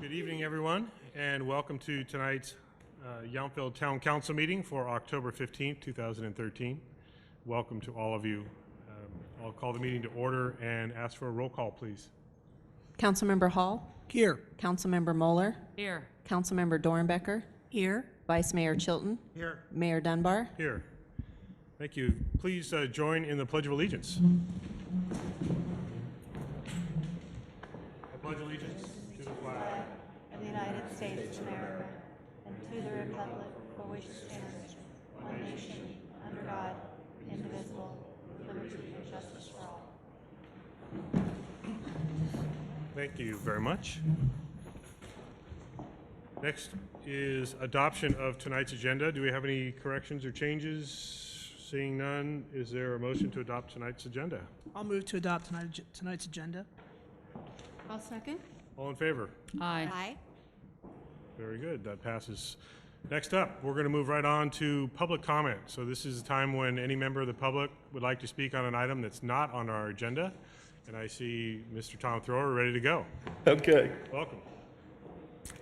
Good evening, everyone, and welcome to tonight's Yountville Town Council meeting for October 15th, 2013. Welcome to all of you. I'll call the meeting to order and ask for a roll call, please. Councilmember Hall. Here. Councilmember Moeller. Here. Councilmember Dornbecker. Here. Vice Mayor Chilton. Here. Mayor Dunbar. Here. Thank you. Please join in the Pledge of Allegiance. I pledge allegiance to the flag of the United States of America and to the republic for which it stands, one nation, under God, indivisible, with liberty and justice for all. Thank you very much. Next is adoption of tonight's agenda. Do we have any corrections or changes? Seeing none, is there a motion to adopt tonight's agenda? I'll move to adopt tonight's agenda. I'll second. All in favor? Aye. Aye. Very good, that passes. Next up, we're going to move right on to public comment. So this is a time when any member of the public would like to speak on an item that's not on our agenda. And I see Mr. Tom Thrower ready to go. Okay. Welcome.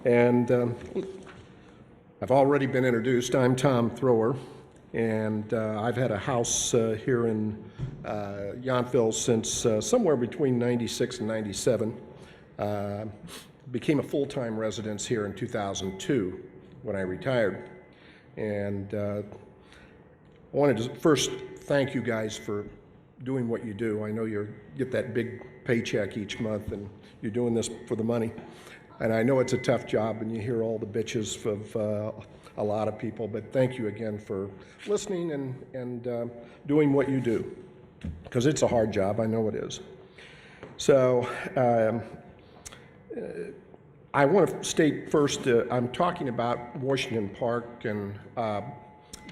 And I've already been introduced. I'm Tom Thrower, and I've had a house here in Yountville since somewhere between 96 and 97. Became a full-time resident here in 2002 when I retired. And I wanted to first thank you guys for doing what you do. I know you get that big paycheck each month and you're doing this for the money. And I know it's a tough job and you hear all the bitches of a lot of people, but thank you again for listening and doing what you do, because it's a hard job, I know it is. So I want to state first, I'm talking about Washington Park and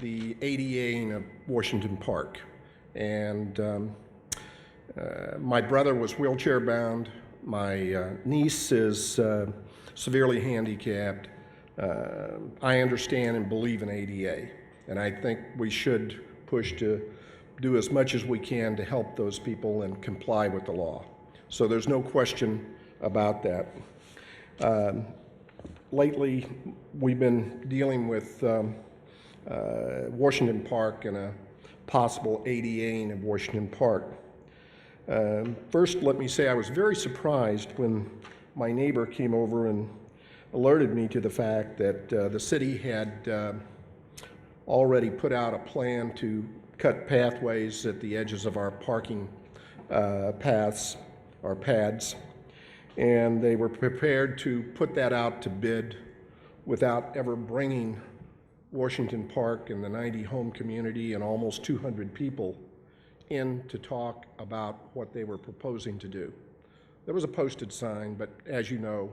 the ADA-ing of Washington Park. And my brother was wheelchair bound. My niece is severely handicapped. I understand and believe in ADA, and I think we should push to do as much as we can to help those people and comply with the law. So there's no question about that. Lately, we've been dealing with Washington Park and a possible ADA-ing of Washington Park. First, let me say I was very surprised when my neighbor came over and alerted me to the fact that the city had already put out a plan to cut pathways at the edges of our parking paths, our pads, and they were prepared to put that out to bid without ever bringing Washington Park and the 90 home community and almost 200 people in to talk about what they were proposing to do. There was a posted sign, but as you know,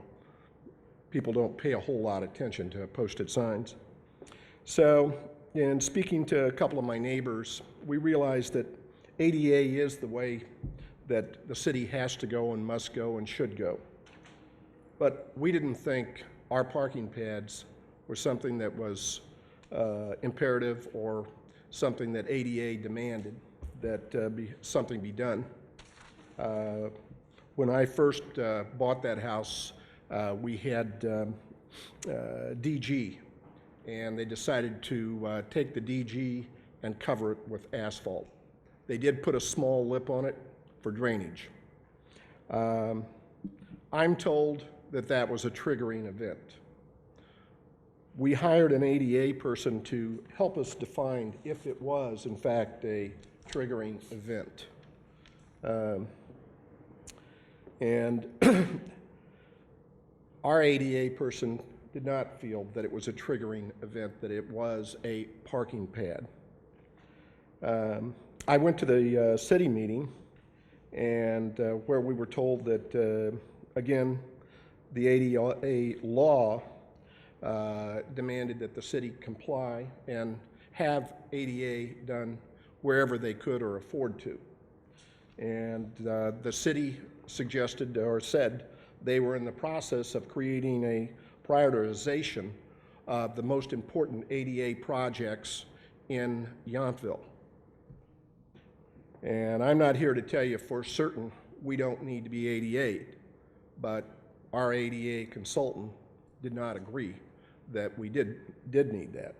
people don't pay a whole lot of attention to posted signs. So, in speaking to a couple of my neighbors, we realized that ADA is the way that the city has to go and must go and should go. But we didn't think our parking pads were something that was imperative or something that ADA demanded that something be done. When I first bought that house, we had DG, and they decided to take the DG and cover it with asphalt. They did put a small lip on it for drainage. I'm told that that was a triggering event. We hired an ADA person to help us define if it was, in fact, a triggering event. And our ADA person did not feel that it was a triggering event, that it was a parking pad. I went to the city meeting, and where we were told that, again, the ADA law demanded that the city comply and have ADA done wherever they could or afford to. And the city suggested or said they were in the process of creating a prioritization of the most important ADA projects in Yountville. And I'm not here to tell you for certain we don't need to be ADA'd, but our ADA consultant did not agree that we did need that.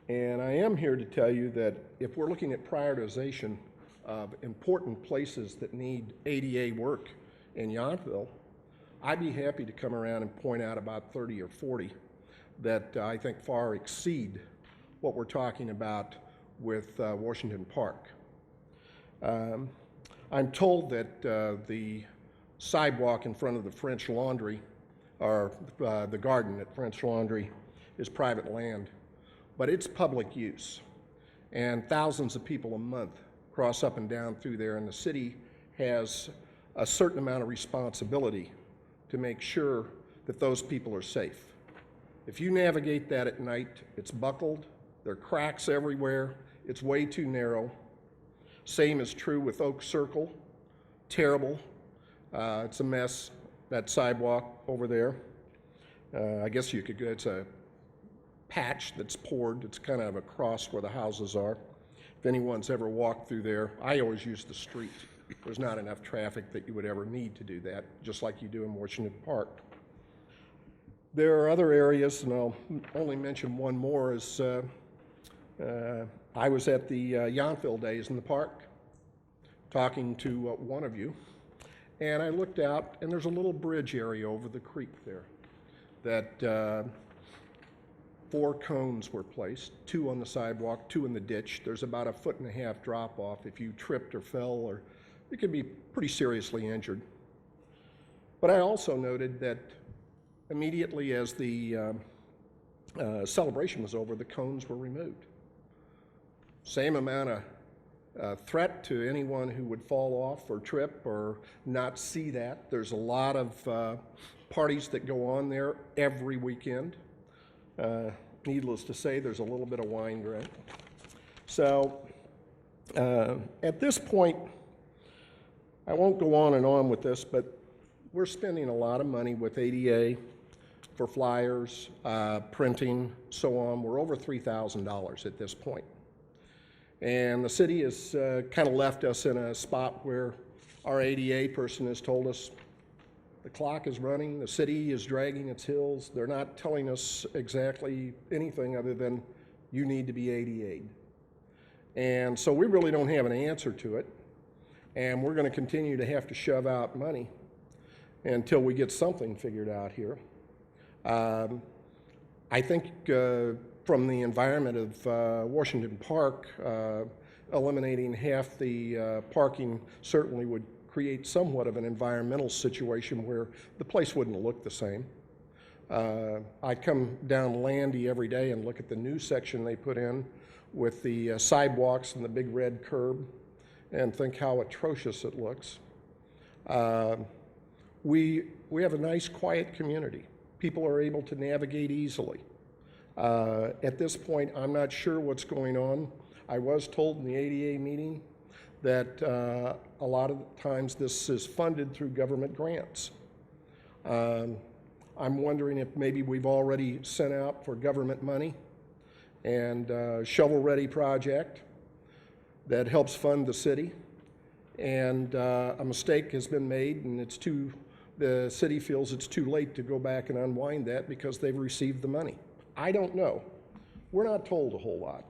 And I am here to tell you that if we're looking at prioritization of important places that need ADA work in Yountville, I'd be happy to come around and point out about 30 or 40 that I think far exceed what we're talking about with Washington Park. I'm told that the sidewalk in front of the French Laundry, or the garden at French Laundry, is private land, but it's public use. And thousands of people a month cross up and down through there, and the city has a certain amount of responsibility to make sure that those people are safe. If you navigate that at night, it's buckled, there are cracks everywhere, it's way too narrow. Same is true with Oak Circle, terrible. It's a mess, that sidewalk over there. I guess you could go, it's a patch that's poured, it's kind of across where the houses are. If anyone's ever walked through there, I always use the street. There's not enough traffic that you would ever need to do that, just like you do in Washington Park. There are other areas, and I'll only mention one more, is I was at the Yountville Days in the park, talking to one of you, and I looked out, and there's a little bridge area over the creek there that 4 cones were placed, 2 on the sidewalk, 2 in the ditch. There's about a 1.5 foot drop off if you tripped or fell, or you could be pretty seriously injured. But I also noted that immediately as the celebration was over, the cones were removed. Same amount of threat to anyone who would fall off or trip or not see that. There's a lot of parties that go on there every weekend. Needless to say, there's a little bit of wine drink. So at this point, I won't go on and on with this, but we're spending a lot of money with ADA for flyers, printing, so on. We're over $3,000 at this point. And the city has kind of left us in a spot where our ADA person has told us the clock is running, the city is dragging its heels. They're not telling us exactly anything other than you need to be ADA'd. And so we really don't have an answer to it. And we're going to continue to have to shove out money until we get something figured out here. I think from the environment of Washington Park, eliminating half the parking certainly would create somewhat of an environmental situation where the place wouldn't look the same. I come down Landy every day and look at the new section they put in with the sidewalks and the big red curb and think how atrocious it looks. We have a nice, quiet community. People are able to navigate easily. At this point, I'm not sure what's going on. I was told in the ADA meeting that a lot of times this is funded through government grants. I'm wondering if maybe we've already sent out for government money and shovel-ready project that helps fund the city, and a mistake has been made, and the city feels it's too late to go back and unwind that because they've received the money. I don't know. We're not told a whole lot.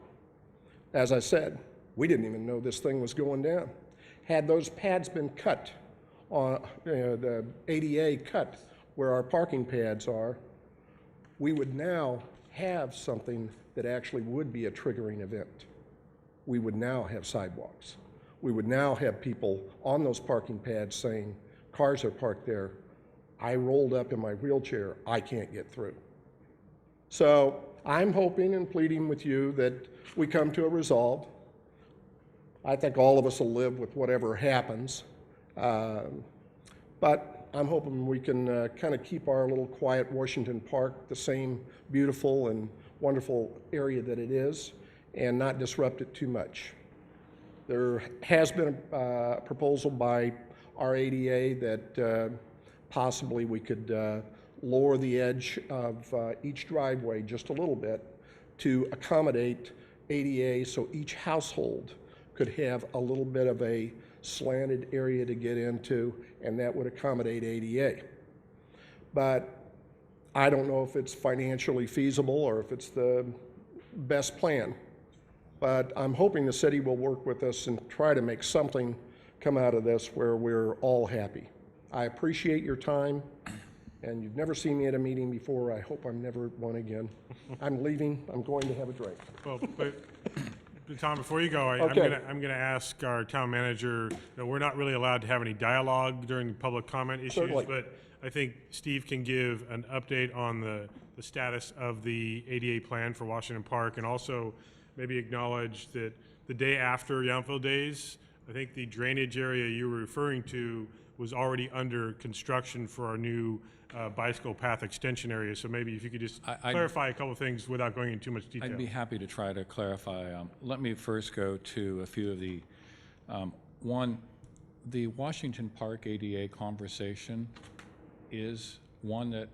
As I said, we didn't even know this thing was going down. Had those pads been cut, the ADA cut where our parking pads are, we would now have something that actually would be a triggering event. We would now have sidewalks. We would now have people on those parking pads saying, cars are parked there, I rolled up in my wheelchair, I can't get through. So I'm hoping and pleading with you that we come to a resolve. I think all of us will live with whatever happens, but I'm hoping we can kind of keep our little quiet Washington Park the same beautiful and wonderful area that it is and not disrupt it too much. There has been a proposal by our ADA that possibly we could lower the edge of each driveway just a little bit to accommodate ADA so each household could have a little bit of a slanted area to get into, and that would accommodate ADA. but I don't know if it's financially feasible or if it's the best plan. But I'm hoping the city will work with us and try to make something come out of this where we're all happy. I appreciate your time, and you've never seen me at a meeting before. I hope I'm never one again. I'm leaving. I'm going to have a drink. Well, but Tom, before you go, Okay. I'm gonna ask our town manager, we're not really allowed to have any dialogue during public comment issues, Certainly. but I think Steve can give an update on the status of the ADA plan for Washington Park, and also maybe acknowledge that the day after Yountville Days, I think the drainage area you were referring to was already under construction for our new bicycle path extension area. So maybe if you could just clarify a couple of things without going into too much detail. I'd be happy to try to clarify. Let me first go to a few of the, one, the Washington Park ADA conversation is one that,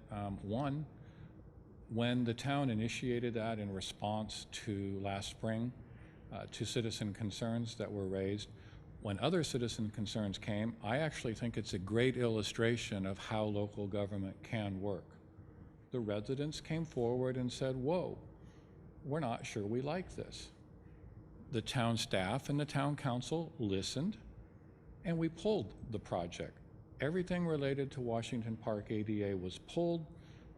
when the town initiated that in response to last spring, to citizen concerns that were raised, when other citizen concerns came, I actually think it's a great illustration of how local government can work. The residents came forward and said, whoa, we're not sure we like this. The town staff and the town council listened, and we pulled the project. Everything related to Washington Park ADA was pulled.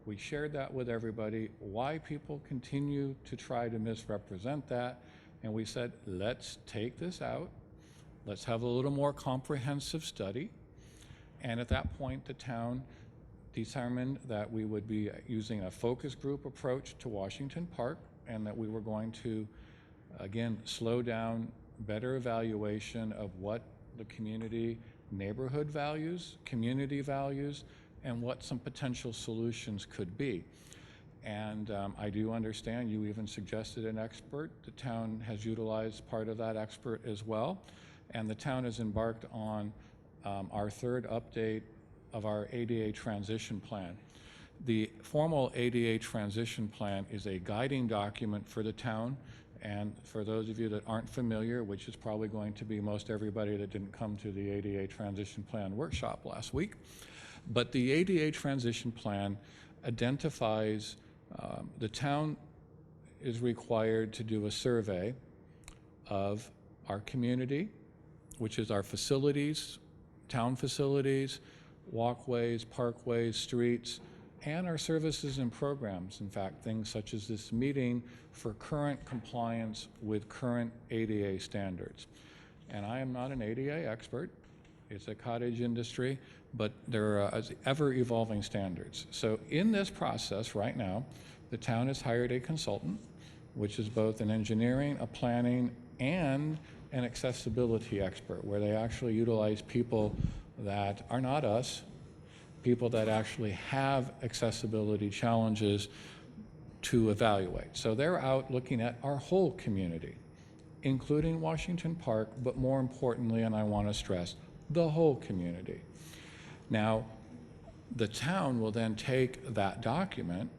We shared that with everybody, why people continue to try to misrepresent that, and we said, let's take this out. Let's have a little more comprehensive study. And at that point, the town determined that we would be using a focus group approach to Washington Park, and that we were going to, again, slow down better evaluation of what the community neighborhood values, community values, and what some potential solutions could be. And I do understand you even suggested an expert. The town has utilized part of that expert as well. And the town has embarked on our third update of our ADA transition plan. The formal ADA transition plan is a guiding document for the town. And for those of you that aren't familiar, which is probably going to be most everybody that didn't come to the ADA transition plan workshop last week, but the ADA transition plan identifies the town is required to do a survey of our community, which is our facilities, town facilities, walkways, parkways, streets, and our services and programs. In fact, things such as this meeting for current compliance with current ADA standards. And I am not an ADA expert. It's a cottage industry, but there are ever-evolving standards. So in this process right now, the town has hired a consultant, which is both an engineering, a planning, and an accessibility expert, where they actually utilize people that are not us, people that actually have accessibility challenges to evaluate. So they're out looking at our whole community, including Washington Park, but more importantly, and I want to stress, the whole community. Now, the town will then take that document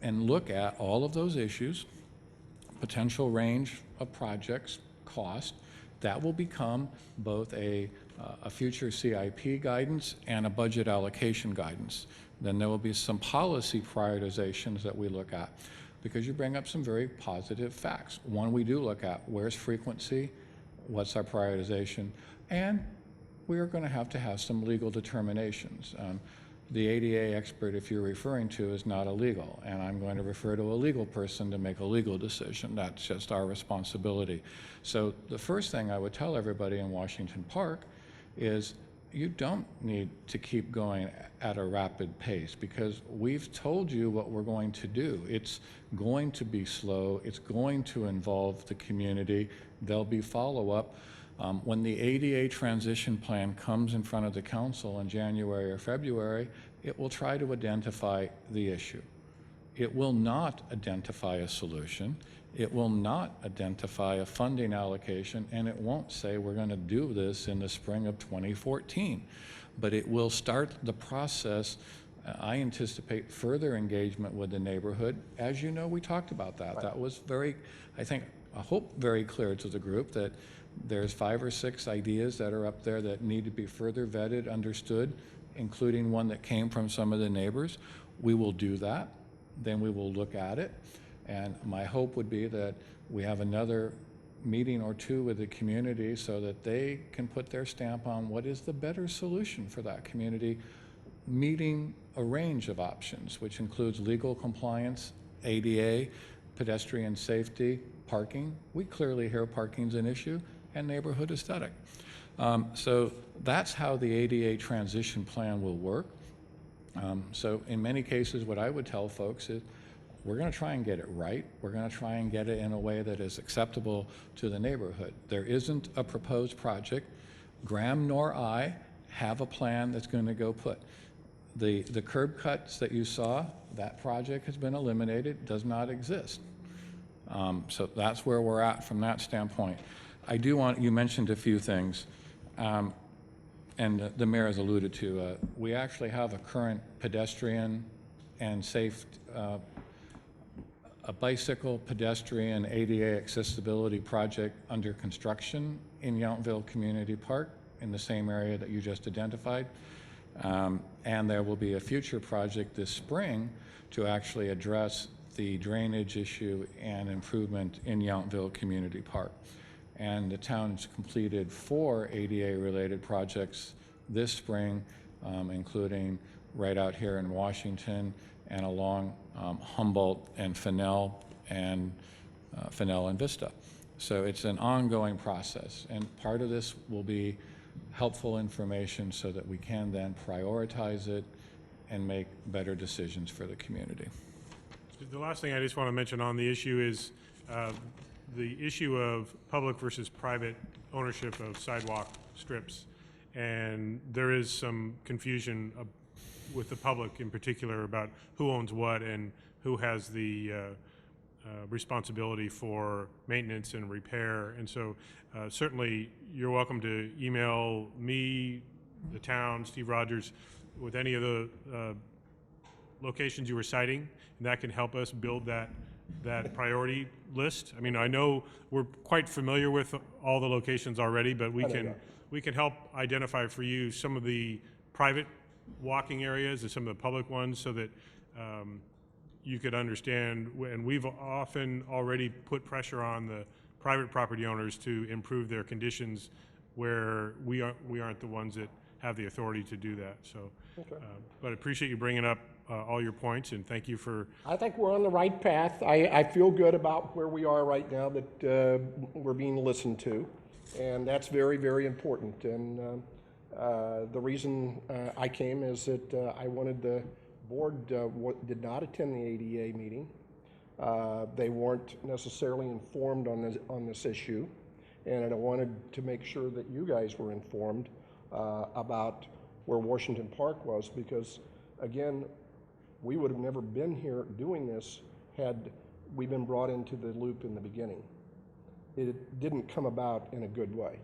and look at all of those issues, potential range of projects, cost. That will become both a future CIP guidance and a budget allocation guidance. Then there will be some policy prioritizations that we look at, because you bring up some very positive facts. One, we do look at where's frequency, what's our prioritization, and we are going to have some legal determinations. The ADA expert, if you're referring to, is not a legal, and I'm going to refer to a legal person to make a legal decision. That's just our responsibility. So the first thing I would tell everybody in Washington Park is you don't need to keep going at a rapid pace, because we've told you what we're going to do. It's going to be slow. It's going to involve the community. There'll be follow-up. When the ADA transition plan comes in front of the council in January or February, it will try to identify the issue. It will not identify a solution. It will not identify a funding allocation, and it won't say we're going to do this in the spring of 2014. But it will start the process. I anticipate further engagement with the neighborhood. As you know, we talked about that. That was very, I hope very clear to the group that There's 5 or 6 ideas that are up there that need to be further vetted, understood, including one that came from some of the neighbors. We will do that. Then we will look at it. And my hope would be that we have another meeting or two with the community so that they can put their stamp on what is the better solution for that community, meeting a range of options, which includes legal compliance, ADA, pedestrian safety, parking. We clearly hear parking's an issue, and neighborhood aesthetic. So that's how the ADA transition plan will work. So in many cases, what I would tell folks is, we're going to try and get it right. We're going to try and get it in a way that is acceptable to the neighborhood. There isn't a proposed project. Graham nor I have a plan that's going to go put. The curb cuts that you saw, that project has been eliminated, does not exist. So that's where we're at from that standpoint. I do want, you mentioned a few things, and the mayor has alluded to, we actually have a current pedestrian and safe, a bicycle, pedestrian, ADA accessibility project under construction in Yountville Community Park in the same area that you just identified. And there will be a future project this spring to actually address the drainage issue and improvement in Yountville Community Park. And the town's completed 4 ADA-related projects this spring, including right out here in Washington and along Humboldt and Fennell and Vista. So it's an ongoing process, and part of this will be helpful information so that we can then prioritize it and make better decisions for the community. The last thing I just want to mention on the issue is the issue of public versus private ownership of sidewalk strips. And there is some confusion with the public in particular about who owns what and who has the responsibility for maintenance and repair. And so certainly you're welcome to email me, the town, Steve Rogers, with any of the locations you were citing, and that can help us build that priority list. I mean, I know we're quite familiar with all the locations already, but we can help identify for you some of the private walking areas and some of the public ones so that you could understand. And we've often already put pressure on the private property owners to improve their conditions where we aren't the ones that have the authority to do that. So, but I appreciate you bringing up all your points, and thank you for. I think we're on the right path. I feel good about where we are right now, that we're being listened to, and that's very, very important. And the reason I came is that I wanted the board did not attend the ADA meeting. They weren't necessarily informed on this issue, and I wanted to make sure that you guys were informed about where Washington Park was, because again, we would have never been here doing this had we been brought into the loop in the beginning. It didn't come about in a good way.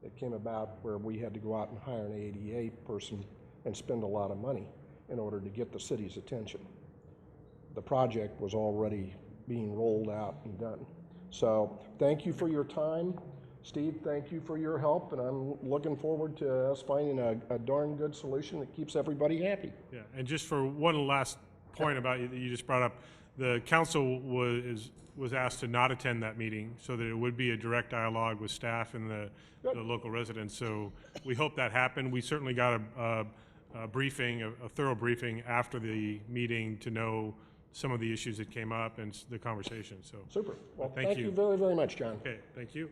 It came about where we had to go out and hire an ADA person and spend a lot of money in order to get the city's attention. The project was already being rolled out and done. So thank you for your time. Steve, thank you for your help, and I'm looking forward to us finding a darn good solution that keeps everybody happy. Yeah, and just for one last point about that you just brought up, the council was asked to not attend that meeting so that it would be a direct dialogue with staff and the local residents. So we hope that happened. We certainly got a briefing, a thorough briefing after the meeting to know some of the issues that came up and the conversation. So Super. Well, thank you very, very much, John. Okay, thank you.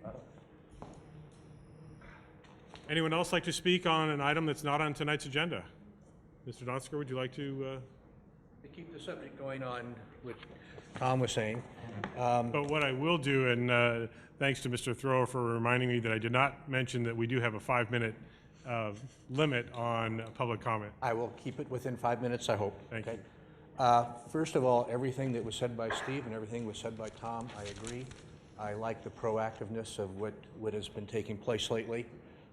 Anyone else like to speak on an item that's not on tonight's agenda? Mr. Donsker, would you like to? To keep the subject going on, what Tom was saying. But what I will do, and thanks to Mr. Thrower for reminding me that I did not mention that we do have a 5-minute limit on public comment. I will keep it within 5 minutes, I hope. Thank you. First of all, everything that was said by Steve and everything was said by Tom, I agree. I like the proactiveness of what has been taking place lately.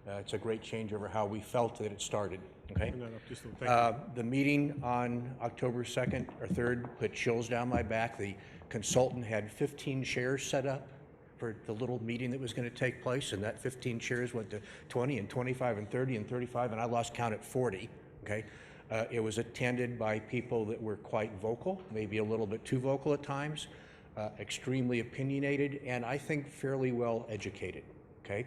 It's a great change over how we felt that it started, okay? No, just thank you. The meeting on October 2nd or 3rd put chills down my back. The consultant had 15 chairs set up for the little meeting that was going to take place, and that 15 chairs went to 20 and 25 and 30 and 35, and I lost count at 40, okay? It was attended by people that were quite vocal, maybe a little bit too vocal at times, extremely opinionated, and I think fairly well educated, okay?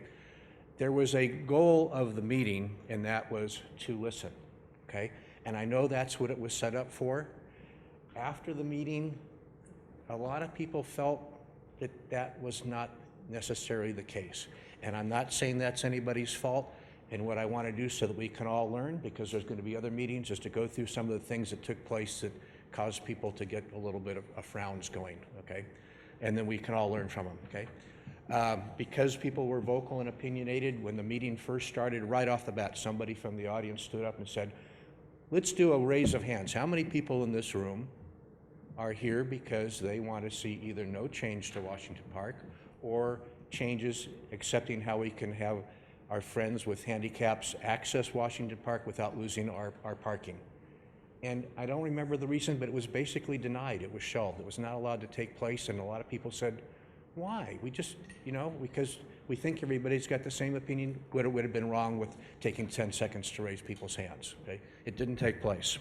There was a goal of the meeting, and that was to listen, okay? And I know that's what it was set up for. After the meeting, a lot of people felt that that was not necessarily the case. And I'm not saying that's anybody's fault. And what I want to do so that we can all learn, because there's going to be other meetings, is to go through some of the things that took place that caused people to get a little bit of frowns going, okay? And then we can all learn from them, okay? Because people were vocal and opinionated, when the meeting first started, right off the bat, somebody from the audience stood up and said, let's do a raise of hands. How many people in this room are here because they want to see either no change to Washington Park or changes accepting how we can have our friends with handicaps access Washington Park without losing our parking? And I don't remember the reason, but it was basically denied. It was shelved. It was not allowed to take place, and a lot of people said, why? We just, you know, because we think everybody's got the same opinion. Would have been wrong with taking 10 seconds to raise people's hands, okay? It didn't take place.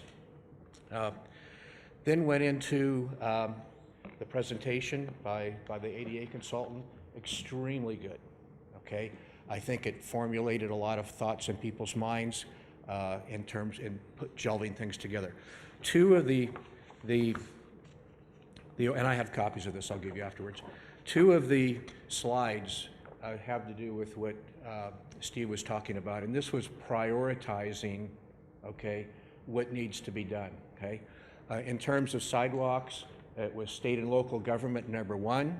Then went into the presentation by the ADA consultant, extremely good, okay? I think it formulated a lot of thoughts in people's minds in terms in gelving things together. Two of the and I have copies of this I'll give you afterwards. Two of the slides have to do with what Steve was talking about, and this was prioritizing, okay, what needs to be done, okay? In terms of sidewalks, it was state and local government number one,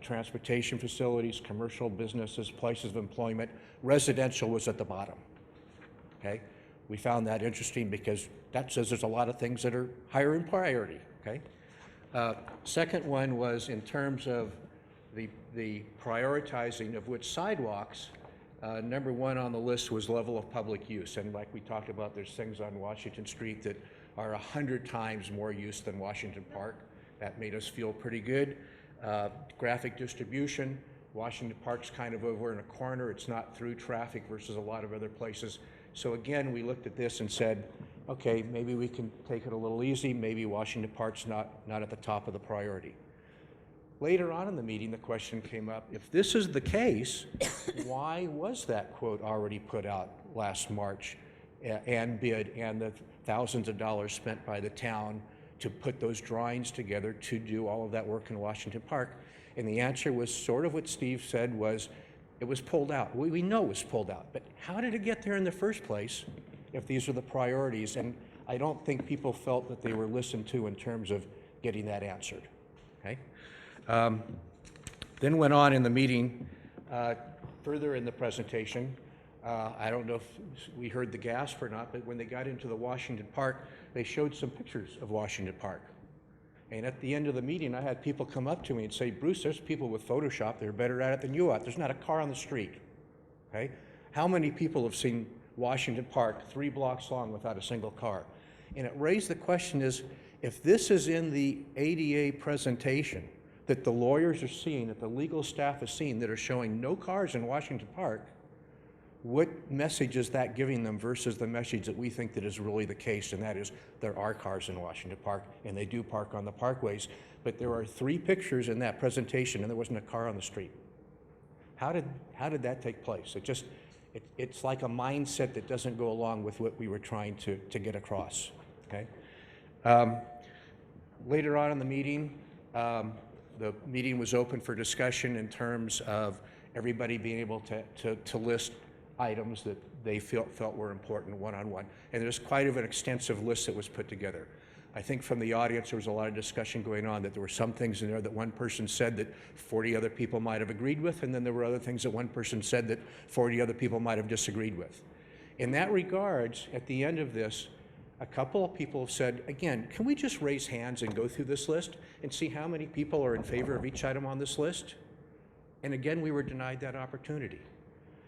transportation facilities, commercial businesses, places of employment, residential was at the bottom, okay? We found that interesting because that says there's a lot of things that are higher in priority, okay? Second one was in terms of the prioritizing of which sidewalks, number one on the list was level of public use. And like we talked about, there's things on Washington Street that are 100 times more use than Washington Park. That made us feel pretty good. Graphic distribution, Washington Park's kind of over in a corner. It's not through traffic versus a lot of other places. So again, we looked at this and said, okay, maybe we can take it a little easy. Maybe Washington Park's not at the top of the priority. Later on in the meeting, the question came up, if this is the case, why was that quote already put out last March and bid, and the thousands of dollars spent by the town to put those drawings together to do all of that work in Washington Park? And the answer was sort of what Steve said, was it was pulled out. We know it was pulled out, but how did it get there in the first place if these are the priorities? And I don't think people felt that they were listened to in terms of getting that answered, okay? Then went on in the meeting, further in the presentation, I don't know if we heard the gasp or not, but when they got into the Washington Park, they showed some pictures of Washington Park. And at the end of the meeting, I had people come up to me and say, Bruce, there's people with Photoshop that are better at it than you are. There's not a car on the street, okay? How many people have seen Washington Park 3 blocks long without a single car? And it raised the question is, if this is in the ADA presentation that the lawyers are seeing, that the legal staff is seeing, that are showing no cars in Washington Park, what message is that giving them versus the message that we think that is really the case, and that is there are cars in Washington Park, and they do park on the parkways, but there are 3 pictures in that presentation, and there wasn't a car on the street. How did that take place? It's like a mindset that doesn't go along with what we were trying to get across, okay? Later on in the meeting was open for discussion in terms of everybody being able to list items that they felt were important one-on-one. And there's quite of an extensive list that was put together. I think from the audience there was a lot of discussion going on, that there were some things in there that one person said that 40 other people might have agreed with, and then there were other things that one person said that 40 other people might have disagreed with. In that regards, at the end of this, a couple of people have said, again, can we just raise hands and go through this list and see how many people are in favor of each item on this list? And again, we were denied that opportunity.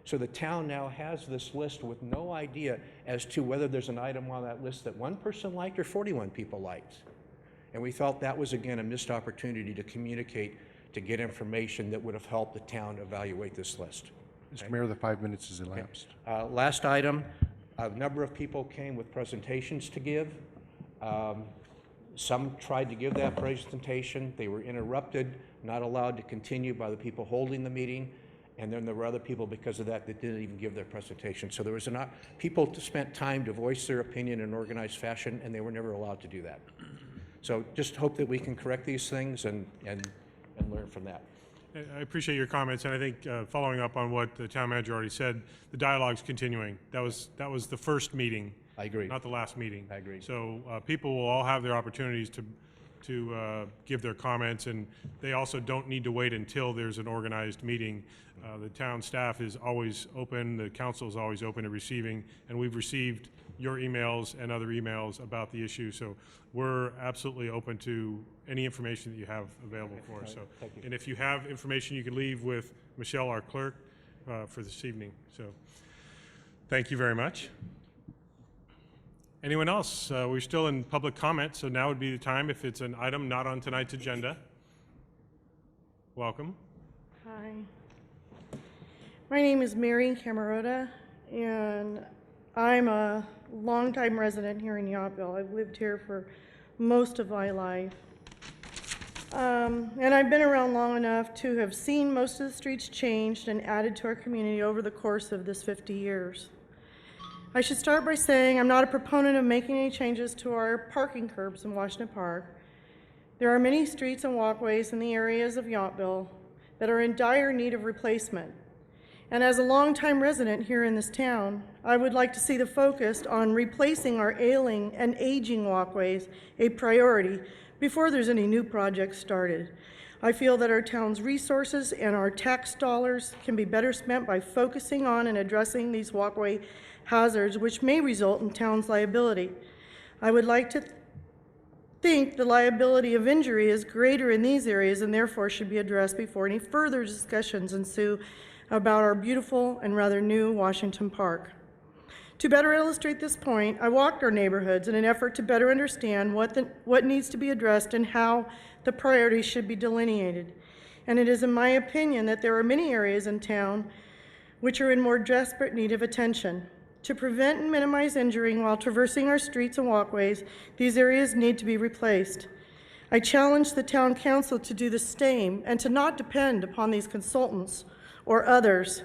So the town now has this list with no idea as to whether there's an item on that list that one person liked or 41 people liked. And we felt that was, again, a missed opportunity to communicate to get information that would have helped the town evaluate this list. Mr. Mayor, the 5 minutes is elapsed. Last item, a number of people came with presentations to give. Some tried to give that presentation. They were interrupted, not allowed to continue by the people holding the meeting. And then there were other people, because of that, that didn't even give their presentation. So there was people spent time to voice their opinion in an organized fashion, and they were never allowed to do that. So just hope that we can correct these things and learn from that. I appreciate your comments, and I think following up on what the town manager already said, the dialogue's continuing. That was the first meeting. I agree. Not the last meeting. I agree. So people will all have their opportunities to give their comments, and they also don't need to wait until there's an organized meeting. The town staff is always open, the council is always open to receiving, and we've received your emails and other emails about the issue, so we're absolutely open to any information that you have available for us. So, thank you. and if you have information, you can leave with Michelle, our clerk, for this evening. So, thank you very much. Anyone else? We're still in public comment, so now would be the time if it's an item not on tonight's agenda. Welcome. Hi. My name is Mary Camarota, and I'm a longtime resident here in Yountville. I've lived here for most of my life. And I've been around long enough to have seen most of the streets changed and added to our community over the course of this 50 years. I should start by saying I'm not a proponent of making any changes to our parking curbs in Washington Park. There are many streets and walkways in the areas of Yountville that are in dire need of replacement. And as a longtime resident here in this town, I would like to see the focus on replacing our ailing and aging walkways a priority before there's any new projects started. I feel that our town's resources and our tax dollars can be better spent by focusing on and addressing these walkway hazards, which may result in town's liability. I would like to think the liability of injury is greater in these areas and therefore should be addressed before any further discussions ensue about our beautiful and rather new Washington Park. To better illustrate this point, I walked our neighborhoods in an effort to better understand what needs to be addressed and how the priorities should be delineated. And it is in my opinion that there are many areas in town which are in more desperate need of attention. To prevent and minimize injury while traversing our streets and walkways, these areas need to be replaced. I challenge the town council to do the same and to not depend upon these consultants or others,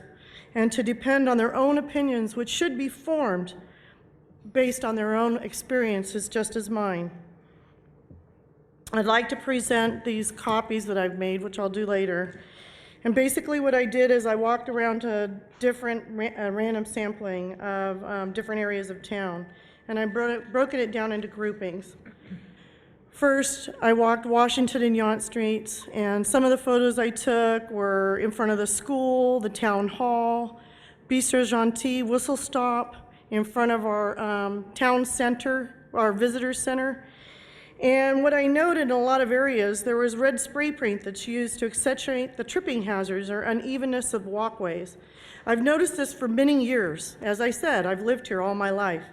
and to depend on their own opinions, which should be formed based on their own experiences, just as mine. I'd like to present these copies that I've made, which I'll do later. And basically what I did is I walked around to different random sampling of different areas of town, and I broken it down into groupings. First, I walked Washington and Yount streets, and some of the photos I took were in front of the school, the town hall, Bistro Gentil, Whistle Stop, in front of our town center, our visitor center. And what I noted in a lot of areas, there was red spray paint that's used to accentuate the tripping hazards or unevenness of walkways. I've noticed this for many years. As I said, I've lived here all my life.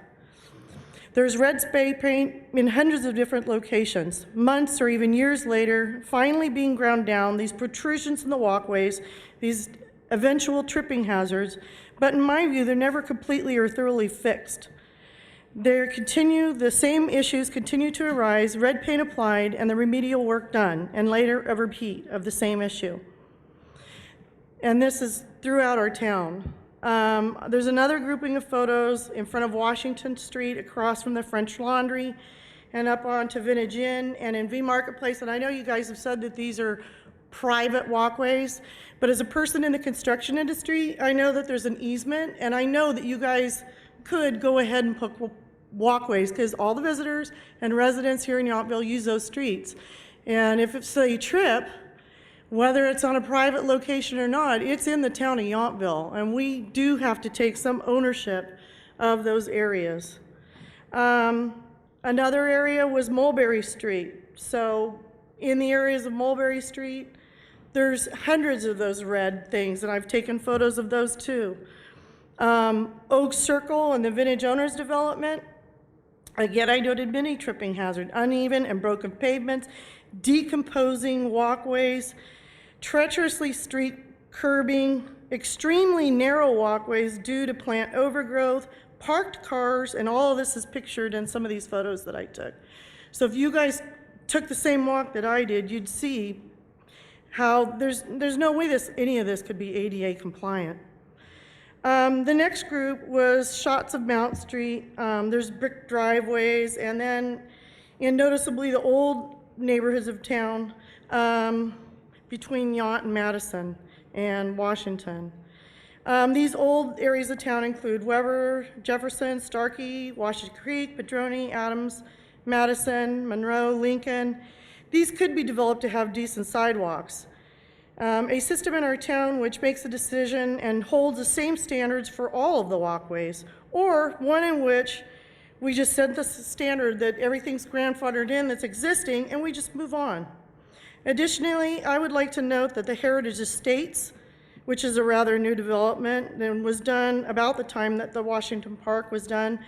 There's red spray paint in hundreds of different locations. Months or even years later, finally being ground down, these protrusions in the walkways, these eventual tripping hazards, but in my view, they're never completely or thoroughly fixed. The same issues continue to arise, red paint applied, and the remedial work done, and later a repeat of the same issue. And this is throughout our town. There's another grouping of photos in front of Washington Street, across from the French Laundry, and up onto Vintage Inn and in V Marketplace. And I know you guys have said that these are private walkways, but as a person in the construction industry, I know that there's an easement, and I know that you guys could go ahead and put walkways, because all the visitors and residents here in Yountville use those streets. And if it's a trip, whether it's on a private location or not, it's in the town of Yountville, and we do have to take some ownership of those areas. Another area was Mulberry Street. So in the areas of Mulberry Street, there's hundreds of those red things, and I've taken photos of those too. Oak Circle and the Vintage Owners Development, again, I noted many tripping hazards, uneven and broken pavements, decomposing walkways, treacherously street curbing, extremely narrow walkways due to plant overgrowth, parked cars, and all of this is pictured in some of these photos that I took. So if you guys took the same walk that I did, you'd see how there's no way any of this could be ADA compliant. The next group was shots of Mount Street. There's brick driveways, and then, and noticeably the old neighborhoods of town between Yount and Madison and Washington. These old areas of town include Weber, Jefferson, Starkey, Washington Creek, Padrone, Adams, Madison, Monroe, Lincoln. These could be developed to have decent sidewalks. A system in our town which makes a decision and holds the same standards for all of the walkways, or one in which we just set the standard that everything's grandfathered in that's existing and we just move on. Additionally, I would like to note that the Heritage Estates, which is a rather new development and was done about the time that the Washington Park was done,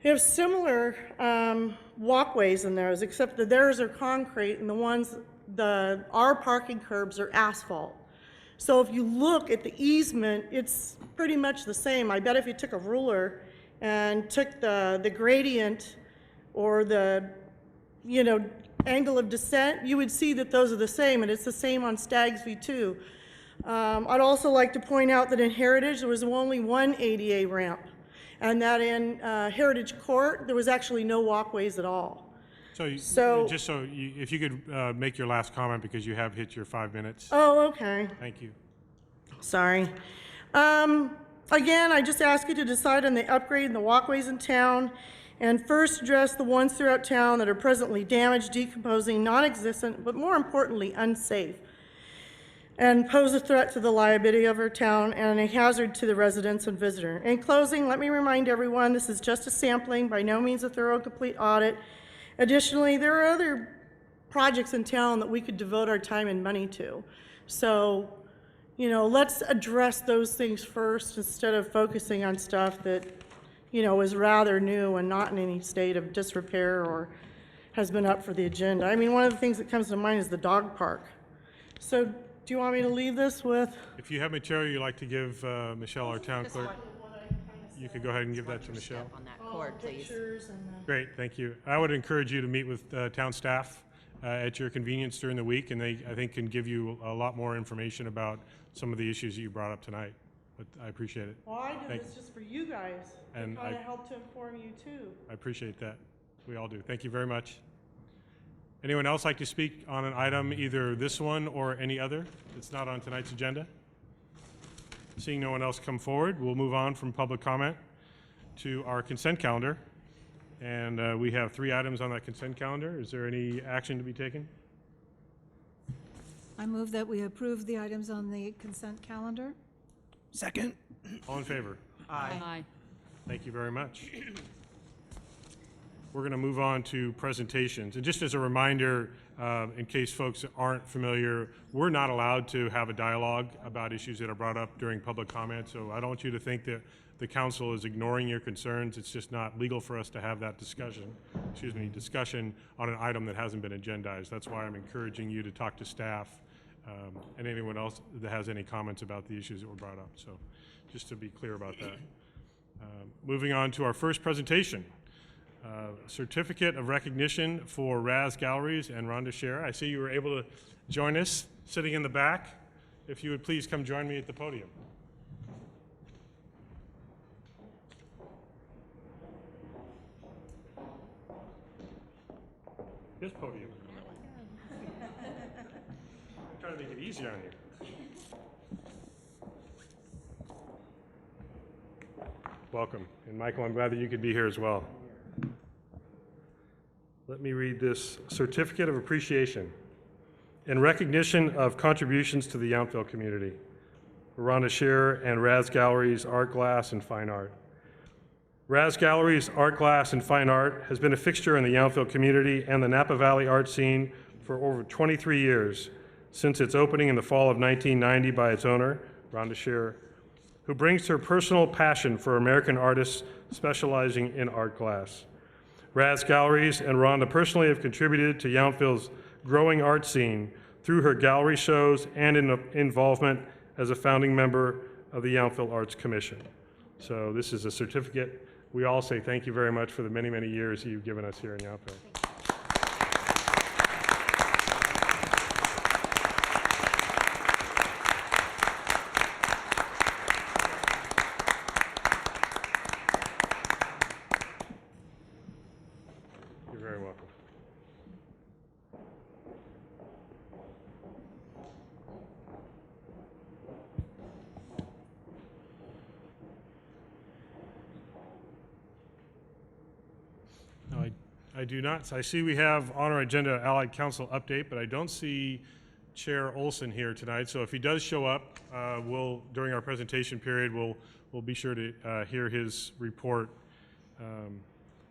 have similar walkways in theirs, except that theirs are concrete and our parking curbs are asphalt. So if you look at the easement, it's pretty much the same. I bet if you took a ruler and took the gradient or the, angle of descent, you would see that those are the same, and it's the same on Stagsby too. I'd also like to point out that in Heritage, there was only one ADA ramp, and that in Heritage Court, there was actually no walkways at all. If you could make your last comment, because you have hit your 5 minutes. Oh, okay. Thank you. Sorry. Again, I just ask you to decide on the upgrade in the walkways in town, and first address the ones throughout town that are presently damaged, decomposing, non-existent, but more importantly, unsafe, and pose a threat to the liability of our town and a hazard to the residents and visitor. In closing, let me remind everyone, this is just a sampling, by no means a thorough, complete audit. Additionally, there are other projects in town that we could devote our time and money to. So, let's address those things first instead of focusing on stuff that, is rather new and not in any state of disrepair or has been up for the agenda. I mean, one of the things that comes to mind is the dog park. So, do you want me to leave this with? If you have material you'd like to give Michelle, our town clerk, you could go ahead and give that to Michelle. On that cord, please. Pictures and Great, thank you. I would encourage you to meet with town staff at your convenience during the week, and they, I think, can give you a lot more information about some of the issues that you brought up tonight. But I appreciate it. Well, I Thank did this just for you guys, And to kind I- of help to inform you too. I appreciate that. We all do. Thank you very much. Anyone else like to speak on an item, either this one or any other that's not on tonight's agenda? Seeing no one else come forward, we'll move on from public comment to our consent calendar. And we have 3 items on that consent calendar. Is there any action to be taken? I move that we approve the items on the consent calendar. Second. All in favor? Aye. Thank you very much. We're going to move on to presentations. And just as a reminder, in case folks aren't familiar, we're not allowed to have a dialogue about issues that are brought up during public comment. So I don't want you to think that the council is ignoring your concerns. It's just not legal for us to have that discussion on an item that hasn't been agendized. That's why I'm encouraging you to talk to staff and anyone else that has any comments about the issues that were brought up. So just to be clear about that. Moving on to our first presentation. Certificate of Recognition for Raz Galleries and Rhonda Scher. I see you were able to join us sitting in the back. If you would please come join me at the podium. This podium. I'm trying to make it easier on you. Welcome. And Michael, I'm glad that you could be here as well. Let me read this Certificate of Appreciation. In recognition of contributions to the Yountville community, Rhonda Scher and Raz Galleries Art Glass and Fine Art. Raz Galleries Art Glass and Fine Art has been a fixture in the Yountville community and the Napa Valley art scene for over 23 years, since its opening in the fall of 1990 by its owner, Rhonda Scher, who brings her personal passion for American artists specializing in art glass. Raz Galleries and Rhonda personally have contributed to Yountville's growing art scene through her gallery shows and involvement as a founding member of the Yountville Arts Commission. So this is a certificate. We all say thank you very much for the many, many years you've given us here in Yountville. You're very welcome. No, I do not. I see we have on our agenda Allied Council update, but I don't see Chair Olson here tonight. So if he does show up, during our presentation period, we'll be sure to hear his report.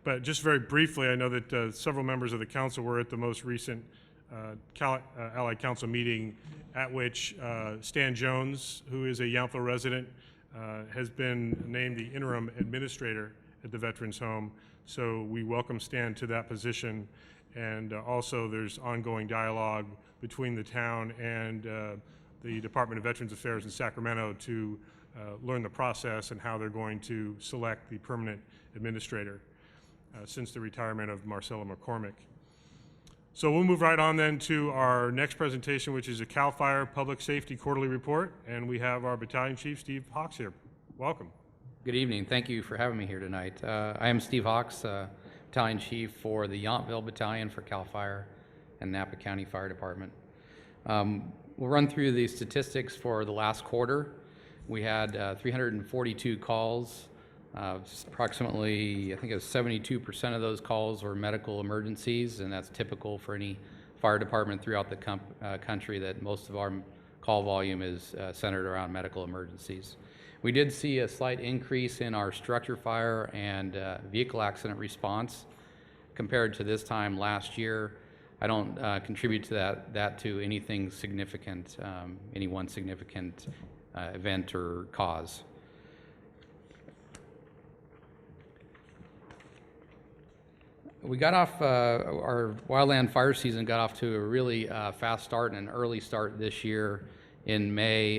But just very briefly, I know that several members of the council were at the most recent Allied Council meeting, at which Stan Jones, who is a Yountville resident, has been named the interim administrator at the Veterans Home. So we welcome Stan to that position. And also there's ongoing dialogue between the town and the Department of Veterans Affairs in Sacramento to learn the process and how they're going to select the permanent administrator since the retirement of Marcella McCormick. So we'll move right on then to our next presentation, which is a CAL FIRE Public Safety Quarterly Report. And we have our Battalion Chief, Steve Hawks, here. Welcome. Good evening. Thank you for having me here tonight. I am Steve Hawks, Battalion Chief for the Yountville Battalion for CAL FIRE and Napa County Fire Department. We'll run through the statistics for the last quarter. We had 342 calls. Approximately, I think it was 72% of those calls were medical emergencies, and that's typical for any fire department throughout the country, that most of our call volume is centered around medical emergencies. We did see a slight increase in our structure fire and vehicle accident response compared to this time last year. I don't contribute to that to anything significant, any one significant event or cause. We got off, our wildland fire season got off to a really fast start and an early start this year in May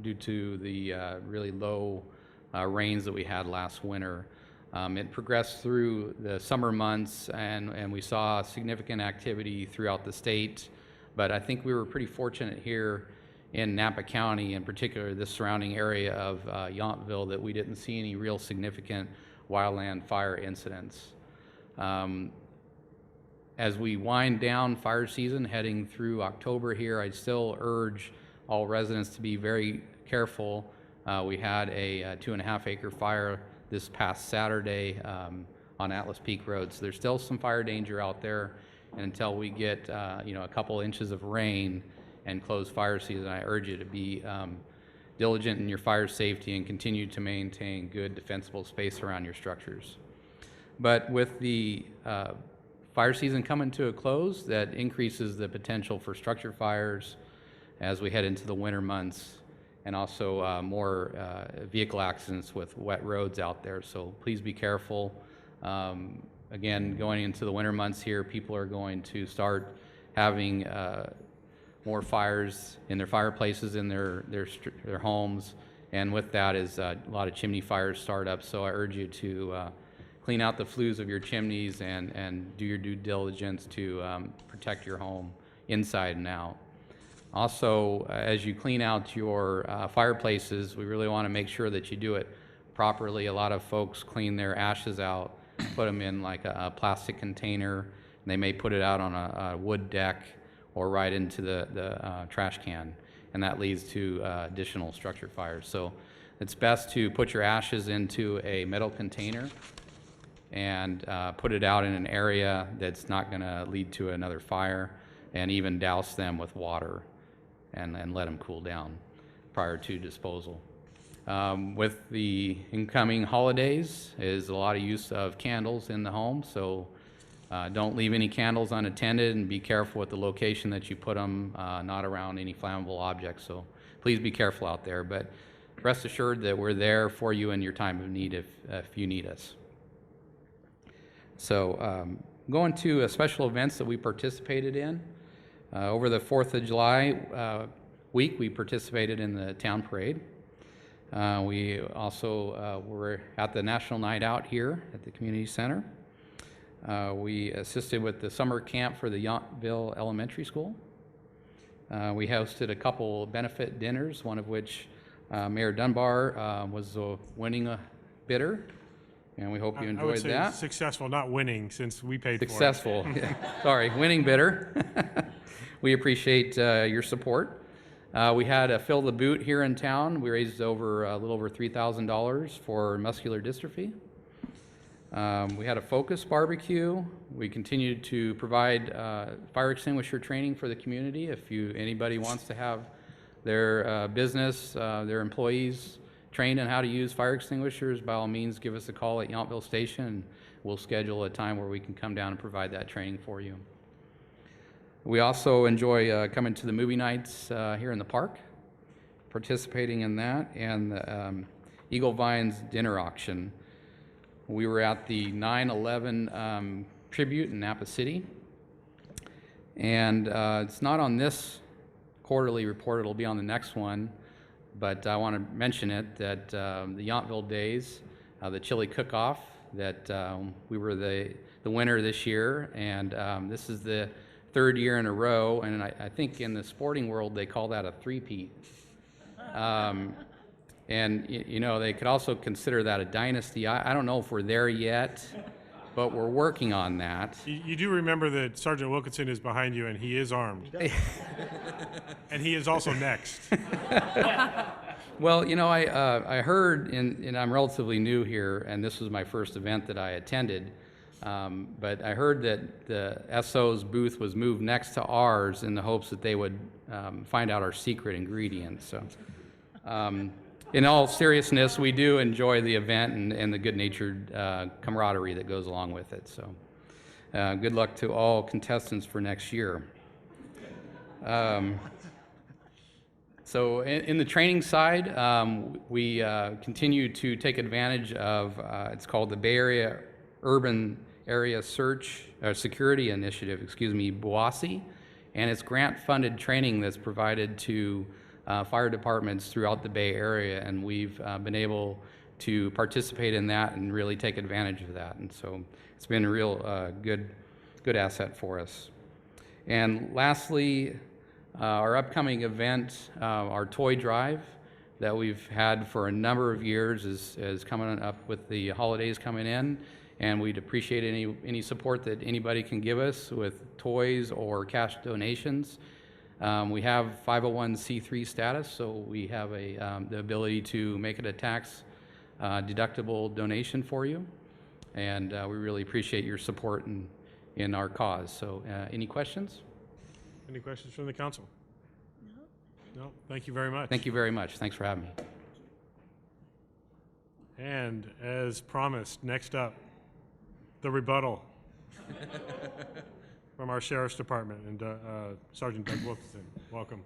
due to the really low rains that we had last winter. It progressed through the summer months and we saw significant activity throughout the state, but I think we were pretty fortunate here in Napa County, in particular this surrounding area of Yountville, that we didn't see any real significant wildland fire incidents. As we wind down fire season heading through October here, I'd still urge all residents to be very careful. We had a 2.5 acre fire this past Saturday on Atlas Peak Road, so there's still some fire danger out there. And until we get a couple inches of rain and close fire season, I urge you to be diligent in your fire safety and continue to maintain good defensible space around your structures. But with the fire season coming to a close, that increases the potential for structure fires as we head into the winter months, and also more vehicle accidents with wet roads out there. So please be careful. Again, going into the winter months here, people are going to start having more fires in their fireplaces in their homes, and with that is a lot of chimney fires start up. So I urge you to clean out the flues of your chimneys and do your due diligence to protect your home inside and out. Also, as you clean out your fireplaces, we really want to make sure that you do it properly. A lot of folks clean their ashes out, put them in like a plastic container, and they may put it out on a wood deck or right into the trash can, and that leads to additional structure fires. So it's best to put your ashes into a metal container and put it out in an area that's not going to lead to another fire, and even douse them with water and let them cool down prior to disposal. With the incoming holidays is a lot of use of candles in the home, so don't leave any candles unattended, and be careful with the location that you put them, not around any flammable objects. So please be careful out there, but rest assured that we're there for you in your time of need if you need us. So going to special events that we participated in. Over the 4th of July week, we participated in the town parade. We also were at the National Night Out here at the community center. We assisted with the summer camp for the Yountville Elementary School. We hosted a couple benefit dinners, one of which Mayor Dunbar was the winning bidder, and we hope you I would enjoyed say that. successful, not winning, since we paid Successful, yeah. Sorry, winning bidder. We appreciate your support. We had a Fill the Boot here in town. We raised a little over $3,000 for muscular dystrophy. We had a Focus barbecue. We continued to provide fire extinguisher training for the community. If anybody wants to have their business, their employees trained on how to use fire extinguishers, by all means give us a call at Yountville Station, and we'll schedule a time where we can come down and provide that training for you. We also enjoy coming to the movie nights here in the park, participating in that, and the Eagle Vines dinner auction. We were at the 9/11 tribute in Napa City, and it's not on this quarterly report, it'll be on the next one, but I want to mention it, that the Yountville Days, the chili cook-off, that we were the winner this year, and this is the 3rd year in a row, and I think in the sporting world they call that a three-peat. And you know, they could also consider that a dynasty. I don't know if we're there yet, but we're working on that. You do remember that Sergeant Wilkinson is behind you, and he is armed. And he is also next. Well, you know, I heard, and I'm relatively new here, and this was my first event that I attended, but I heard that the SO's booth was moved next to ours in the hopes that they would find out our secret ingredients. So, in all seriousness, we do enjoy the event and the good-natured camaraderie that goes along with it. So, good luck to all contestants for next year. So in the training side, we continue to take advantage of, it's called the Bay Area Urban Area Security Initiative, BUASI, and it's grant-funded training that's provided to fire departments throughout the Bay Area, and we've been able to participate in that and really take advantage of that. And so it's been a real good asset for us. And lastly, our upcoming event, our toy drive that we've had for a number of years is coming up with the holidays coming in, and we'd appreciate any support that anybody can give us with toys or cash donations. We have 501c3 status, so we have the ability to make it a tax deductible donation for you, and we really appreciate your support in our cause. So any questions? Any questions from the council? No. Thank you very much. Thank you very much. Thanks for having me. And as promised, next up, the rebuttal from our Sheriff's Department and Sergeant Doug Wilkinson. Welcome.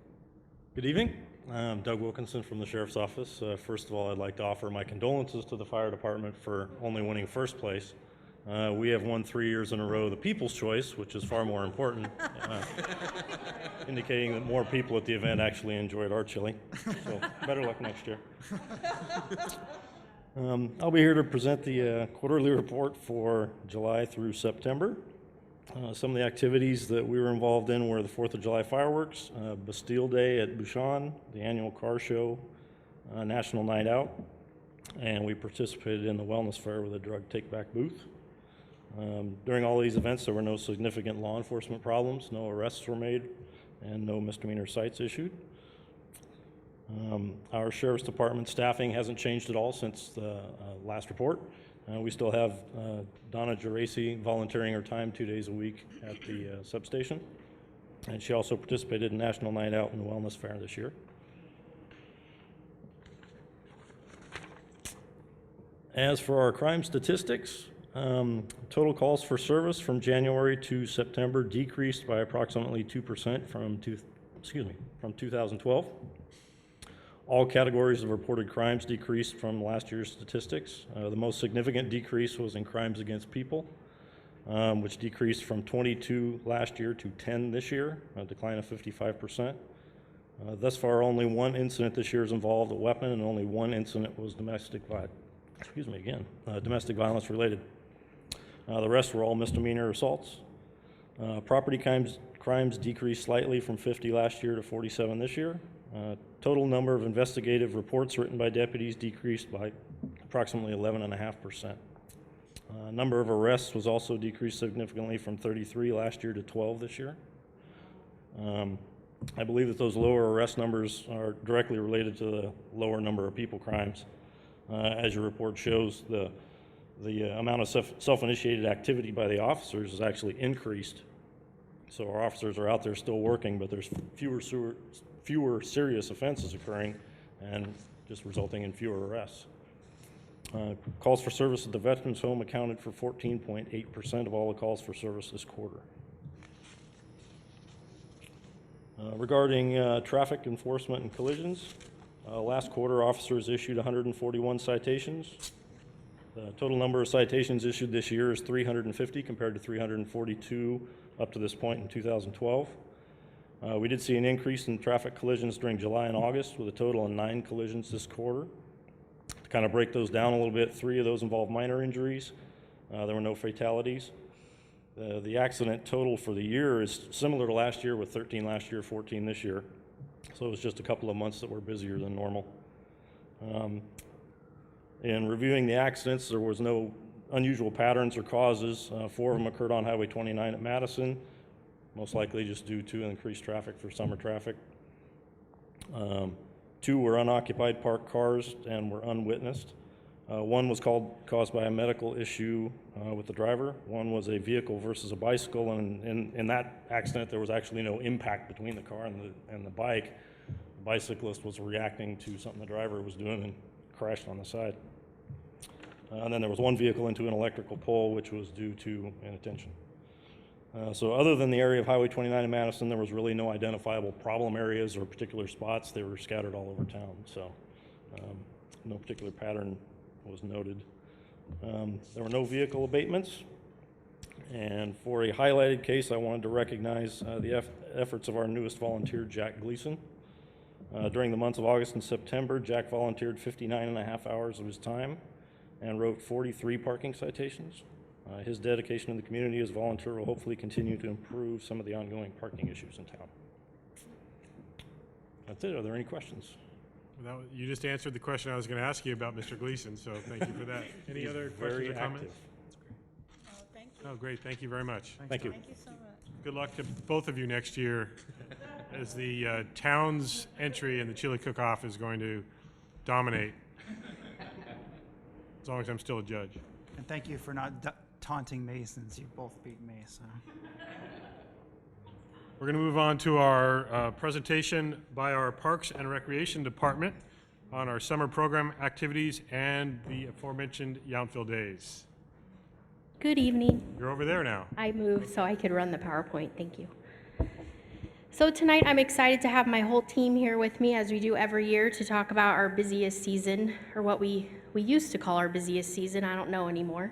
Good evening. I'm Doug Wilkinson from the Sheriff's Office. First of all, I'd like to offer my condolences to the Fire Department for only winning first place. We have won 3 years in a row the People's Choice, which is far more important, indicating that more people at the event actually enjoyed our chili. So better luck next year. I'll be here to present the quarterly report for July through September. Some of the activities that we were involved in were the 4th of July fireworks, Bastille Day at Bouchon, the annual car show, National Night Out, and we participated in the Wellness Fair with a drug take-back booth. During all these events, there were no significant law enforcement problems, no arrests were made, and no misdemeanor cites issued. Our Sheriff's Department staffing hasn't changed at all since the last report. We still have Donna Geraci volunteering her time 2 days a week at the substation, and she also participated in National Night Out and the Wellness Fair this year. As for our crime statistics, total calls for service from January to September decreased by approximately 2% from 2012. All categories of reported crimes decreased from last year's statistics. The most significant decrease was in crimes against people. which decreased from 22 last year to 10 this year, a decline of 55%. Thus far, only one incident this year has involved a weapon, and only one incident was domestic violence related. The rest were all misdemeanor assaults. Property crimes decreased slightly from 50 last year to 47 this year. Total number of investigative reports written by deputies decreased by approximately 11.5%. Number of arrests was also decreased significantly from 33 last year to 12 this year. I believe that those lower arrest numbers are directly related to the lower number of people crimes. As your report shows, the amount of self-initiated activity by the officers has actually increased. So our officers are out there still working, but there's fewer serious offenses occurring and just resulting in fewer arrests. Calls for service at the Veterans Home accounted for 14.8% of all the calls for service this quarter. Regarding traffic enforcement and collisions, last quarter officers issued 141 citations. The total number of citations issued this year is 350 compared to 342 up to this point in 2012. We did see an increase in traffic collisions during July and August with a total of 9 collisions this quarter. To kind of break those down a little bit, 3 of those involved minor injuries. There were no fatalities. The accident total for the year is similar to last year with 13 last year, 14 this year. So it was just a couple of months that were busier than normal. In reviewing the accidents, there was no unusual patterns or causes. 4 of them occurred on Highway 29 at Madison, most likely just due to increased traffic for summer traffic. 2 were unoccupied parked cars and were unwitnessed. 1 was caused by a medical issue with the driver. 1 was a vehicle versus a bicycle, and in that accident there was actually no impact between the car and the bike. The bicyclist was reacting to something the driver was doing and crashed on the side. And then there was 1 vehicle into an electrical pole, which was due to inattention. So other than the area of Highway 29 in Madison, there was really no identifiable problem areas or particular spots. They were scattered all over town, so no particular pattern was noted. There were no vehicle abatements. And for a highlighted case, I wanted to recognize the efforts of our newest volunteer, Jack Gleason. During the months of August and September, Jack volunteered 59.5 hours of his time and wrote 43 parking citations. His dedication to the community as a volunteer will hopefully continue to improve some of the ongoing parking issues in town. That's it. Are there any questions? Well, you just answered the question I was going to ask you about Mr. Gleason, so thank you for that. Any other questions or comments? Oh, thank you. Oh, great. Thank you very much. Thank you. Thank you so much. Good luck to both of you next year as the town's entry in the chili cook-off is going to dominate. As long as I'm still a judge. And thank you for not taunting me since you both beat me. So. We're going to move on to our presentation by our Parks and Recreation Department on our summer program activities and the aforementioned Yountville Days. Good evening. You're over there now. I moved so I could run the PowerPoint. Thank you. So tonight I'm excited to have my whole team here with me, as we do every year, to talk about our busiest season, or what we used to call our busiest season. I don't know anymore,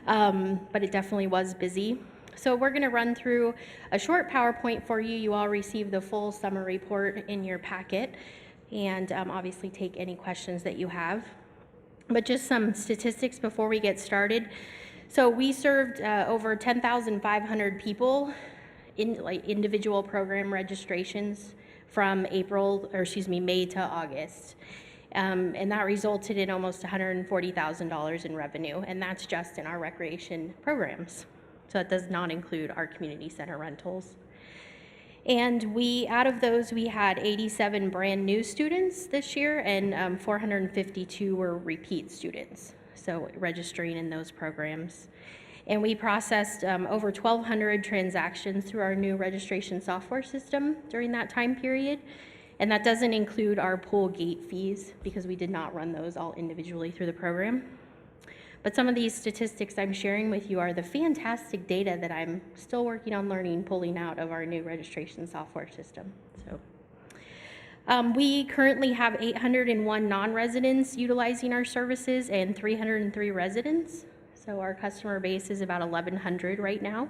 but it definitely was busy. So we're going to run through a short PowerPoint for you. You all received the full summer report in your packet, and obviously take any questions that you have. But just some statistics before we get started. So we served over 10,500 people in individual program registrations from May to August. And that resulted in almost $140,000 in revenue, and that's just in our recreation programs. So that does not include our community center rentals. And out of those, we had 87 brand new students this year, and 452 were repeat students, so registering in those programs. And we processed over 1,200 transactions through our new registration software system during that time period. And that doesn't include our pool gate fees, because we did not run those all individually through the program. But some of these statistics I'm sharing with you are the fantastic data that I'm still working on pulling out of our new registration software system. So we currently have 801 non-residents utilizing our services and 303 residents. So our customer base is about 1,100 right now.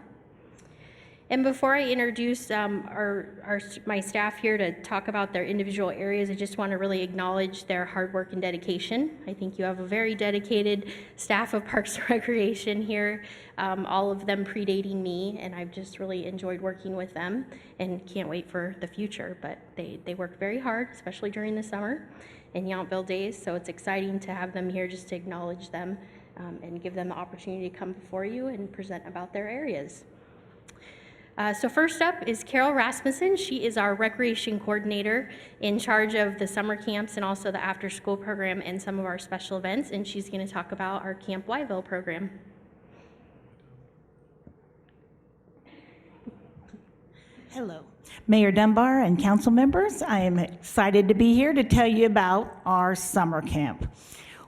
And before I introduce my staff here to talk about their individual areas, I just want to really acknowledge their hard work and dedication. I think you have a very dedicated staff of Parks and Recreation here, all of them predating me, and I've just really enjoyed working with them and can't wait for the future. But they work very hard, especially during the summer and Yountville days, so it's exciting to have them here just to acknowledge them and give them the opportunity to come before you and present about their areas. So first up is Carol Rasmussen. She is our recreation coordinator in charge of the summer camps and also the after-school program and some of our special events, and she's going to talk about our Camp Wyville program. Hello, Mayor Dunbar and council members. I am excited to be here to tell you about our summer camp.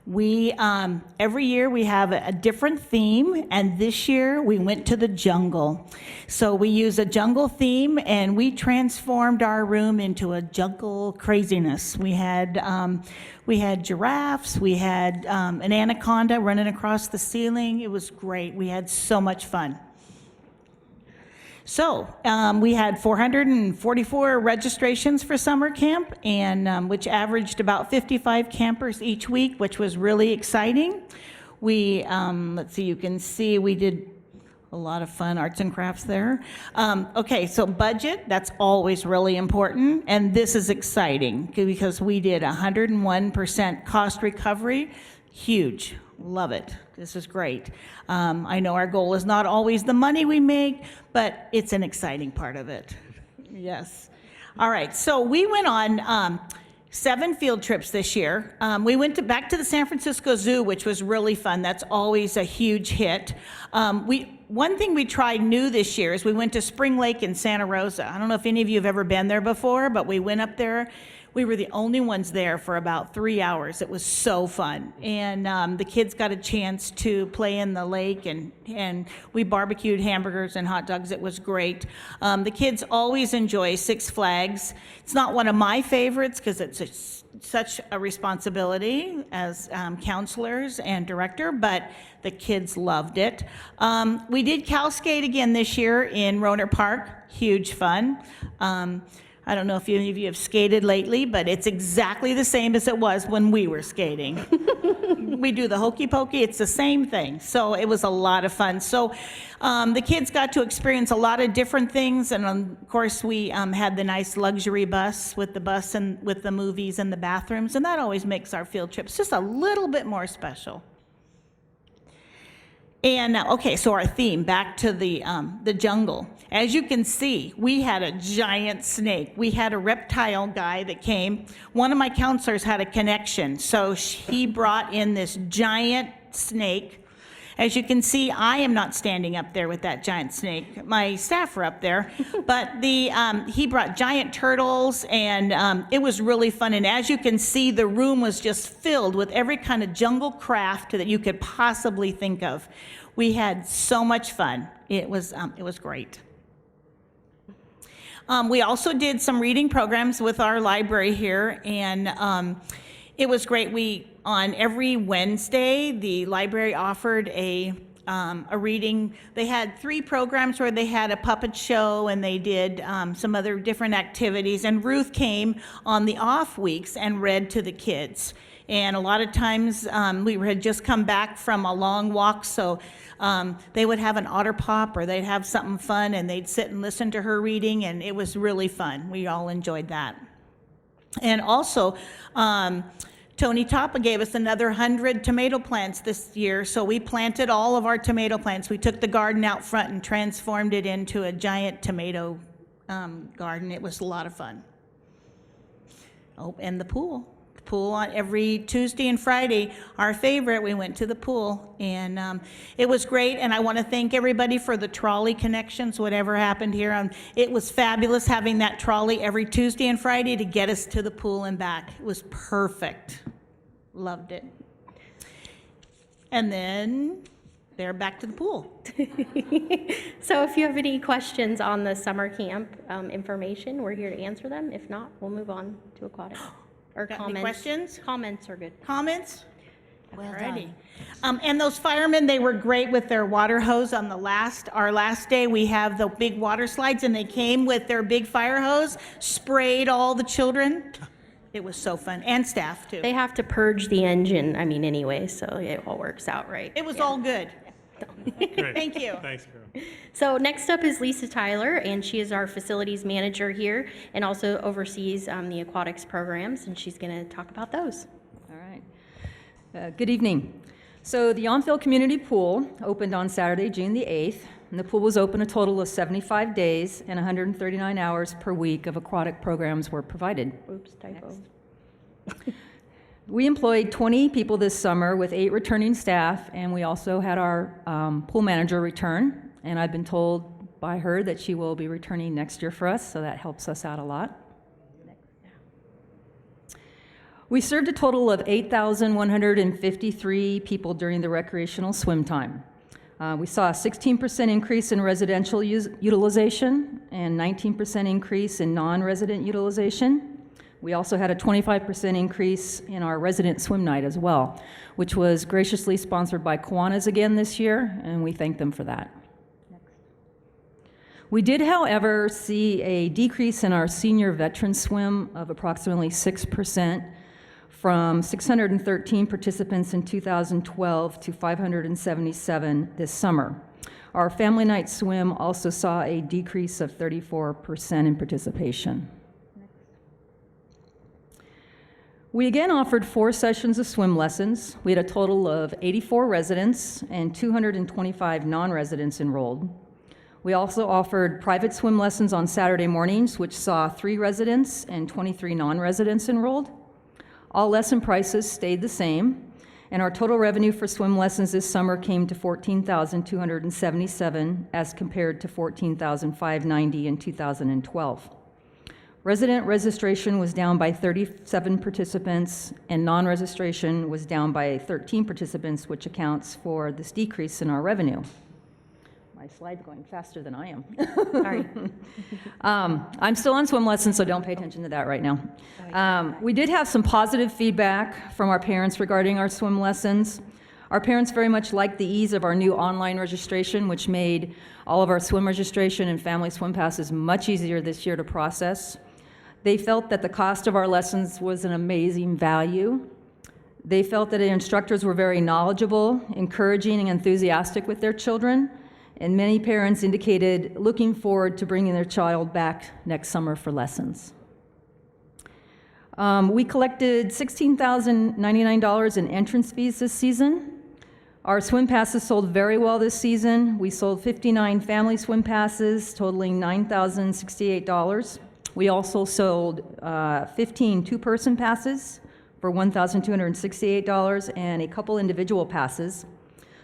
We, every year we have a different theme, and this year we went to the jungle. So we use a jungle theme, and we transformed our room into a jungle craziness. We had giraffes, we had an anaconda running across the ceiling. It was great. We had so much fun. So we had 444 registrations for summer camp, and which averaged about 55 campers each week, which was really exciting. We, let's see, you can see we did a lot of fun arts and crafts there. Okay, so budget, that's always really important, and this is exciting because we did 101% cost recovery. Huge. Love it. This is great. I know our goal is not always the money we make, but it's an exciting part of it. Yes. All right. So we went on 7 field trips this year. We went back to the San Francisco Zoo, which was really fun. That's always a huge hit. One thing we tried new this year is we went to Spring Lake in Santa Rosa. I don't know if any of you have ever been there before, but we went up there. We were the only ones there for about 3 hours. It was so fun. And the kids got a chance to play in the lake, and we barbecued hamburgers and hot dogs. It was great. The kids always enjoy Six Flags. It's not one of my favorites because it's such a responsibility as counselors and director, but the kids loved it. We did Cal Skate again this year in Rohnert Park. Huge fun. I don't know if any of you have skated lately, but it's exactly the same as it was when we were skating. We do the hokey pokey, it's the same thing. So it was a lot of fun. So the kids got to experience a lot of different things, and of course we had the nice luxury bus and with the movies and the bathrooms, and that always makes our field trips just a little bit more special. And okay, so our theme, back to the jungle. As you can see, we had a giant snake. We had a reptile guy that came. One of my counselors had a connection, so he brought in this giant snake. As you can see, I am not standing up there with that giant snake. My staff are up there, but he brought giant turtles, and it was really fun. And as you can see, the room was just filled with every kind of jungle craft that you could possibly think of. We had so much fun. It was great. We also did some reading programs with our library here, and it was great. On every Wednesday, the library offered a reading. They had 3 programs where they had a puppet show, and they did some other different activities. And Ruth came on the off weeks and read to the kids. And a lot of times we had just come back from a long walk, so they would have an otter pop or they'd have something fun, and they'd sit and listen to her reading, and it was really fun. We all enjoyed that. And also, Tony Tapa gave us another 100 tomato plants this year, so we planted all of our tomato plants. We took the garden out front and transformed it into a giant tomato garden. It was a lot of fun. Oh, and the pool. Pool on every Tuesday and Friday. Our favorite, we went to the pool, and it was great. And I want to thank everybody for the trolley connections, whatever happened here. It was fabulous having that trolley every Tuesday and Friday to get us to the pool and back. It was perfect. Loved it. And then they're back to the pool. So if you have any questions on the summer camp information, we're here to answer them. If not, we'll move on to aquatics. Or Got comments. any questions? Comments are good. Comments? Alrighty. And those firemen, they were great with their water hose on our last day. We have the big water slides and they came with their big fire hose, sprayed all the children. It was so fun, and staff too. They have to purge the engine, anyway, so it all works out right. It was all good. Great. Thank you. Thanks, Carol. So next up is Lisa Tyler, and she is our facilities manager here and also oversees the aquatics programs, and she's going to talk about those. All right. Good evening. So the Onfield Community Pool opened on Saturday, June the 8th, and the pool was open a total of 75 days and 139 hours per week of aquatic programs were provided. Oops, typo. We employed 20 people this summer with 8 returning staff, and we also had our pool manager return, and I've been told by her that she will be returning next year for us, so that helps us out a lot. We served a total of 8,153 people during the recreational swim time. We saw a 16% increase in residential utilization and 19% increase in non-resident utilization. We also had a 25% increase in our resident swim night as well, which was graciously sponsored by Kiwanis again this year, and we thank them for that. We did, however, see a decrease in our senior veteran swim of approximately 6%, from 613 participants in 2012 to 577 this summer. Our family night swim also saw a decrease of 34% in participation. We again offered 4 sessions of swim lessons. We had a total of 84 residents and 225 non-residents enrolled. We also offered private swim lessons on Saturday mornings, which saw 3 residents and 23 non-residents enrolled. All lesson prices stayed the same, and our total revenue for swim lessons this summer came to $14,277 as compared to $14,590 in 2012. Resident registration was down by 37 participants, and non-registration was down by 13 participants, which accounts for this decrease in our revenue. My slide's going faster than I am. Sorry. I'm still on swim lessons, so don't pay attention to that right now. We did have some positive feedback from our parents regarding our swim lessons. Our parents very much liked the ease of our new online registration, which made all of our swim registration and family swim passes much easier this year to process. They felt that the cost of our lessons was an amazing value. They felt that the instructors were very knowledgeable, encouraging, and enthusiastic with their children. And many parents indicated looking forward to bringing their child back next summer for lessons. We collected $16,099 in entrance fees this season. Our swim passes sold very well this season. We sold 59 family swim passes, totaling $9,068. We also sold 15 two-person passes for $1,268 and a couple individual passes.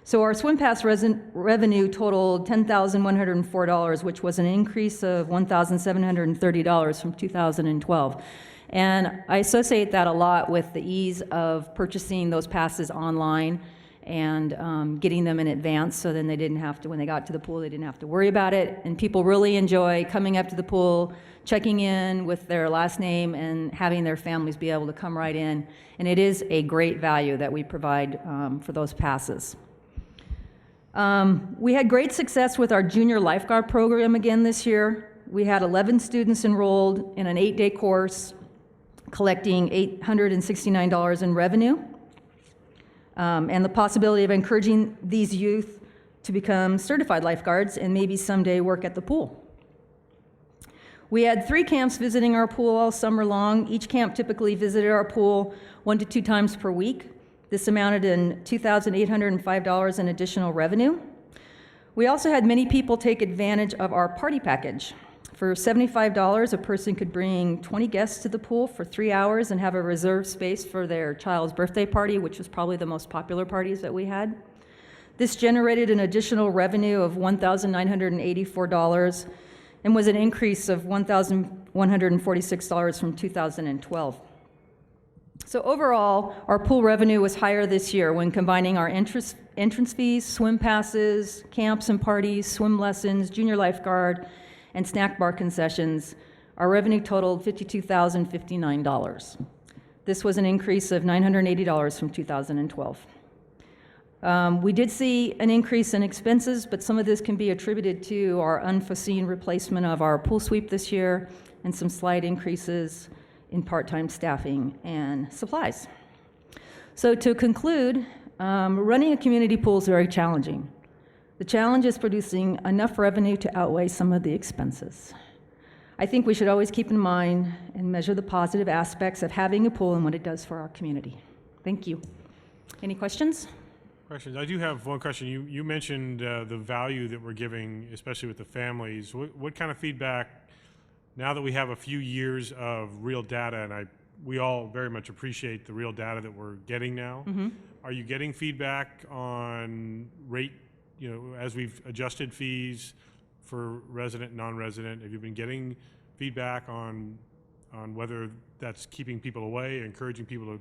So our swim pass revenue totaled $10,104, which was an increase of $1,730 from 2012. And I associate that a lot with the ease of purchasing those passes online and getting them in advance, so then they didn't have to, when they got to the pool, they didn't have to worry about it. And people really enjoy coming up to the pool, checking in with their last name, and having their families be able to come right in. And it is a great value that we provide for those passes. We had great success with our junior lifeguard program again this year. We had 11 students enrolled in an 8-day course, collecting $869 in revenue, and the possibility of encouraging these youth to become certified lifeguards and maybe someday work at the pool. We had 3 camps visiting our pool all summer long. Each camp typically visited our pool 1 to 2 times per week. This amounted in $2,805 in additional revenue. We also had many people take advantage of our party package. For $75, a person could bring 20 guests to the pool for 3 hours and have a reserved space for their child's birthday party, which was probably the most popular parties that we had. This generated an additional revenue of $1,984 and was an increase of $1,146 from 2012. So overall, our pool revenue was higher this year when combining our entrance fees, swim passes, camps and parties, swim lessons, junior lifeguard, and snack bar concessions. Our revenue totaled $52,059. This was an increase of $980 from 2012. We did see an increase in expenses, but some of this can be attributed to our unforeseen replacement of our pool sweep this year and some slight increases in part-time staffing and supplies. So to conclude, running a community pool is very challenging. The challenge is producing enough revenue to outweigh some of the expenses. I think we should always keep in mind and measure the positive aspects of having a pool and what it does for our community. Thank you. Any questions? Questions? I do have one question. You mentioned the value that we're giving, especially with the families. What kind of feedback, now that we have a few years of real data, and we all very much appreciate the real data that we're getting now, are you getting feedback on rate, as we've adjusted fees for resident and non-resident? Have you been getting feedback on whether that's keeping people away, encouraging people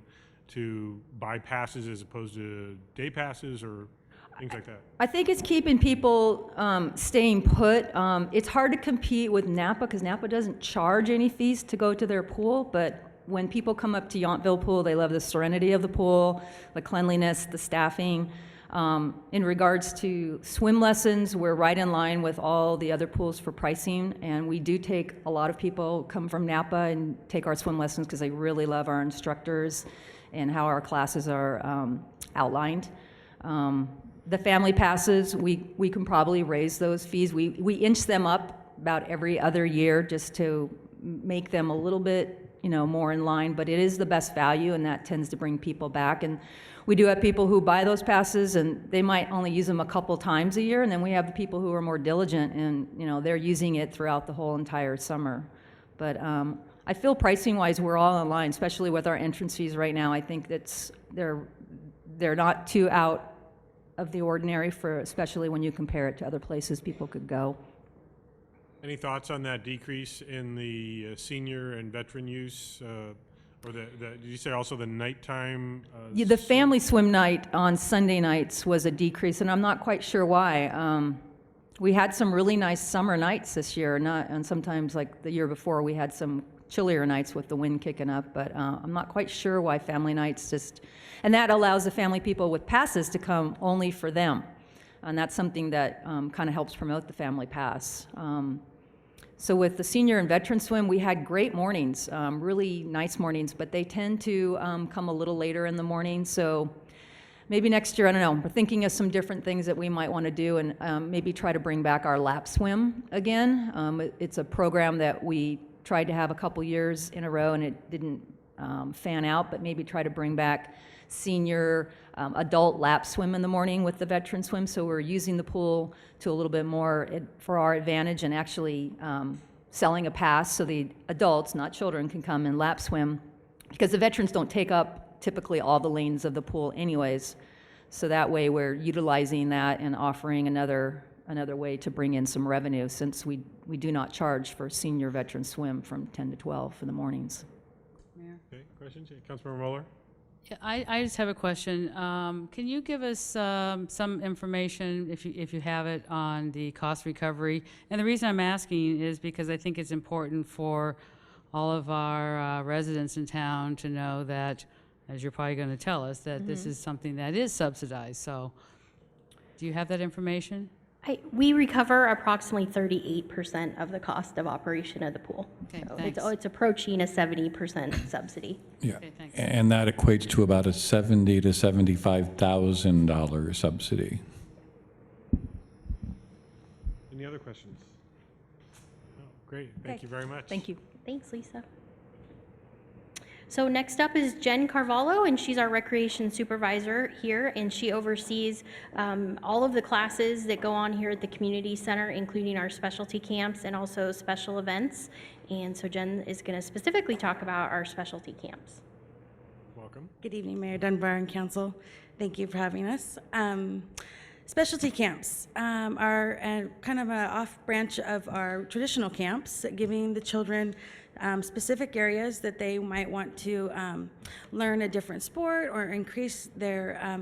to buy passes as opposed to day passes or things like that? I think it's keeping people staying put. It's hard to compete with Napa because Napa doesn't charge any fees to go to their pool, but when people come up to Yountville Pool, they love the serenity of the pool, the cleanliness, the staffing. In regards to swim lessons, we're right in line with all the other pools for pricing, and we do take a lot of people come from Napa and take our swim lessons because they really love our instructors and how our classes are outlined. The family passes, we can probably raise those fees. We inch them up about every other year just to make them a little bit more in line, but it is the best value, and that tends to bring people back. And we do have people who buy those passes, and they might only use them a couple times a year, and then we have the people who are more diligent, and they're using it throughout the whole entire summer. But I feel pricing-wise, we're all in line, especially with our entrance fees right now. I think they're not too out of the ordinary, especially when you compare it to other places people could go. Any thoughts on that decrease in the senior and veteran use, or did you say also the nighttime? The family swim night on Sunday nights was a decrease, and I'm not quite sure why. We had some really nice summer nights this year, and sometimes like the year before we had some chillier nights with the wind kicking up, but I'm not quite sure why family nights and that allows the family people with passes to come only for them, and that's something that kind of helps promote the family pass. So with the senior and veteran swim, we had great mornings, really nice mornings, but they tend to come a little later in the morning. So maybe next year, I don't know, we're thinking of some different things that we might want to do, and maybe try to bring back our lap swim again. It's a program that we tried to have a couple years in a row, and it didn't fan out, but maybe try to bring back senior adult lap swim in the morning with the veteran swim. So we're using the pool to a little bit more for our advantage, and actually selling a pass so the adults, not children, can come and lap swim, because the veterans don't take up typically all the lanes of the pool anyways. So that way we're utilizing that and offering another way to bring in some revenue, since we do not charge for senior veteran swim from 10 to 12 for the mornings. Mayor? Okay, questions? Councilmember Moeller? Yeah, I just have a question. Can you give us some information, if you have it, on the cost recovery? And the reason I'm asking is because I think it's important for all of our residents in town to know that, as you're probably going to tell us, that this is something that is subsidized. So do you have that information? We recover approximately 38% of the cost of operation of the pool. Okay, so thanks. it's approaching a 70% subsidy. Yeah, Okay, thanks. and that equates to about a $70,000 to $75,000 subsidy. Any other questions? Oh, great, thank you very much. Thank you. Thanks, Lisa. So next up is Jen Carvalho, and she's our recreation supervisor here, and she oversees all of the classes that go on here at the community center, including our specialty camps and also special events. And so Jen is going to specifically talk about our specialty camps. Welcome. Good evening, Mayor Dunbar and Council. Thank you for having us. Specialty camps are kind of an off branch of our traditional camps, giving the children specific areas that they might want to learn a different sport or increase their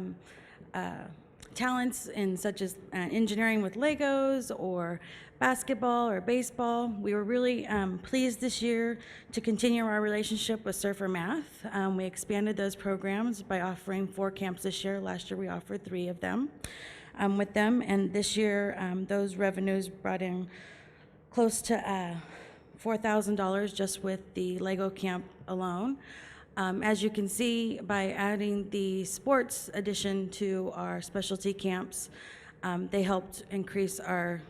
talents in such as engineering with Legos or basketball or baseball. We were really pleased this year to continue our relationship with Surfer Math. We expanded those programs by offering 4 camps this year. Last year we offered 3 of them with them, and this year those revenues brought in close to $4,000 just with the Lego camp alone. As you can see, by adding the sports addition to our specialty camps, they helped increase our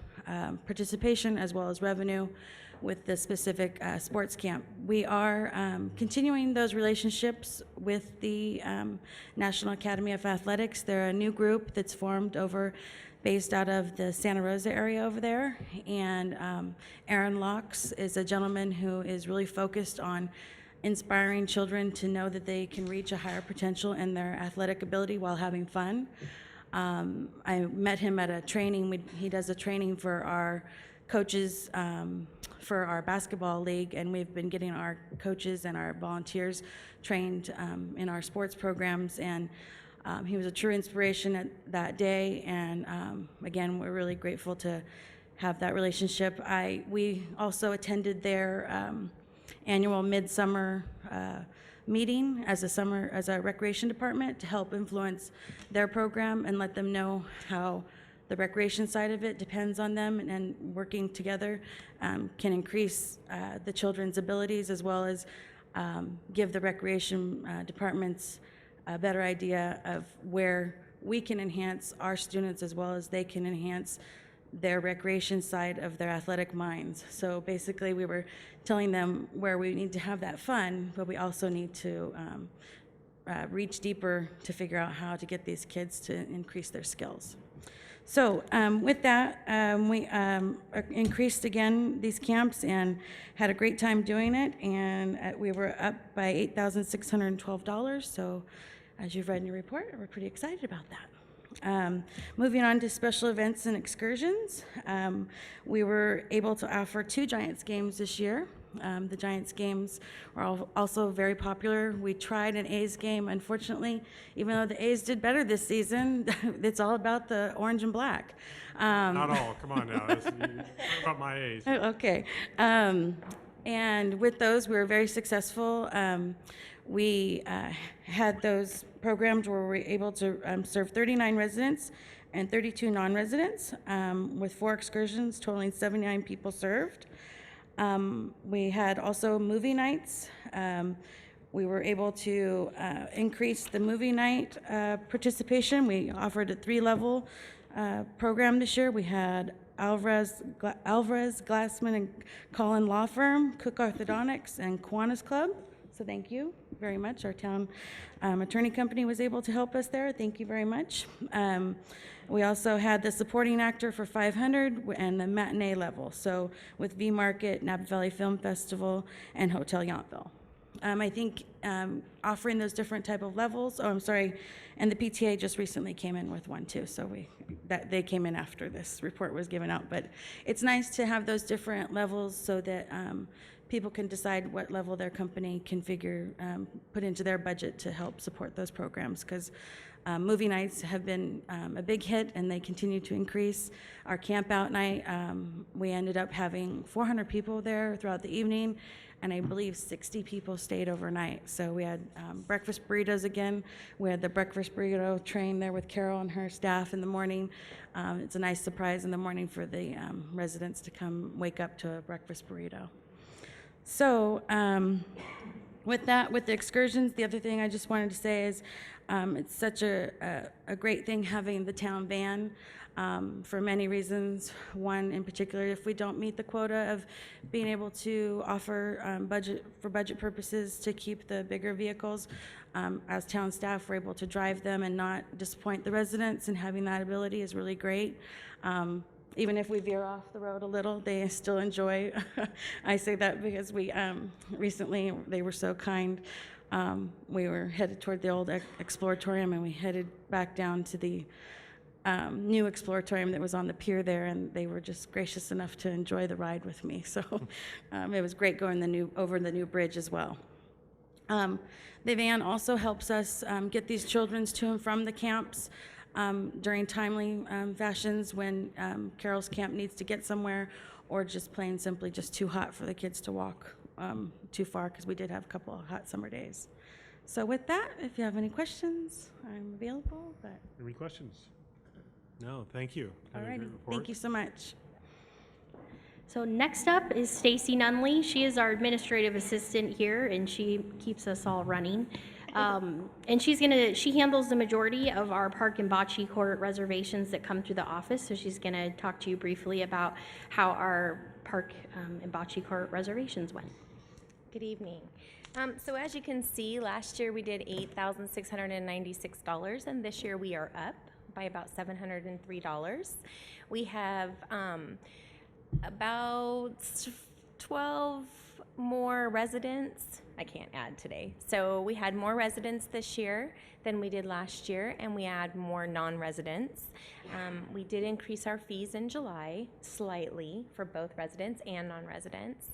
participation as well as revenue with the specific sports camp. We are continuing those relationships with the National Academy of Athletics. They're a new group that's formed based out of the Santa Rosa area over there, and Aaron Locks is a gentleman who is really focused on inspiring children to know that they can reach a higher potential in their athletic ability while having fun. I met him at a training. He does a training for our coaches for our basketball league, and we've been getting our coaches and our volunteers trained in our sports programs, and he was a true inspiration that day, and again, we're really grateful to have that relationship. We also attended their annual midsummer meeting as a recreation department to help influence their program and let them know how the recreation side of it depends on them, and working together can increase the children's abilities as well as give the recreation departments a better idea of where we can enhance our students as well as they can enhance their recreation side of their athletic minds. So basically we were telling them where we need to have that fun, but we also need to reach deeper to figure out how to get these kids to increase their skills. So with that, we increased again these camps and had a great time doing it, and we were up by $8,612. So as you've read in your report, we're pretty excited about that. Moving on to special events and excursions, we were able to offer 2 Giants games this year. The Giants games were also very popular. We tried an A's game. Unfortunately, even though the A's did better this season, it's all about the orange and black. Not all. Come on now. Talk about my A's. Okay. And with those, we were very successful. We had those programs where we were able to serve 39 residents and 32 non-residents with 4 excursions totaling 79 people served. We had also movie nights. We were able to increase the movie night participation. We offered a 3-level program this year. We had Alvarez, Glassman, and Collin Law Firm, Cook Orthodontics, and Kiwanis Club. So thank you very much. Our town attorney company was able to help us there. Thank you very much. We also had the supporting actor for 500 and the matinee level, so with V-Market, Napa Valley Film Festival, and Hotel Yountville. I think offering those different type of levels, and the PTA just recently came in with one too, so they came in after this report was given out, but it's nice to have those different levels so that people can decide what level their company can put into their budget to help support those programs, because movie nights have been a big hit and they continue to increase. Our camp out night, we ended up having 400 people there throughout the evening, and I believe 60 people stayed overnight. So we had breakfast burritos again. We had the breakfast burrito train there with Carol and her staff in the morning. It's a nice surprise in the morning for the residents to come wake up to a breakfast burrito. So with the excursions, the other thing I just wanted to say is it's such a great thing having the town van for many reasons. One in particular, if we don't meet the quota of being able to offer budget purposes to keep the bigger vehicles, as town staff, we're able to drive them and not disappoint the residents, and having that ability is really great. Even if we veer off the road a little, they still enjoy. I say that because we recently, they were so kind. We were headed toward the old Exploratorium, and we headed back down to the new Exploratorium that was on the pier there, and they were just gracious enough to enjoy the ride with me. So it was great going over the new bridge as well. The van also helps us get these children to and from the camps. during timely fashions when Carol's Camp needs to get somewhere, or just plain simply just too hot for the kids to walk too far, because we did have a couple of hot summer days. So with that, if you have any questions, I'm available. But Any questions? No, thank you. all Had a righty, great report. thank you so much. So next up is Stacy Nunley. She is our administrative assistant here, and she keeps us all running. And she handles the majority of our park and bocce court reservations that come through the office. So she's gonna talk to you briefly about how our park and bocce court reservations went. Good evening. So as you can see, last year we did $8,696, and this year we are up by about $703. We have about 12 more residents. I can't add today. So we had more residents this year than we did last year, and we add more non-residents. We did increase our fees in July slightly for both residents and non-residents.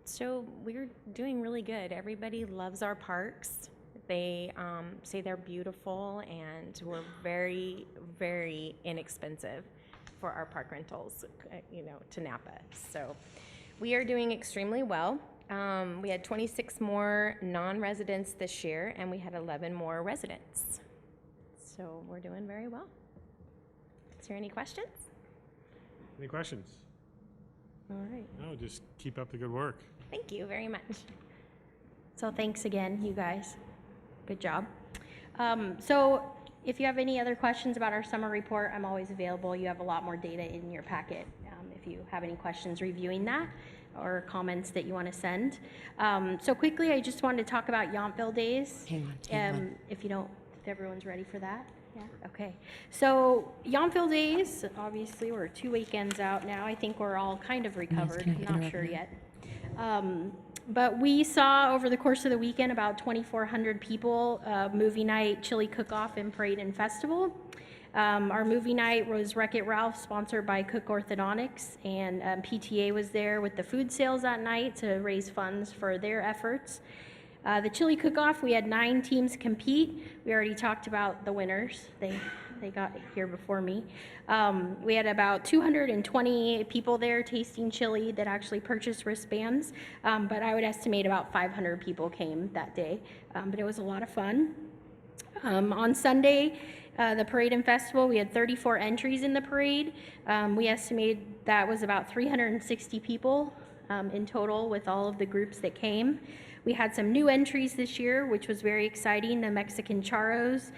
So we're doing really good. Everybody loves our parks. They say they're beautiful, and we're very, very inexpensive for our park rentals, to Napa. So we are doing extremely well. We had 26 more non-residents this year, and we had 11 more residents. So we're doing very well. Is there any questions? Any questions? All right. No, just keep up the good work. Thank you very much. So thanks again, you guys. Good job. So if you have any other questions about our summer report, I'm always available. You have a lot more data in your packet if you have any questions reviewing that or comments that you want to send. So quickly, I just wanted to talk about Yountville Days. Hang on. If everyone's ready for that. Yeah, okay. So Yountville Days, obviously we're 2 weekends out now. I think we're all kind of recovered. can I Not interrupt sure you? yet. But we saw over the course of the weekend about 2,400 people, movie night, chili cook-off, and parade and festival. Our movie night was Wreck-It Ralph, sponsored by Cook Orthodontics, and PTA was there with the food sales that night to raise funds for their efforts. The chili cook-off, we had 9 teams compete. We already talked about the winners. They got here before me. We had about 220 people there tasting chili that actually purchased wristbands, but I would estimate about 500 people came that day, but it was a lot of fun. On Sunday, the parade and festival, we had 34 entries in the parade. We estimated that was about 360 people in total with all of the groups that came. We had some new entries this year, which was very exciting. The Mexican Charros,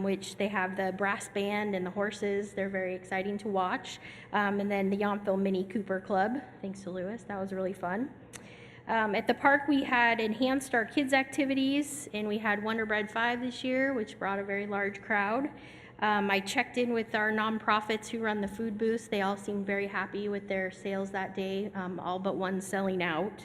which they have the brass band and the horses. They're very exciting to watch. And then the Yountville Mini Cooper Club, thanks to Lewis. That was really fun. At the park, we had enhanced our kids' activities, and we had Wonder Bread 5 this year, which brought a very large crowd. I checked in with our nonprofits who run the food booths. They all seemed very happy with their sales that day, all but one selling out.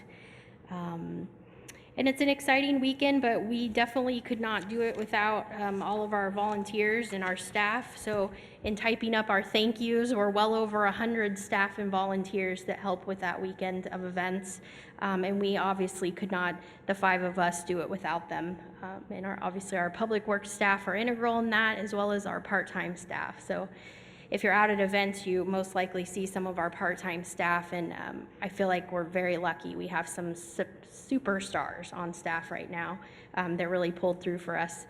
And it's an exciting weekend, but we definitely could not do it without all of our volunteers and our staff. So in typing up our thank yous, we're well over 100 staff and volunteers that help with that weekend of events. And we obviously could not, the 5 of us, do it without them. And obviously our public works staff are integral in that, as well as our part-time staff. So if you're out at events, you most likely see some of our part-time staff, and I feel like we're very lucky. We have some superstars on staff right now that really pulled through for us.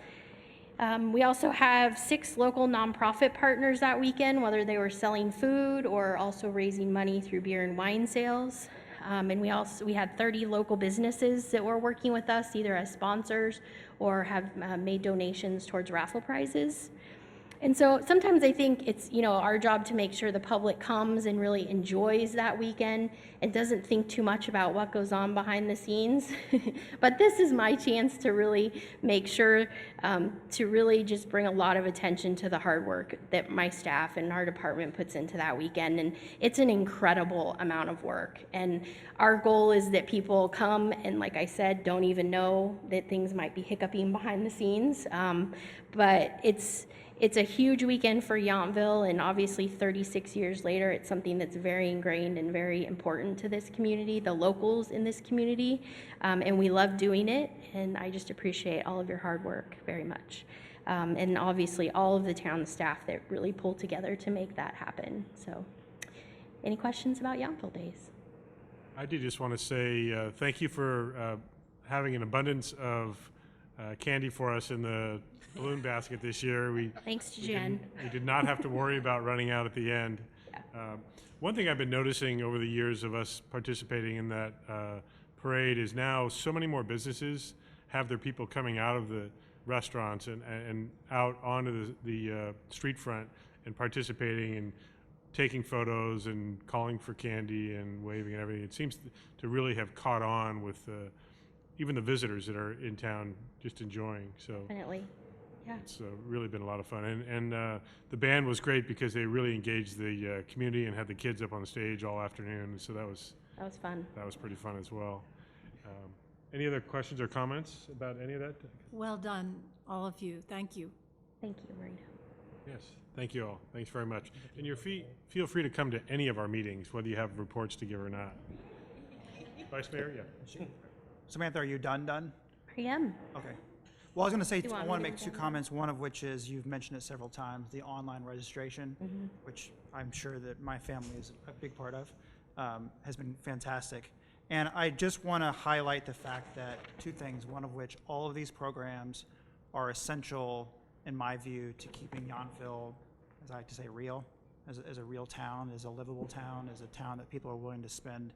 We also have 6 local nonprofit partners that weekend, whether they were selling food or also raising money through beer and wine sales. And we had 30 local businesses that were working with us, either as sponsors or have made donations towards raffle prizes. And so sometimes I think it's, our job to make sure the public comes and really enjoys that weekend and doesn't think too much about what goes on behind the scenes. But this is my chance to really make sure to really just bring a lot of attention to the hard work that my staff and our department puts into that weekend. And it's an incredible amount of work. And our goal is that people come and, like I said, don't even know that things might be hiccuping behind the scenes. But it's a huge weekend for Yountville, and obviously 36 years later, it's something that's very ingrained and very important to this community, the locals in this community, and we love doing it, and I just appreciate all of your hard work very much. and obviously all of the town staff that really pulled together to make that happen. So, any questions about Yountville Days? I did just want to say thank you for having an abundance of candy for us in the balloon basket this year. Thanks to Jen. We did not have to worry about running out at the end. One thing I've been noticing over the years of us participating in that parade is now so many more businesses have their people coming out of the restaurants and out onto the street front and participating and taking photos and calling for candy and waving and everything. It seems to really have caught on with even the visitors that are in town just enjoying. So Definitely. Yeah. it's really been a lot of fun. And the band was great because they really engaged the community and had the kids up on the stage all afternoon. So that was fun. That was pretty fun as well. Any other questions or comments about any of that? Well done, all of you. Thank you. Thank you, Marina. Yes, thank you all. Thanks very much. And feel free to come to any of our meetings, whether you have reports to give or not. Vice Mayor, yeah. Samantha, are you done? I am. Okay. Well, I was going to say, Do you I want want me to to make go two comments, one of which is you've mentioned it several times, the online registration, which I'm sure that my family is a big part of, has been fantastic. And I just want to highlight the fact that two things, one of which all of these programs are essential, in my view, to keeping Yountville, as I like to say, real, as a real town, as a livable town, as a town that people are willing to spend,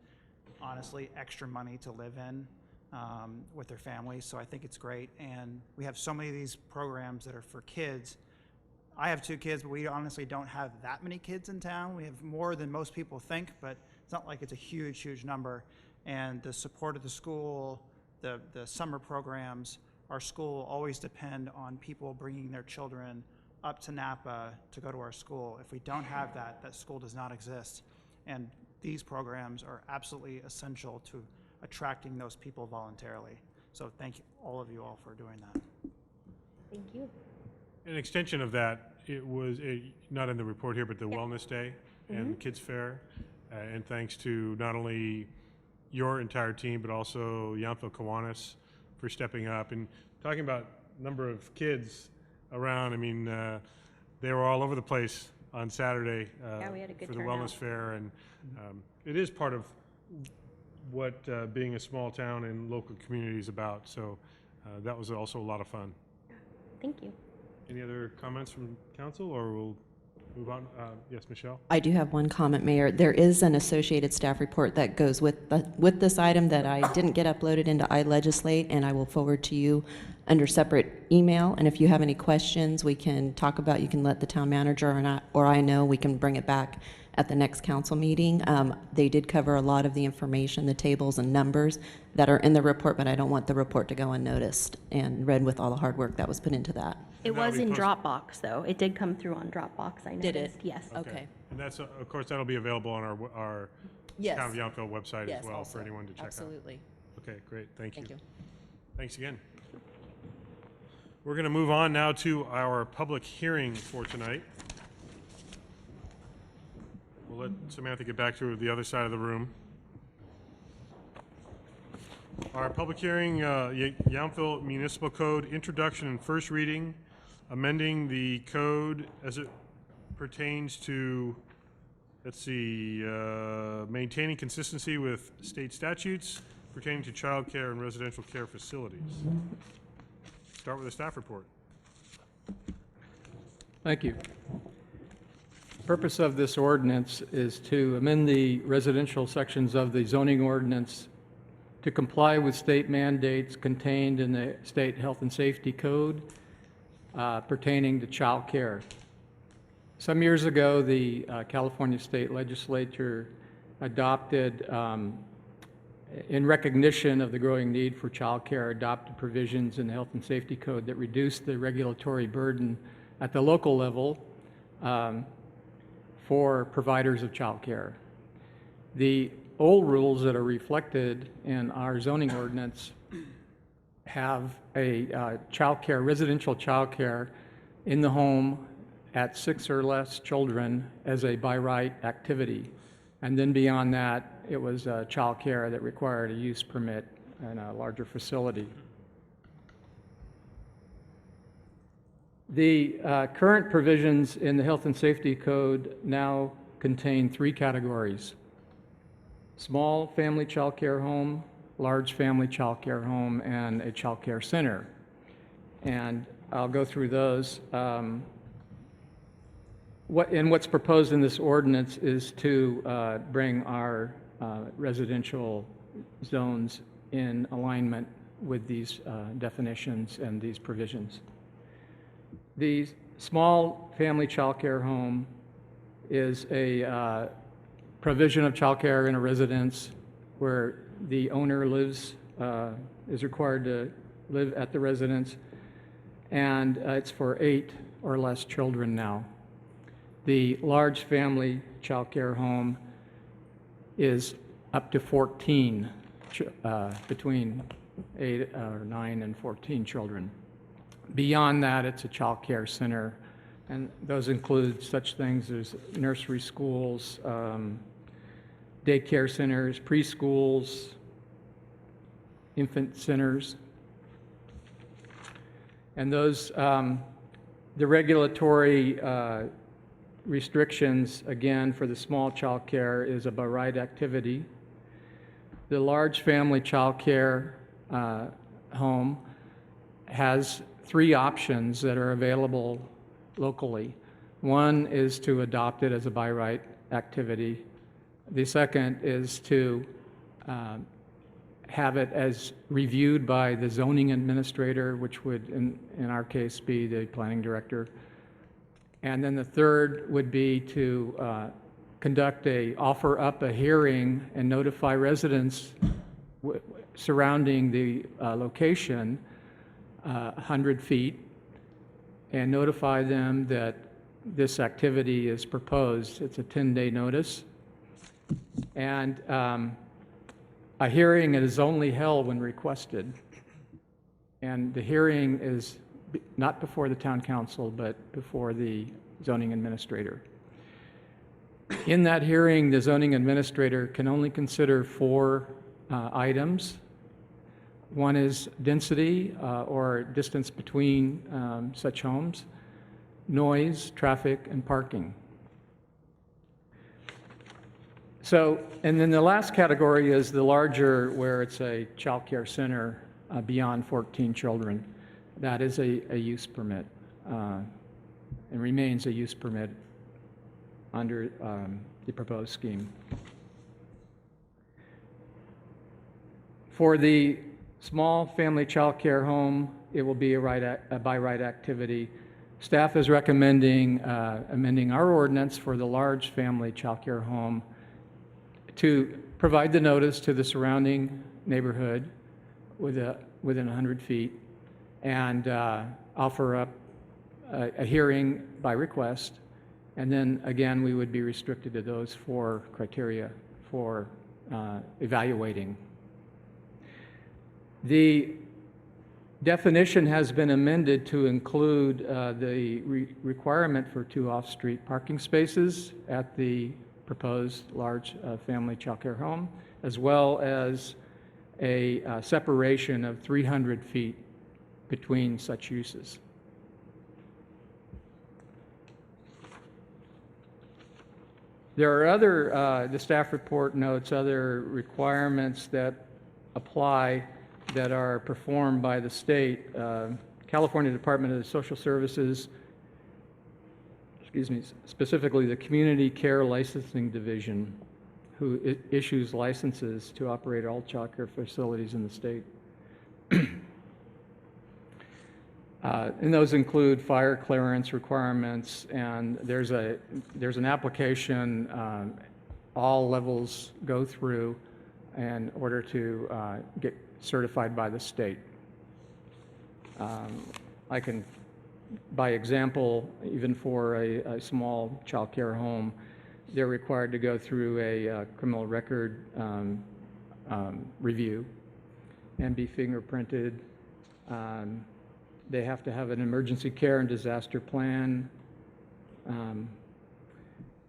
honestly, extra money to live in with their families. So I think it's great. And we have so many of these programs that are for kids. I have 2 kids, but we honestly don't have that many kids in town. We have more than most people think, but it's not like it's a huge, huge number. And the support of the school, the summer programs, our school always depend on people bringing their children up to Napa to go to our school. If we don't have that, that school does not exist. And these programs are absolutely essential to attracting those people voluntarily. So thank you, all of you all for doing that. Thank you. An extension of that, it was not in the report here, but the Wellness Day and Kids Fair. And thanks to not only your entire team, but also Yountville Kiwanis for stepping up and talking about number of kids around. I mean, they were all over the place on Saturday We had a good for the turnout. Wellness Fair, and it is part of what being a small town and local community is about. So that was also a lot of fun. Thank you. Any other comments from council, or we'll move on? Yes, Michelle? I do have one comment, Mayor. There is an associated staff report that goes with this item that I didn't get uploaded into iLegislate, and I will forward to you under separate email. And if you have any questions, we can talk about, you can let the town manager or I know, we can bring it back at the next council meeting. They did cover a lot of the information, the tables and numbers that are in the report, but I don't want the report to go unnoticed and read with all the hard work that was put into that. It was in Dropbox, though. It did come through on Dropbox, I noticed. Did it? Yes. Okay. And that's, of course, that'll be available on our Yes. Town of Yountville website Yes, as well also. for anyone to check out. Absolutely. Okay, great, thank you. Thank you. Thanks again. We're going to move on now to our public hearing for tonight. We'll let Samantha get back to the other side of the room. Our public hearing, Yountville Municipal Code, introduction and first reading, amending the code as it pertains to, let's see, maintaining consistency with state statutes pertaining to child care and residential care facilities. Start with a staff report. Thank you. Purpose of this ordinance is to amend the residential sections of the zoning ordinance to comply with state mandates contained in the State Health and Safety Code pertaining to child care. Some years ago, the California State Legislature adopted, in recognition of the growing need for child care, adopted provisions in the Health and Safety Code that reduced the regulatory burden at the local level for providers of child care. The old rules that are reflected in our zoning ordinance have a residential child care in the home at 6 or less children as a by right activity. And then beyond that, it was child care that required a use permit in a larger facility. The current provisions in the Health and Safety Code now contain 3 categories: small family child care home, large family child care home, and a child care center. And I'll go through those. What's proposed in this ordinance is to bring our residential zones in alignment with these definitions and these provisions. The small family child care home is a provision of child care in a residence where the owner lives, is required to live at the residence, and it's for 8 or less children now. The large family child care home is up to 14, between 8 or 9 and 14 children. Beyond that, it's a child care center, and those include such things as nursery schools, daycare centers, preschools, infant centers. And those, the regulatory restrictions, again, for the small child care is a by right activity. The large family child care home has 3 options that are available locally. One is to adopt it as a by right activity. The second is to have it as reviewed by the zoning administrator, which would, in our case, be the planning director. And then the third would be to offer up a hearing and notify residents surrounding the location 100 feet and notify them that this activity is proposed. It's a 10-day notice. And a hearing is only held when requested. And the hearing is not before the town council, but before the zoning administrator. In that hearing, the zoning administrator can only consider 4 items. One is density or distance between such homes, noise, traffic, and parking. So, and then the last category is the larger, where it's a child care center beyond 14 children. That is a use permit and remains a use permit under the proposed scheme. For the small family child care home, it will be a by right activity. Staff is recommending amending our ordinance for the large family child care home to provide the notice to the surrounding neighborhood within 100 feet and offer up a hearing by request. And then again, we would be restricted to those 4 criteria for evaluating. The definition has been amended to include the requirement for 2 off-street parking spaces at the proposed large family child care home, as well as a separation of 300 feet between such uses. There are other, the staff report notes other requirements that apply that are performed by the state. California Department of Social Services, specifically the Community Care Licensing Division, who issues licenses to operate all child care facilities in the state. And those include fire clearance requirements, and there's an application all levels go through in order to get certified by the state. I can, by example, even for a small child care home, they're required to go through a criminal record review and be fingerprinted. They have to have an emergency care and disaster plan,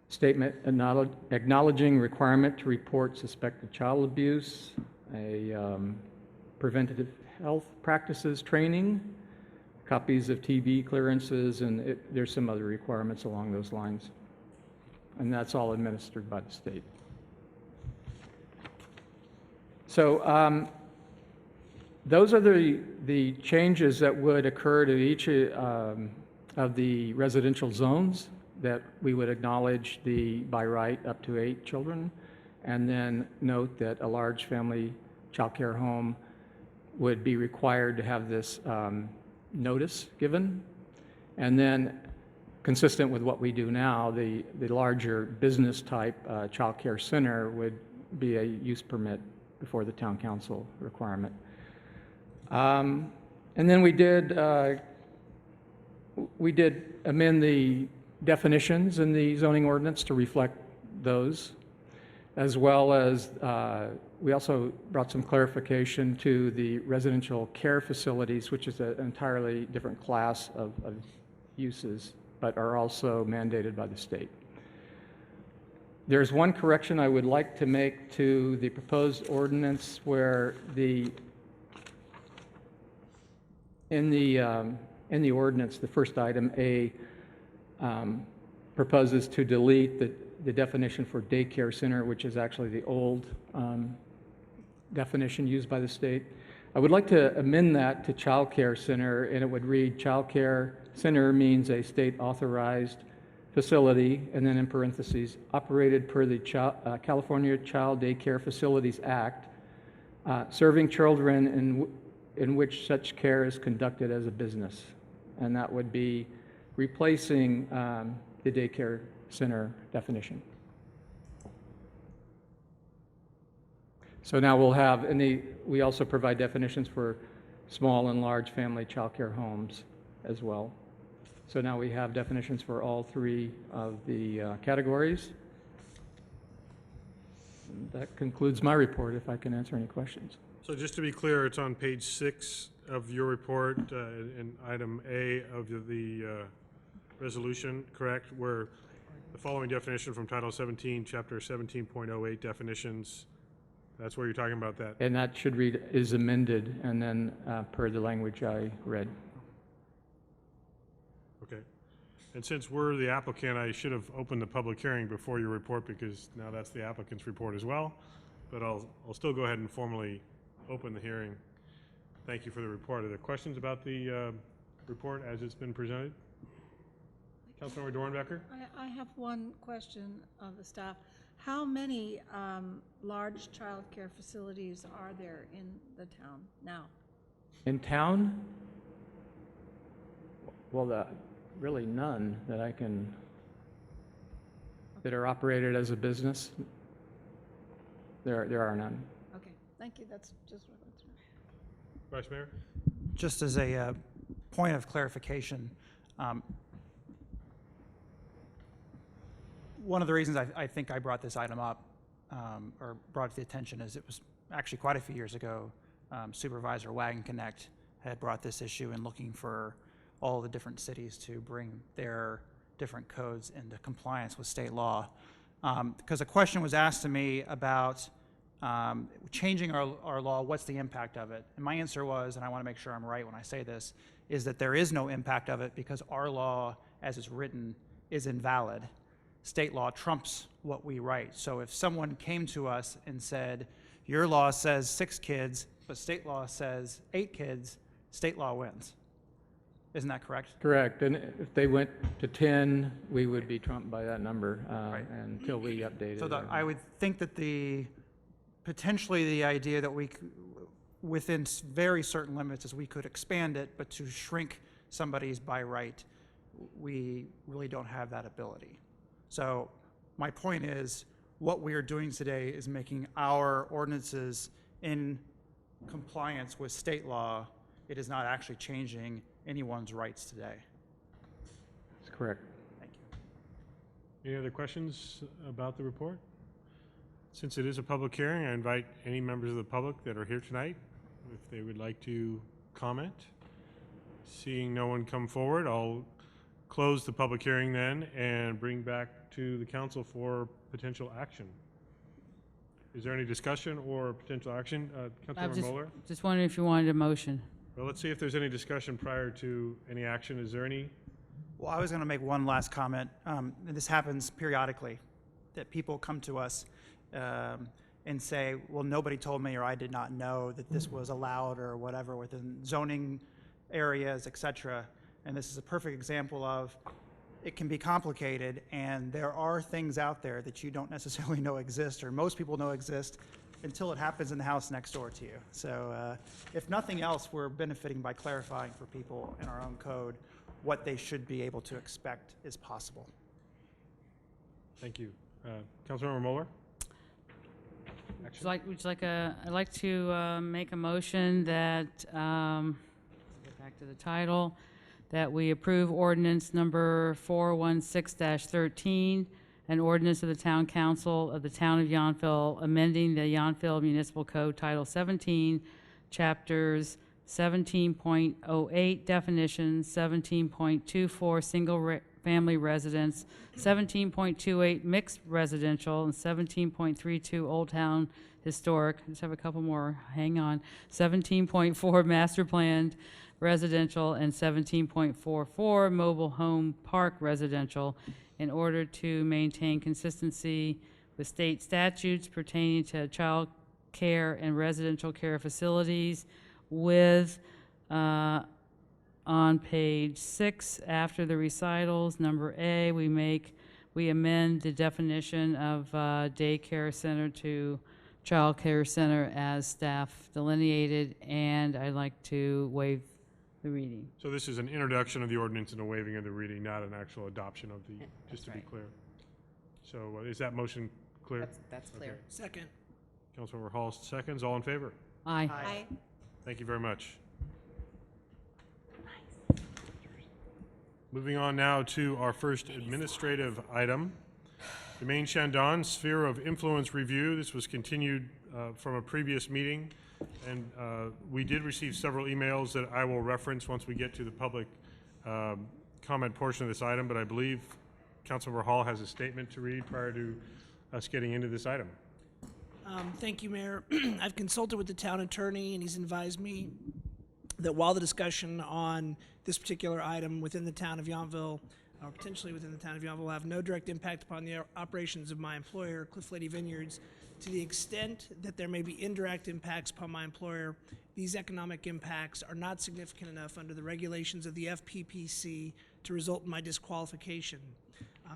statement acknowledging requirement to report suspected child abuse, a preventative health practices training, copies of TV clearances, and there's some other requirements along those lines. And that's all administered by the state. So those are the changes that would occur to each of the residential zones that we would acknowledge the by right up to 8 children, and then note that a large family child care home would be required to have this notice given. And then, consistent with what we do now, the larger business type child care center would be a use permit before the town council requirement. And then we did amend the definitions in the zoning ordinance to reflect those, as well as we also brought some clarification to the residential care facilities, which is an entirely different class of uses, but are also mandated by the state. There's one correction I would like to make to the proposed ordinance where in the ordinance, the first item, A, proposes to delete the definition for daycare center, which is actually the old definition used by the state. I would like to amend that to child care center, and it would read, child care center means a state-authorized facility, and then in parentheses, operated per the California Child Daycare Facilities Act, serving children in which such care is conducted as a business. And that would be replacing the daycare center definition. So now we'll have, we also provide definitions for small and large family child care homes as well. So now we have definitions for all 3 of the categories. And that concludes my report, if I can answer any questions. So just to be clear, it's on page 6 of your report, in item A of the resolution, correct? Where the following definition from Title 17, Chapter 17.08 definitions, that's where you're talking about that. And that should read, is amended, and then per the language I read. Okay. And since we're the applicant, I should have opened the public hearing before your report, because now that's the applicant's report as well. But I'll still go ahead and formally open the hearing. Thank you for the report. Are there questions about the report as it's been presented? Councilmember Dornbecker? I have one question of the staff. How many large child care facilities are there in the town now? In town? Well, really none that I can, that are operated as a business. There are none. Okay, thank you. That's just what I wanted to know. Vice Mayor? Just as a point of clarification, one of the reasons I think I brought this item up, or brought it to the attention, is it was actually quite a few years ago, Supervisor Wagenknecht had brought this issue in looking for all the different cities to bring their different codes into compliance with state law. Because a question was asked to me about changing our law, what's the impact of it? And my answer was, and I want to make sure I'm right when I say this, is that there is no impact of it because our law, as it's written, is invalid. State law trumps what we write. So if someone came to us and said, your law says 6 kids, but state law says 8 kids, state law wins. Isn't that correct? Correct. And if they went to 10, we would be trumped by that number until we update it. So I would think that potentially the idea that we, within very certain limits, is we could expand it, but to shrink somebody's by right, we really don't have that ability. So my point is, what we are doing today is making our ordinances in compliance with state law. It is not actually changing anyone's rights today. That's correct. Thank you. Any other questions about the report? Since it is a public hearing, I invite any members of the public that are here tonight, if they would like to comment. Seeing no one come forward, I'll close the public hearing then and bring back to the council for potential action. Is there any discussion or potential action? Councilmember Mueller? Just wondering if you wanted a motion. Well, let's see if there's any discussion prior to any action. Is there any? Well, I was going to make one last comment. And this happens periodically, that people come to us and say, well, nobody told me, or I did not know that this was allowed or whatever within zoning areas, et cetera. And this is a perfect example of it can be complicated, and there are things out there that you don't necessarily know exist, or most people know exist, until it happens in the house next door to you. So if nothing else, we're benefiting by clarifying for people in our own code what they should be able to expect is possible. Thank you. Councilmember Mueller? I'd like to make a motion that, get back to the title, that we approve ordinance number 416-13, an ordinance of the Town Council of the Town of Yountville amending the Yountville Municipal Code Title 17, Chapters 17.08 definitions, 17.24 single-family residence, 17.28 mixed residential, and 17.32 Old Town Historic. Just have a couple more. Hang on. 17.4 master planned residential and 17.44 mobile home park residential, in order to maintain consistency with state statutes pertaining to child care and residential care facilities, with on page 6, after the recitals, number A, we amend the definition of daycare center to child care center as staff delineated, and I'd like to waive the reading. So this is an introduction of the ordinance and a waiving of the reading, not an actual adoption of the, just to be clear. So is that motion clear? That's clear. Okay. Second. Councilmember Hall seconds. All in favor? Aye. Aye. Thank you very much. Moving on now to our first administrative item. Jermaine Chandon, Sphere of Influence Review. This was continued from a previous meeting. And we did receive several emails that I will reference once we get to the public comment portion of this item, but I believe Councilmember Hall has a statement to read prior to us getting into this item. Thank you, Mayor. I've consulted with the town attorney, and he's advised me that while the discussion on this particular item within the town of Yountville, or potentially within the town of Yountville, will have no direct impact upon the operations of my employer, Cliff Lady Vineyards. To the extent that there may be indirect impacts upon my employer, these economic impacts are not significant enough under the regulations of the FPPC to result in my disqualification.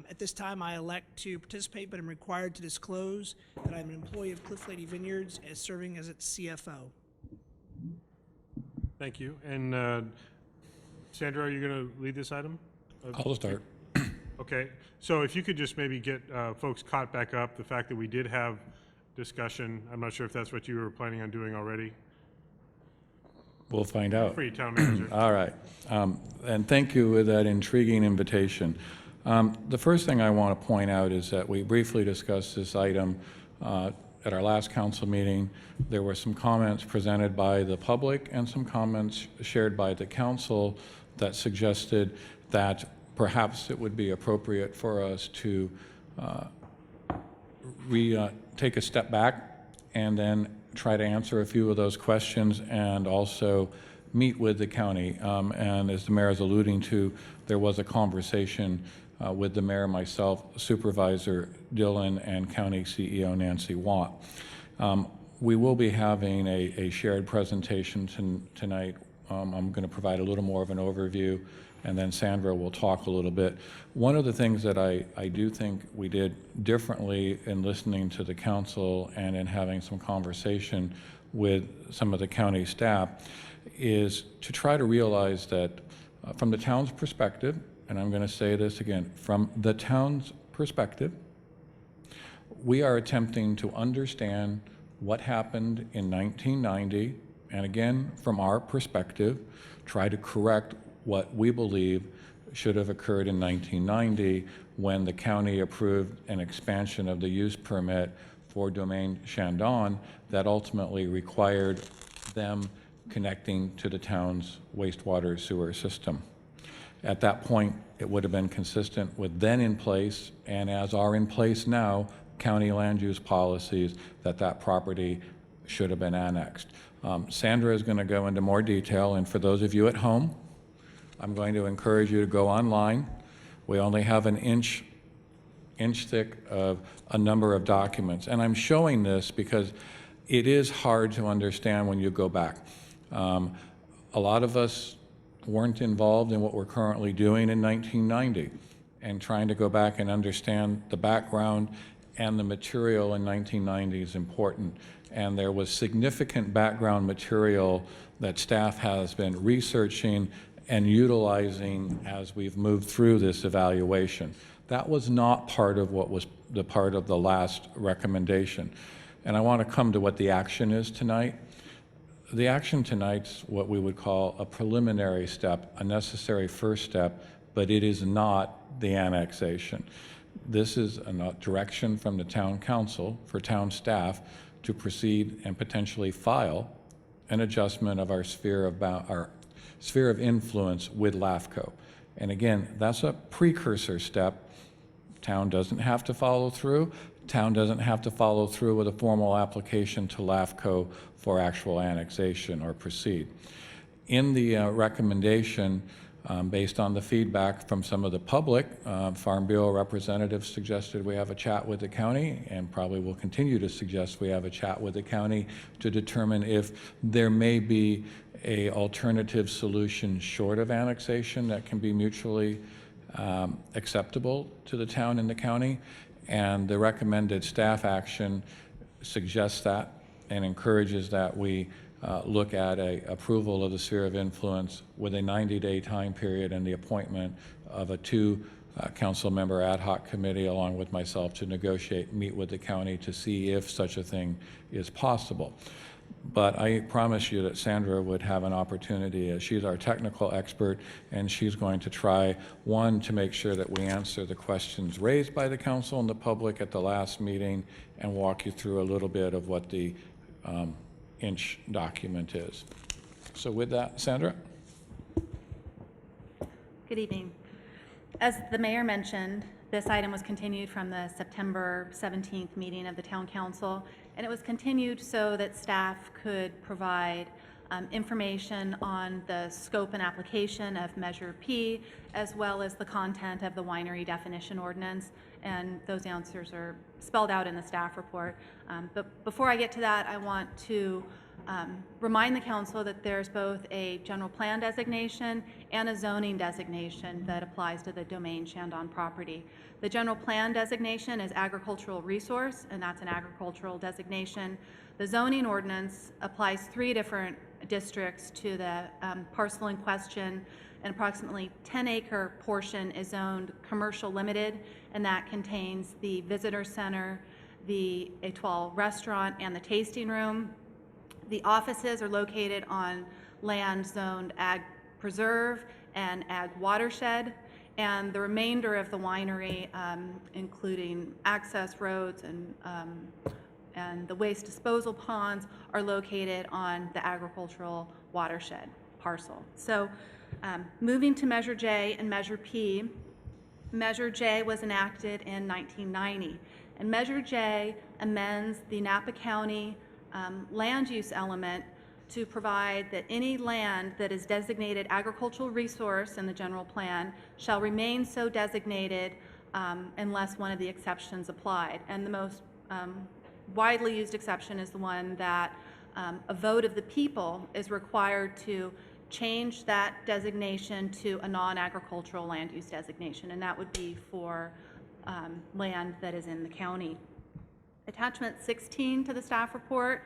At this time, I elect to participate, but I'm required to disclose that I'm an employee of Cliff Lady Vineyards as serving as its CFO. Thank you. And Sandra, are you going to lead this item? I'll start. Okay. So if you could just maybe get folks caught back up, the fact that we did have discussion. I'm not sure if that's what you were planning on doing already. We'll find out. Free town manager. All right. And thank you for that intriguing invitation. The first thing I want to point out is that we briefly discussed this item at our last council meeting. There were some comments presented by the public and some comments shared by the council that suggested that perhaps it would be appropriate for us to take a step back and then try to answer a few of those questions and also meet with the county. And as the mayor is alluding to, there was a conversation with the mayor, myself, Supervisor Dillon, and County CEO Nancy Watt. We will be having a shared presentation tonight. I'm going to provide a little more of an overview, and then Sandra will talk a little bit. One of the things that I do think we did differently in listening to the council and in having some conversation with some of the county staff is to try to realize that from the town's perspective, and I'm going to say this again, from the town's perspective, we are attempting to understand what happened in 1990, and again, from our perspective, try to correct what we believe should have occurred in 1990 when the county approved an expansion of the use permit for Domaine Chandon that ultimately required them connecting to the town's wastewater sewer system. At that point, it would have been consistent with then in place, and as are in place now, county land use policies, that property should have been annexed. Sandra is going to go into more detail, and for those of you at home, I'm going to encourage you to go online. We only have an inch thick of a number of documents, and I'm showing this because it is hard to understand when you go back. A lot of us weren't involved in what we're currently doing in 1990, and trying to go back and understand the background and the material in 1990 is important. And there was significant background material that staff has been researching and utilizing as we've moved through this evaluation. That was not part of what was the part of the last recommendation. And I want to come to what the action is tonight. The action tonight's what we would call a preliminary step, a necessary first step, but it is not the annexation. This is a direction from the town council for town staff to proceed and potentially file an adjustment of our sphere of influence with LAFCO. And again, that's a precursor step. Town doesn't have to follow through. Town doesn't have to follow through with a formal application to LAFCO for actual annexation or proceed. In the recommendation, based on the feedback from some of the public, Farm Bureau representatives suggested we have a chat with the county, and probably will continue to suggest we have a chat with the county to determine if there may be a alternative solution short of annexation that can be mutually acceptable to the town and the county. And the recommended staff action suggests that and encourages that we look at a approval of the sphere of influence with a 90-day time period and the appointment of a two council member ad hoc committee along with myself to negotiate, meet with the county to see if such a thing is possible. But I promise you that Sandra would have an opportunity, as she's our technical expert, and she's going to try, one, to make sure that we answer the questions raised by the council and the public at the last meeting, and walk you through a little bit of what the inch document is. So with that, Sandra? Good evening. As the mayor mentioned, this item was continued from the September 17th meeting of the town council, and it was continued so that staff could provide information on the scope and application of Measure P, as well as the content of the winery definition ordinance, and those answers are spelled out in the staff report. But before I get to that, I want to remind the council that there's both a general plan designation and a zoning designation that applies to the Domain Shandong property. The general plan designation is agricultural resource, and that's an agricultural designation. The zoning ordinance applies 3 different districts to the parcel in question. An approximately 10-acre portion is zoned commercial limited, and that contains the visitor center, the Etoile restaurant, and the tasting room. The offices are located on land zoned ag preserve and ag watershed, and the remainder of the winery, including access roads and the waste disposal ponds, are located on the agricultural watershed parcel. So moving to Measure J and Measure P, Measure J was enacted in 1990, and Measure J amends the Napa County land use element to provide that any land that is designated agricultural resource in the general plan shall remain so designated unless one of the exceptions applied. And the most widely used exception is the one that a vote of the people is required to change that designation to a non-agricultural land use designation, and that would be for land that is in the county. Attachment 16 to the staff report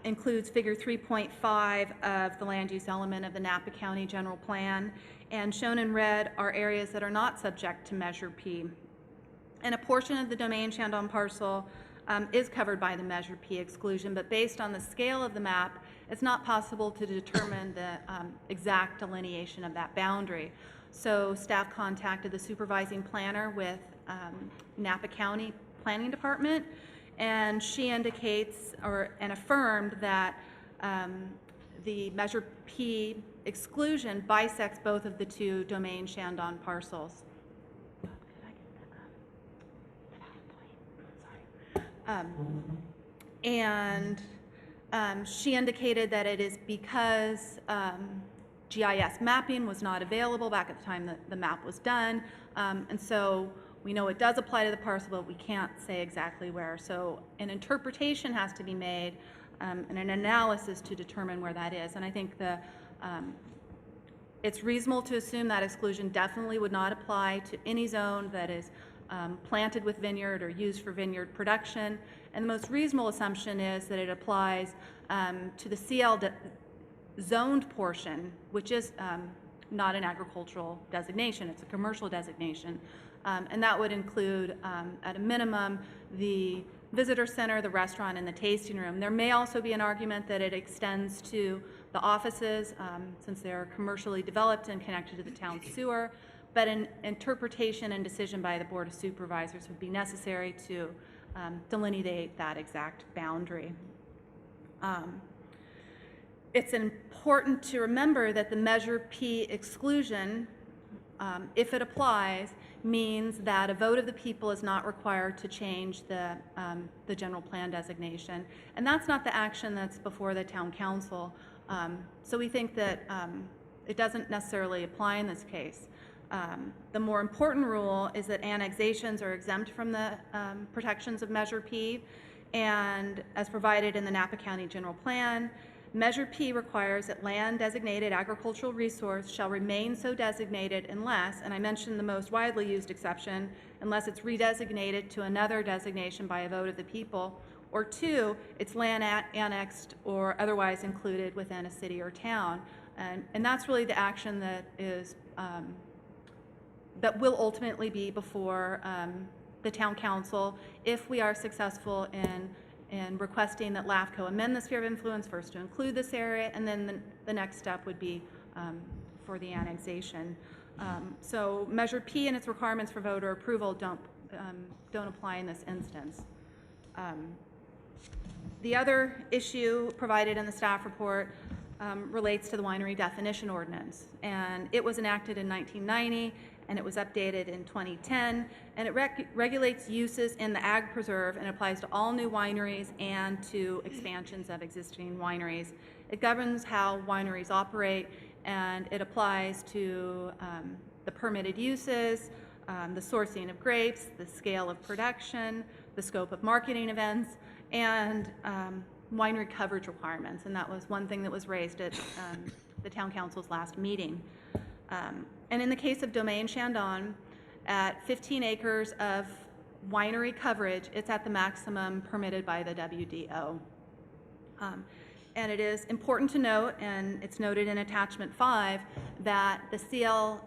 includes figure 3.5 of the land use element of the Napa County General Plan, and shown in red are areas that are not subject to Measure P. And a portion of the Domain Shandong parcel is covered by the Measure P exclusion, but based on the scale of the map, it's not possible to determine the exact delineation of that boundary. So staff contacted the supervising planner with Napa County Planning Department, and she indicates and affirmed that the Measure P exclusion bisects both of the 2 Domain Shandong parcels. And She indicated that it is because GIS mapping was not available back at the time that the map was done. And so we know it does apply to the parcel, but we can't say exactly where. So an interpretation has to be made and an analysis to determine where that is. And I think it's reasonable to assume that exclusion definitely would not apply to any zone that is planted with vineyard or used for vineyard production. And the most reasonable assumption is that it applies to the CL zoned portion, which is not an agricultural designation, it's a commercial designation. And that would include, at a minimum, the visitor center, the restaurant, and the tasting room. There may also be an argument that it extends to the offices, since they're commercially developed and connected to the town sewer, but an interpretation and decision by the Board of Supervisors would be necessary to delineate that exact boundary. It's important to remember that the Measure P exclusion, if it applies, means that a vote of the people is not required to change the general plan designation. And that's not the action that's before the town council. So we think that it doesn't necessarily apply in this case. The more important rule is that annexations are exempt from the protections of Measure P, and as provided in the Napa County General Plan, Measure P requires that land designated agricultural resource shall remain so designated unless, and I mentioned the most widely used exception, unless it's redesignated to another designation by a vote of the people, or two, it's land annexed or otherwise included within a city or town. And that's really the action that is that will ultimately be before the town council if we are successful in requesting that LAFCO amend the sphere of influence first to include this area, and then the next step would be for the annexation. So Measure P and its requirements for voter approval don't apply in this instance. The other issue provided in the staff report relates to the winery definition ordinance, and it was enacted in 1990 and it was updated in 2010, and it regulates uses in the ag preserve and applies to all new wineries and to expansions of existing wineries. It governs how wineries operate, and it applies to the permitted uses, the sourcing of grapes, the scale of production, the scope of marketing events, and winery coverage requirements. And that was one thing that was raised at the town council's last meeting. And in the case of Domaine Chandon, at 15 acres of winery coverage, it's at the maximum permitted by the WDO. And it is important to note, and it's noted in attachment 5, that the CL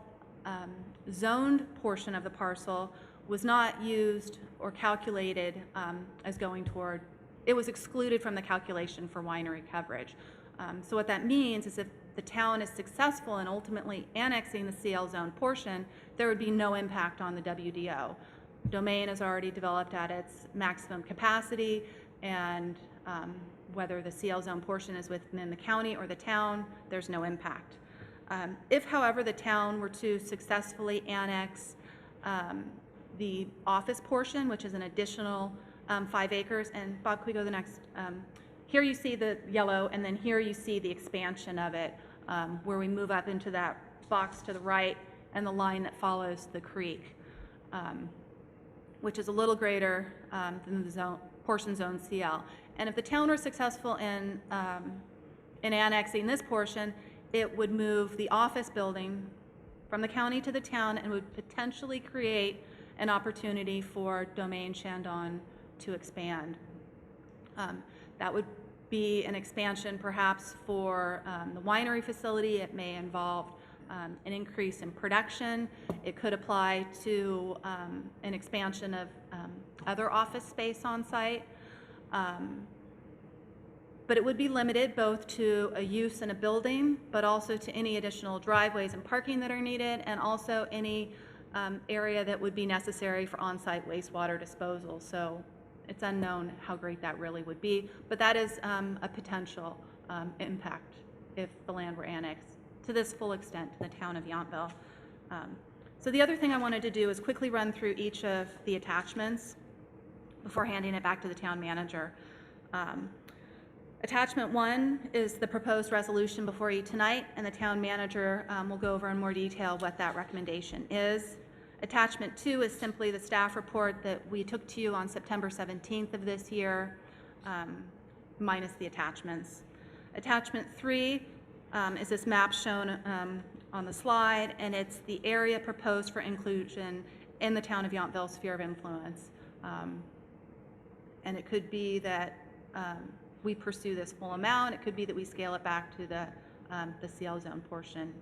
zoned portion of the parcel was not used or calculated as going toward, it was excluded from the calculation for winery coverage. So what that means is if the town is successful in ultimately annexing the CL zone portion, there would be no impact on the WDO. Domain is already developed at its maximum capacity, and whether the CL zone portion is within the county or the town, there's no impact. If, however, the town were to successfully annex the office portion, which is an additional 5 acres, and Bob, can we go to the next? Here you see the yellow, and then here you see the expansion of it, where we move up into that box to the right and the line that follows the creek, which is a little greater than the portion zone CL. And if the town were successful in annexing this portion, it would move the office building from the county to the town and would potentially create an opportunity for Domaine Chandon to expand. That would be an expansion perhaps for the winery facility. It may involve an increase in production. It could apply to an expansion of other office space on site. But it would be limited both to a use in a building, but also to any additional driveways and parking that are needed, and also any area that would be necessary for on-site wastewater disposal. So it's unknown how great that really would be, but that is a potential impact if the land were annexed to this full extent to the town of Yountville. So the other thing I wanted to do is quickly run through each of the attachments before handing it back to the town manager. Attachment 1 is the proposed resolution before you tonight, and the town manager will go over in more detail what that recommendation is. Attachment 2 is simply the staff report that we took to you on September 17th of this year, minus the attachments. Attachment 3 is this map shown on the slide, and it's the area proposed for inclusion in the town of Yountville sphere of influence. And it could be that we pursue this full amount. It could be that we scale it back to the CL zone portion,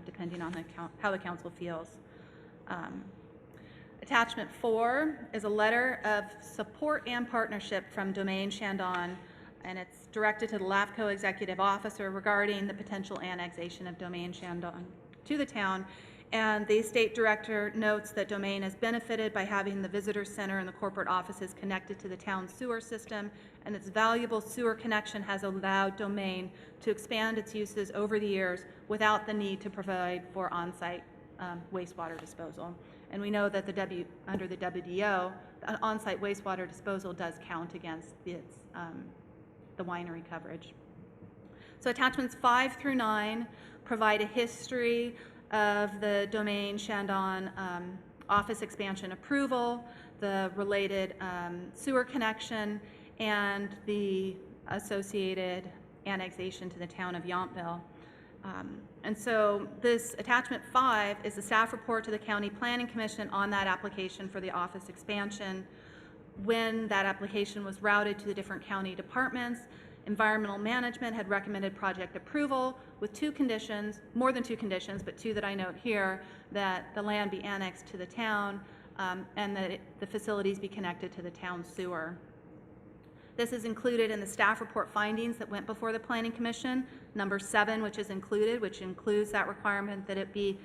depending on how the council feels. Attachment 4 is a letter of support and partnership from Domain Shandong, and it's directed to the LAFCO executive officer regarding the potential annexation of Domain Shandong to the town. And the state director notes that Domain has benefited by having the visitor center and the corporate offices connected to the town sewer system, and its valuable sewer connection has allowed Domain to expand its uses over the years without the need to provide for on-site wastewater disposal. And we know that under the WDO, on-site wastewater disposal does count against the winery coverage. So attachments 5 through 9 provide a history of the Domain Shandong office expansion approval, the related sewer connection, and the associated annexation to the town of Yountville. And so this attachment 5 is the staff report to the County Planning Commission on that application for the office expansion. When that application was routed to the different county departments, Environmental Management had recommended project approval with 2 conditions, more than 2 conditions, but 2 that I note here, that the land be annexed to the town and that the facilities be connected to the town sewer. This is included in the staff report findings that went before the Planning Commission. Number 7, which includes that requirement that it be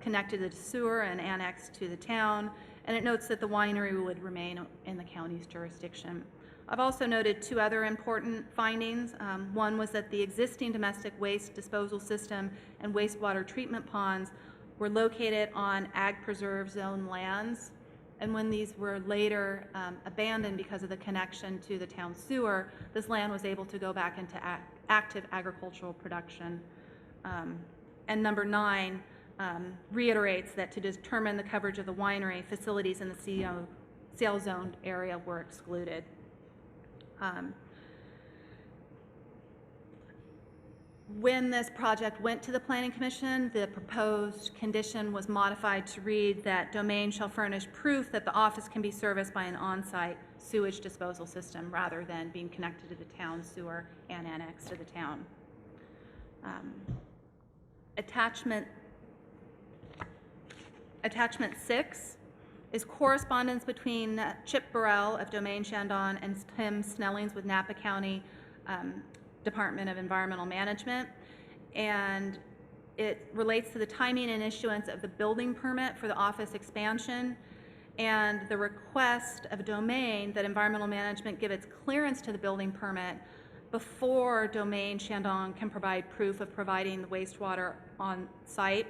connected to the sewer and annexed to the town. And it notes that the winery would remain in the county's jurisdiction. I've also noted 2 other important findings. One was that the existing domestic waste disposal system and wastewater treatment ponds were located on ag preserve zone lands. And when these were later abandoned because of the connection to the town sewer, this land was able to go back into active agricultural production. And number 9 reiterates that to determine the coverage of the winery, facilities in the CL zone area were excluded. When this project went to the Planning Commission, the proposed condition was modified to read that Domain shall furnish proof that the office can be serviced by an on-site sewage disposal system rather than being connected to the town sewer and annexed to the town. Attachment 6 is correspondence between Chip Burrell of Domain Shandong and Tim Snellings with Napa County Department of Environmental Management, and it relates to the timing and issuance of the building permit for the office expansion and the request of Domain that Environmental Management give its clearance to the building permit before Domain Shandong can provide proof of providing the wastewater on site,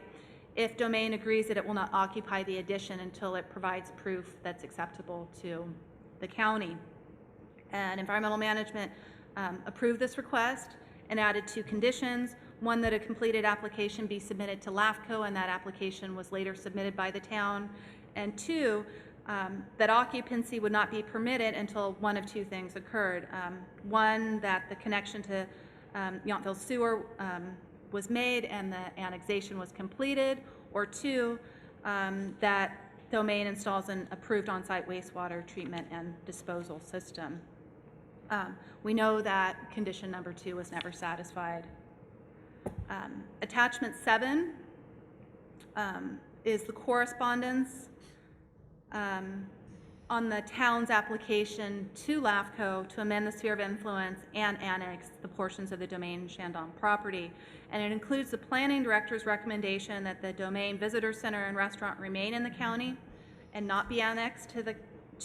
if Domain agrees that it will not occupy the addition until it provides proof that's acceptable to the county. And Environmental Management approved this request and added 2 conditions. One, that a completed application be submitted to LAFCO, and that application was later submitted by the town. And 2, that occupancy would not be permitted until one of 2 things occurred. One, that the connection to Yountville sewer was made and the annexation was completed, or 2, that Domain installs an approved on-site wastewater treatment and disposal system. We know that condition number 2 was never satisfied. Attachment 7 is the correspondence on the town's application to LAFCO to amend the sphere of influence and annex the portions of the Domain Shandong property. And it includes the planning director's recommendation that the Domain Visitor Center and restaurant remain in the county and not be annexed to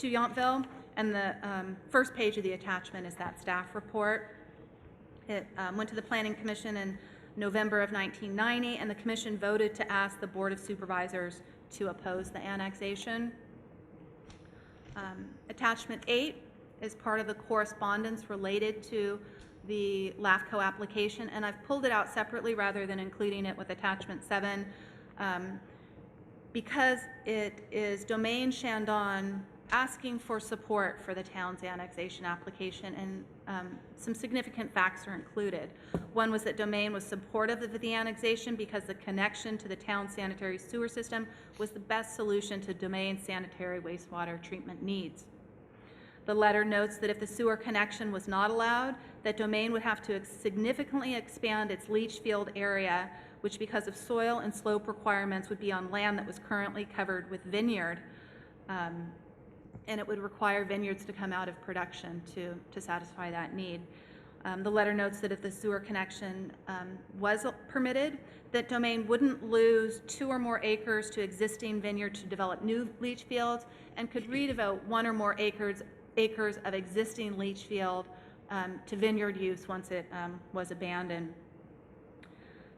Yountville. And the first page of the attachment is that staff report. It went to the Planning Commission in November of 1990, and the commission voted to ask the Board of Supervisors to oppose the annexation. Attachment 8 is part of the correspondence related to the LAFCO application, and I've pulled it out separately rather than including it with attachment 7, because it is Domain Shandong asking for support for the town's annexation application, and some significant facts are included. One was that Domain was supportive of the annexation because the connection to the town's sanitary sewer system was the best solution to Domain's sanitary wastewater treatment needs. The letter notes that if the sewer connection was not allowed, that Domain would have to significantly expand its leach field area, which because of soil and slope requirements would be on land that was currently covered with vineyard. And it would require vineyards to come out of production to satisfy that need. The letter notes that if the sewer connection was permitted, that Domain wouldn't lose 2 or more acres to existing vineyard to develop new leach fields, and could redevote 1 or more acres of existing leach field to vineyard use once it was abandoned.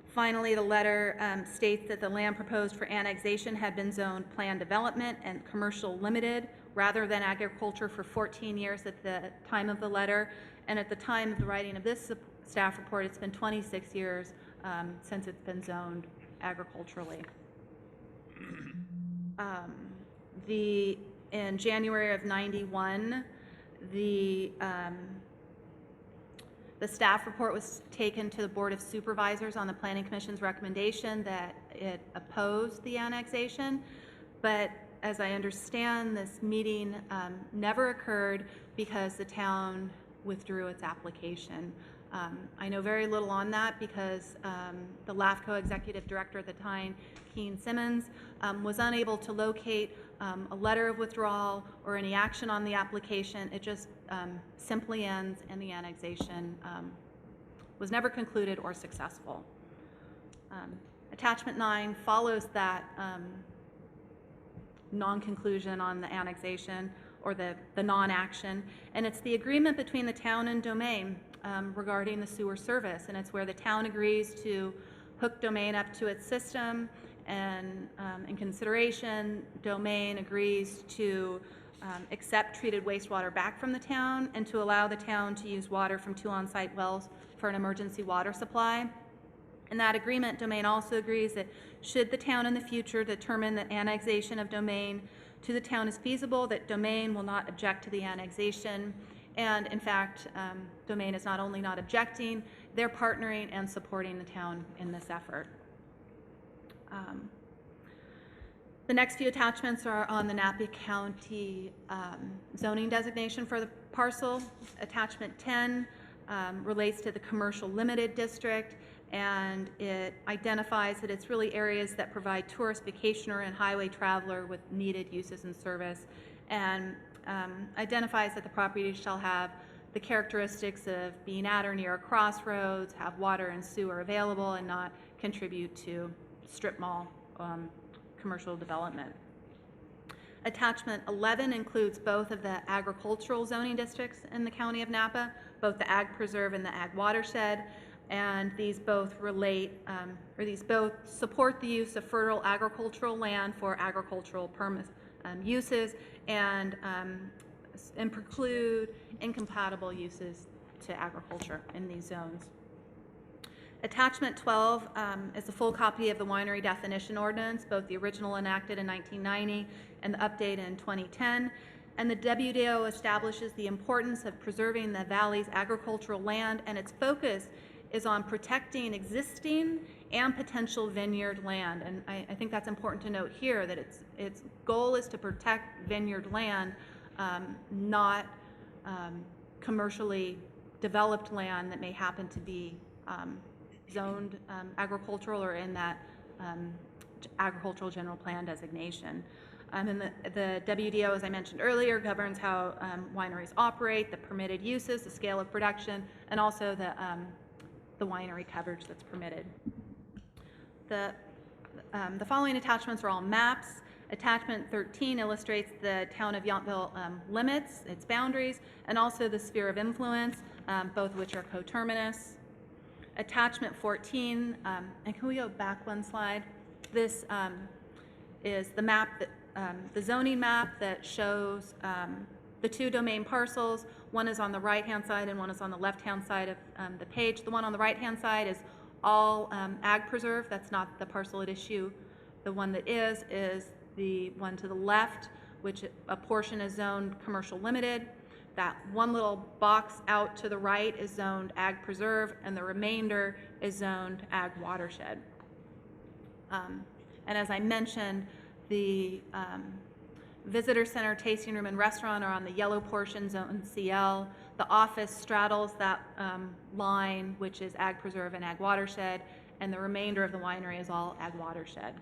Finally, the letter states that the land proposed for annexation had been zoned planned development and commercial limited rather than agriculture for 14 years at the time of the letter. And at the time of the writing of this staff report, it's been 26 years since it's been zoned agriculturally. In January of '91, the staff report was taken to the Board of Supervisors on the Planning Commission's recommendation that it opposed the annexation. But as I understand, this meeting never occurred because the town withdrew its application. I know very little on that because the LAFCO executive director at the time, Keen Simmons, was unable to locate a letter of withdrawal or any action on the application. It just simply ends, and the annexation was never concluded or successful. Attachment 9 follows that non-conclusion on the annexation or the non-action, and it's the agreement between the town and Domain regarding the sewer service, and it's where the town agrees to hook Domain up to its system, and in consideration, Domain agrees to accept treated wastewater back from the town and to allow the town to use water from 2 on-site wells for an emergency water supply. In that agreement, Domain also agrees that should the town in the future determine that annexation of Domain to the town is feasible, that Domain will not object to the annexation. And in fact, Domain is not only not objecting, they're partnering and supporting the town in this effort. The next few attachments are on the Napa County zoning designation for the parcel. Attachment 10 relates to the commercial limited district, and it identifies that it's really areas that provide tourist, vacationer, and highway traveler with needed uses and service, and identifies that the property shall have the characteristics of being at or near a crossroads, have water and sewer available, and not contribute to strip mall commercial development. Attachment 11 includes both of the agricultural zoning districts in the County of Napa, both the Ag Preserve and the Ag Watershed, and these both relate, or these both support the use of fertile agricultural land for agricultural uses, and preclude incompatible uses to agriculture in these zones. Attachment 12 is a full copy of the winery definition ordinance, both the original enacted in 1990 and the update in 2010. And the WDO establishes the importance of preserving the valley's agricultural land, and its focus is on protecting existing and potential vineyard land. And I think that's important to note here, that its goal is to protect vineyard land, not commercially developed land that may happen to be zoned agricultural or in that agricultural general plan designation. And the WDO, as I mentioned earlier, governs how wineries operate, the permitted uses, the scale of production, and also the winery coverage that's permitted. The following attachments are all maps. Attachment 13 illustrates the town of Yountville limits, its boundaries, and also the sphere of influence, both of which are coterminous. Attachment 14, and can we go back one slide? This is the map, that, the zoning map that shows the two domain parcels. One is on the right-hand side and one is on the left-hand side of the page. The one on the right-hand side is all ag preserve. That's not the parcel at issue. The one that is the one to the left, which a portion is zoned commercial limited. That one little box out to the right is zoned ag preserve, and the remainder is zoned ag watershed. And as I mentioned, the visitor center, tasting room, and restaurant are on the yellow portion, zone CL. The office straddles that line, which is ag preserve and ag watershed, and the remainder of the winery is all ag watershed.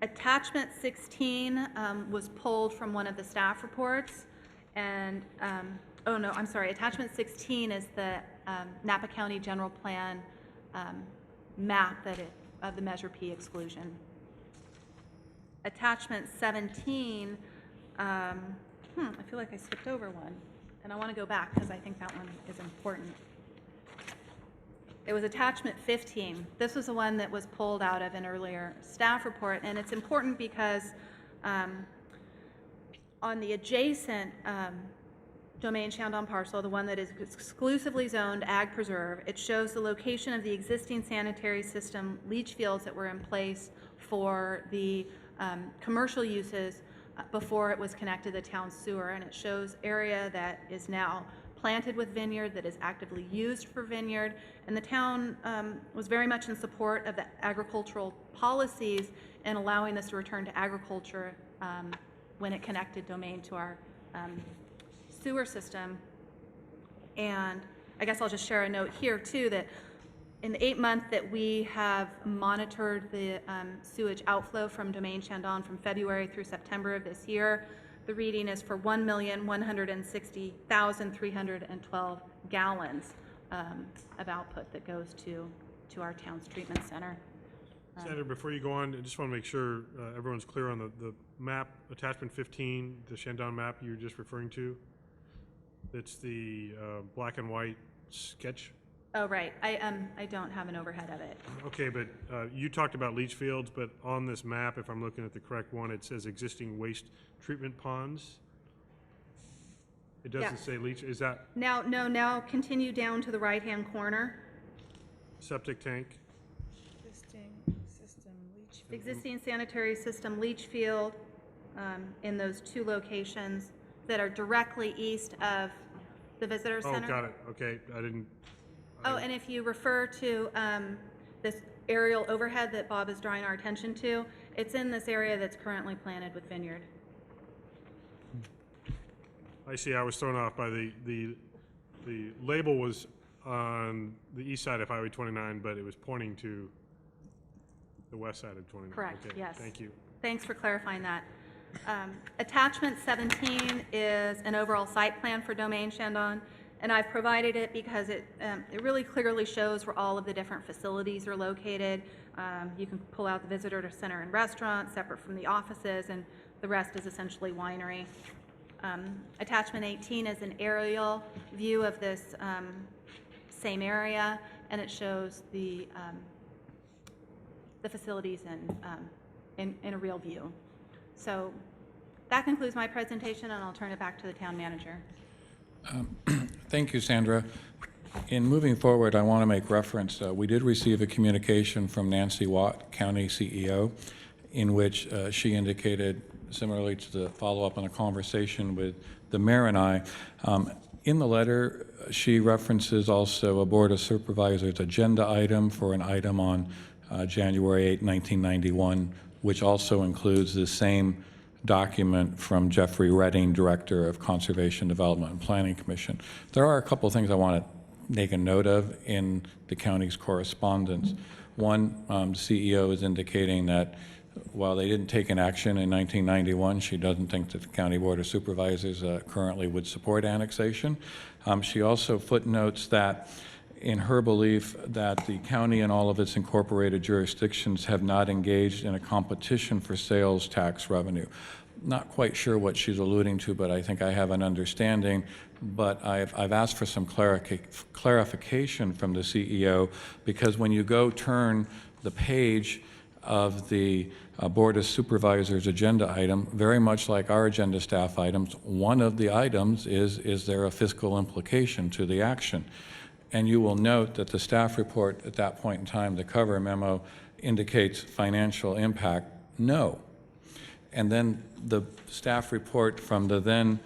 Attachment 16 was pulled from one of the staff reports, and, oh no, I'm sorry, attachment 16 is the Napa County General Plan map of the Measure P exclusion. Attachment 17, I feel like I skipped over one, and I want to go back because I think that one is important. It was attachment 15. This was the one that was pulled out of an earlier staff report, and it's important because on the adjacent domain Shandong parcel, the one that is exclusively zoned ag preserve, it shows the location of the existing sanitary system leach fields that were in place for the commercial uses before it was connected to the town sewer, and it shows area that is now planted with vineyard, that is actively used for vineyard, and the town was very much in support of the agricultural policies and allowing this to return to agriculture when it connected domain to our sewer system. And I guess I'll just share a note here too, that in the 8 months that we have monitored the sewage outflow from domain Shandong from February through September of this year, the reading is for 1,160,312 gallons of output that goes to our town's treatment center. Senator, before you go on, I just want to make sure everyone's clear on the map, attachment 15, the Shandong map you were just referring to. It's the black and white sketch. Oh, right. I don't have an overhead of it. Okay, but you talked about leach fields, but on this map, if I'm looking at the correct one, it says existing waste treatment ponds. It doesn't Yeah. say leach, is that Now continue down to the right-hand corner. septic tank? Existing sanitary system leach field in those two locations that are directly east of the visitor Oh, center. got it, okay, I didn't, Oh, and if you refer to this aerial overhead that Bob is drawing our attention to, it's in this area that's currently planted with vineyard. I see, I was thrown off by the label was on the east side of Highway 29, but it was pointing to the west side of 29. Correct, Okay, yes. Thank you. Thanks for clarifying that. Attachment 17 is an overall site plan for Domain Shandong, and I've provided it because it really clearly shows where all of the different facilities are located. You can pull out the visitor center and restaurant separate from the offices, and the rest is essentially winery. Attachment 18 is an aerial view of this same area, and it shows the facilities in a real view. So that concludes my presentation, and I'll turn it back to the town manager. Thank you, Sandra. In moving forward, I want to make reference, we did receive a communication from Nancy Watt, County CEO, in which she indicated, similarly to the follow-up on a conversation with the mayor and I, in the letter, she references also a Board of Supervisors agenda item for an item on January 8, 1991, which also includes the same document from Jeffrey Redding, Director of Conservation Development and Planning Commission. There are a couple of things I want to make a note of in the county's correspondence. One, the CEO is indicating that while they didn't take an action in 1991, she doesn't think that the County Board of Supervisors currently would support annexation. She also footnotes that in her belief that the county and all of its incorporated jurisdictions have not engaged in a competition for sales tax revenue. Not quite sure what she's alluding to, but I think I have an understanding. But I've asked for some clarification from the CEO, because when you go turn the page of the Board of Supervisors agenda item, very much like our agenda staff items. One of the items is there a fiscal implication to the action? And you will note that the staff report at that point in time, the cover memo, indicates financial impact, no. And then the staff report from the then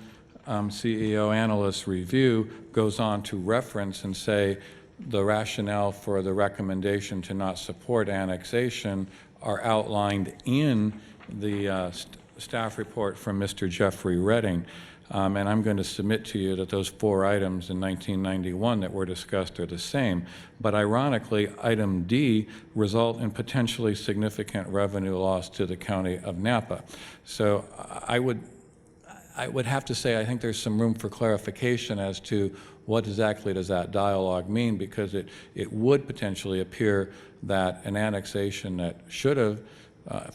CEO analyst review goes on to reference and say the rationale for the recommendation to not support annexation are outlined in the staff report from Mr. Jeffrey Redding. And I'm going to submit to you that those 4 items in 1991 that were discussed are the same. But ironically, item D result in potentially significant revenue loss to the county of Napa. So I would have to say I think there's some room for clarification as to what exactly does that dialogue mean, because it would potentially appear that an annexation that should have,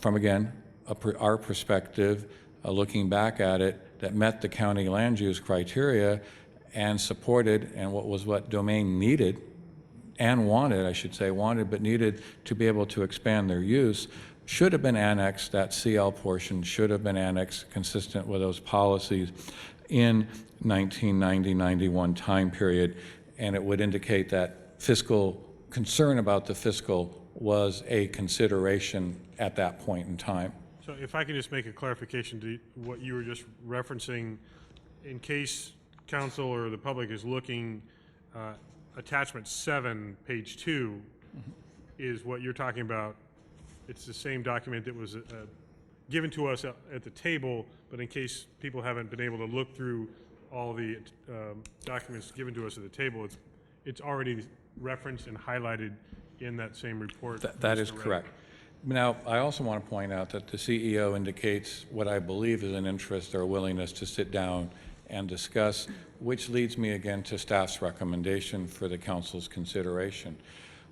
from again, our perspective, looking back at it, that met the county land use criteria and supported, and what Domain needed and wanted, I should say, wanted but needed to be able to expand their use, should have been annexed. That CL portion should have been annexed consistent with those policies in 1990-91 time period, and it would indicate that fiscal concern about the fiscal was a consideration at that point in time. So if I can just make a clarification to what you were just referencing, in case council or the public is looking, attachment 7, page 2, is what you're talking about. It's the same document that was given to us at the table, but in case people haven't been able to look through all the documents given to us at the table, it's already referenced and highlighted in that same report. That is correct. Now, I also want to point out that the CEO indicates what I believe is an interest or a willingness to sit down and discuss, which leads me again to staff's recommendation for the council's consideration,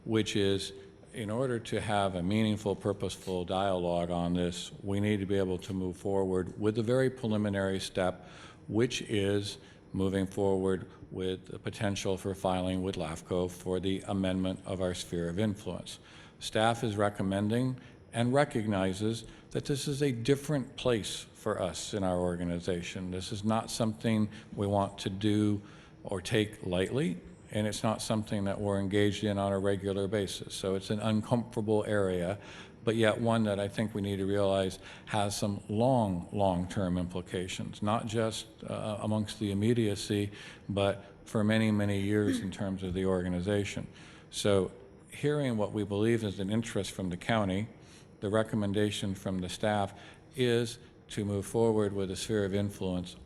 which is in order to have a meaningful, purposeful dialogue on this, we need to be able to move forward with the very preliminary step, which is moving forward with the potential for filing with LAFCO for the amendment of our sphere of influence. Staff is recommending and recognizes that this is a different place for us in our organization. This is not something we want to do or take lightly, and it's not something that we're engaged in on a regular basis. So it's an uncomfortable area, but yet one that I think we need to realize has some long-term implications, not just amongst the immediacy, but for many, many years in terms of the organization. So hearing what we believe is an interest from the county, the recommendation from the staff is to move forward with a sphere of influence,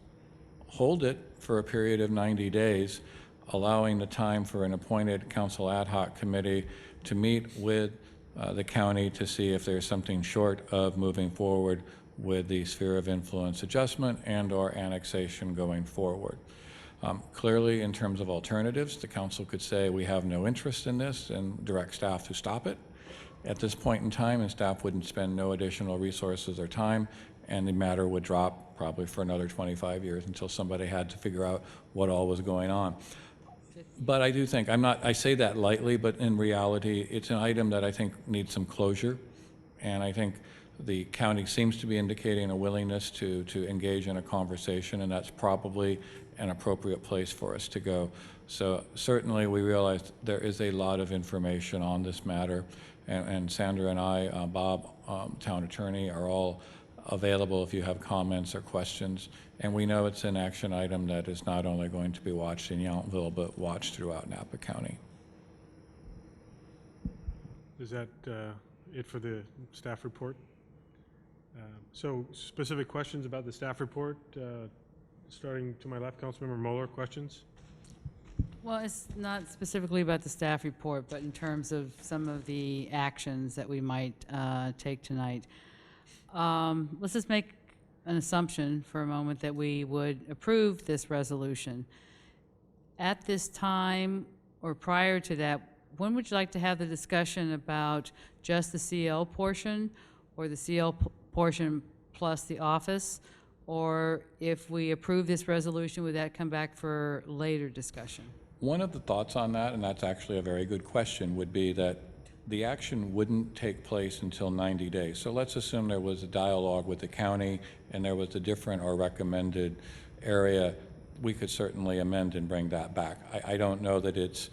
hold it for a period of 90 days, allowing the time for an appointed council ad hoc committee to meet with the county to see if there's something short of moving forward with the sphere of influence adjustment and or annexation going forward. Clearly, in terms of alternatives, the council could say we have no interest in this and direct staff to stop it at this point in time, and staff wouldn't spend no additional resources or time, and the matter would drop probably for another 25 years until somebody had to figure out what all was going on. But I do think, I say that lightly, but in reality, it's an item that I think needs some closure, and I think the county seems to be indicating a willingness to engage in a conversation, and that's probably an appropriate place for us to go. So certainly we realize there is a lot of information on this matter, and Sandra and I, Bob, town attorney, are all available if you have comments or questions. And we know it's an action item that is not only going to be watched in Yountville, but watched throughout Napa County. Is that it for the staff report? So specific questions about the staff report, starting to my left, Councilmember Moeller, questions? Well, it's not specifically about the staff report, but in terms of some of the actions that we might take tonight. Let's just make an assumption for a moment that we would approve this resolution. At this time or prior to that, when would you like to have the discussion about just the CL portion or the CL portion plus the office? Or if we approve this resolution, would that come back for later discussion? One of the thoughts on that, and that's actually a very good question, would be that the action wouldn't take place until 90 days. So let's assume there was a dialogue with the county and there was a different or recommended area. We could certainly amend and bring that back. I don't know that it's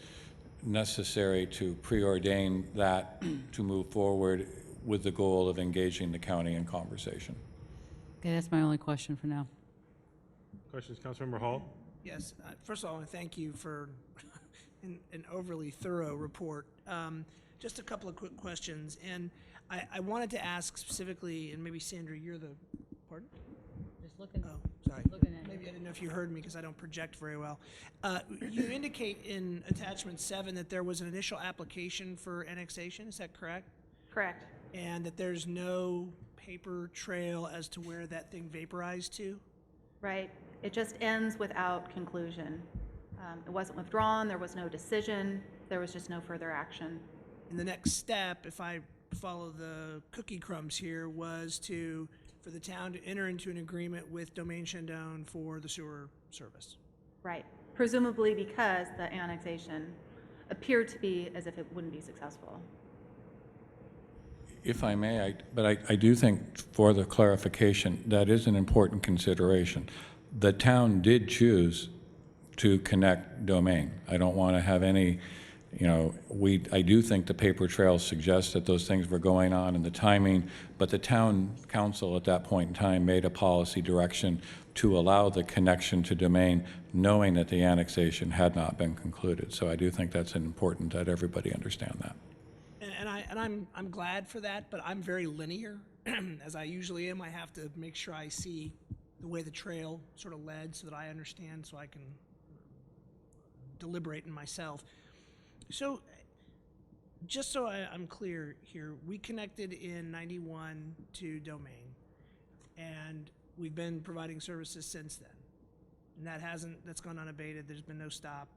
necessary to preordain that to move forward with the goal of engaging the county in conversation. Okay, that's my only question for now. Questions, Councilmember Hall? Yes. First of all, I want to thank you for an overly thorough report. Just a couple of quick questions. And I wanted to ask specifically, and maybe Sandra, you're the, pardon? Just looking. Oh, sorry. Looking at Maybe I didn't know if you heard me because I don't project very well. You indicate in attachment 7 that there was an initial application for annexation. Is that correct? Correct. And that there's no paper trail as to where that thing vaporized to? Right. It just ends without conclusion. It wasn't withdrawn, there was no decision, there was just no further action. And the next step, if I follow the cookie crumbs here, was for the town to enter into an agreement with Domaine Shandong for the sewer service. Right. Presumably because the annexation appeared to be as if it wouldn't be successful. If I may, I do think for the clarification, that is an important consideration. The town did choose to connect Domain. I don't want to have any, I do think the paper trail suggests that those things were going on and the timing, but the town council at that point in time made a policy direction to allow the connection to Domain, knowing that the annexation had not been concluded. So I do think that's important that everybody understand that. And I'm glad for that, but I'm very linear, as I usually am. I have to make sure I see the way the trail sort of led so that I understand, so I can deliberate in myself. So just so I'm clear here, we connected in 91 to Domain, and we've been providing services since then. And that's gone unabated. There's been no stop.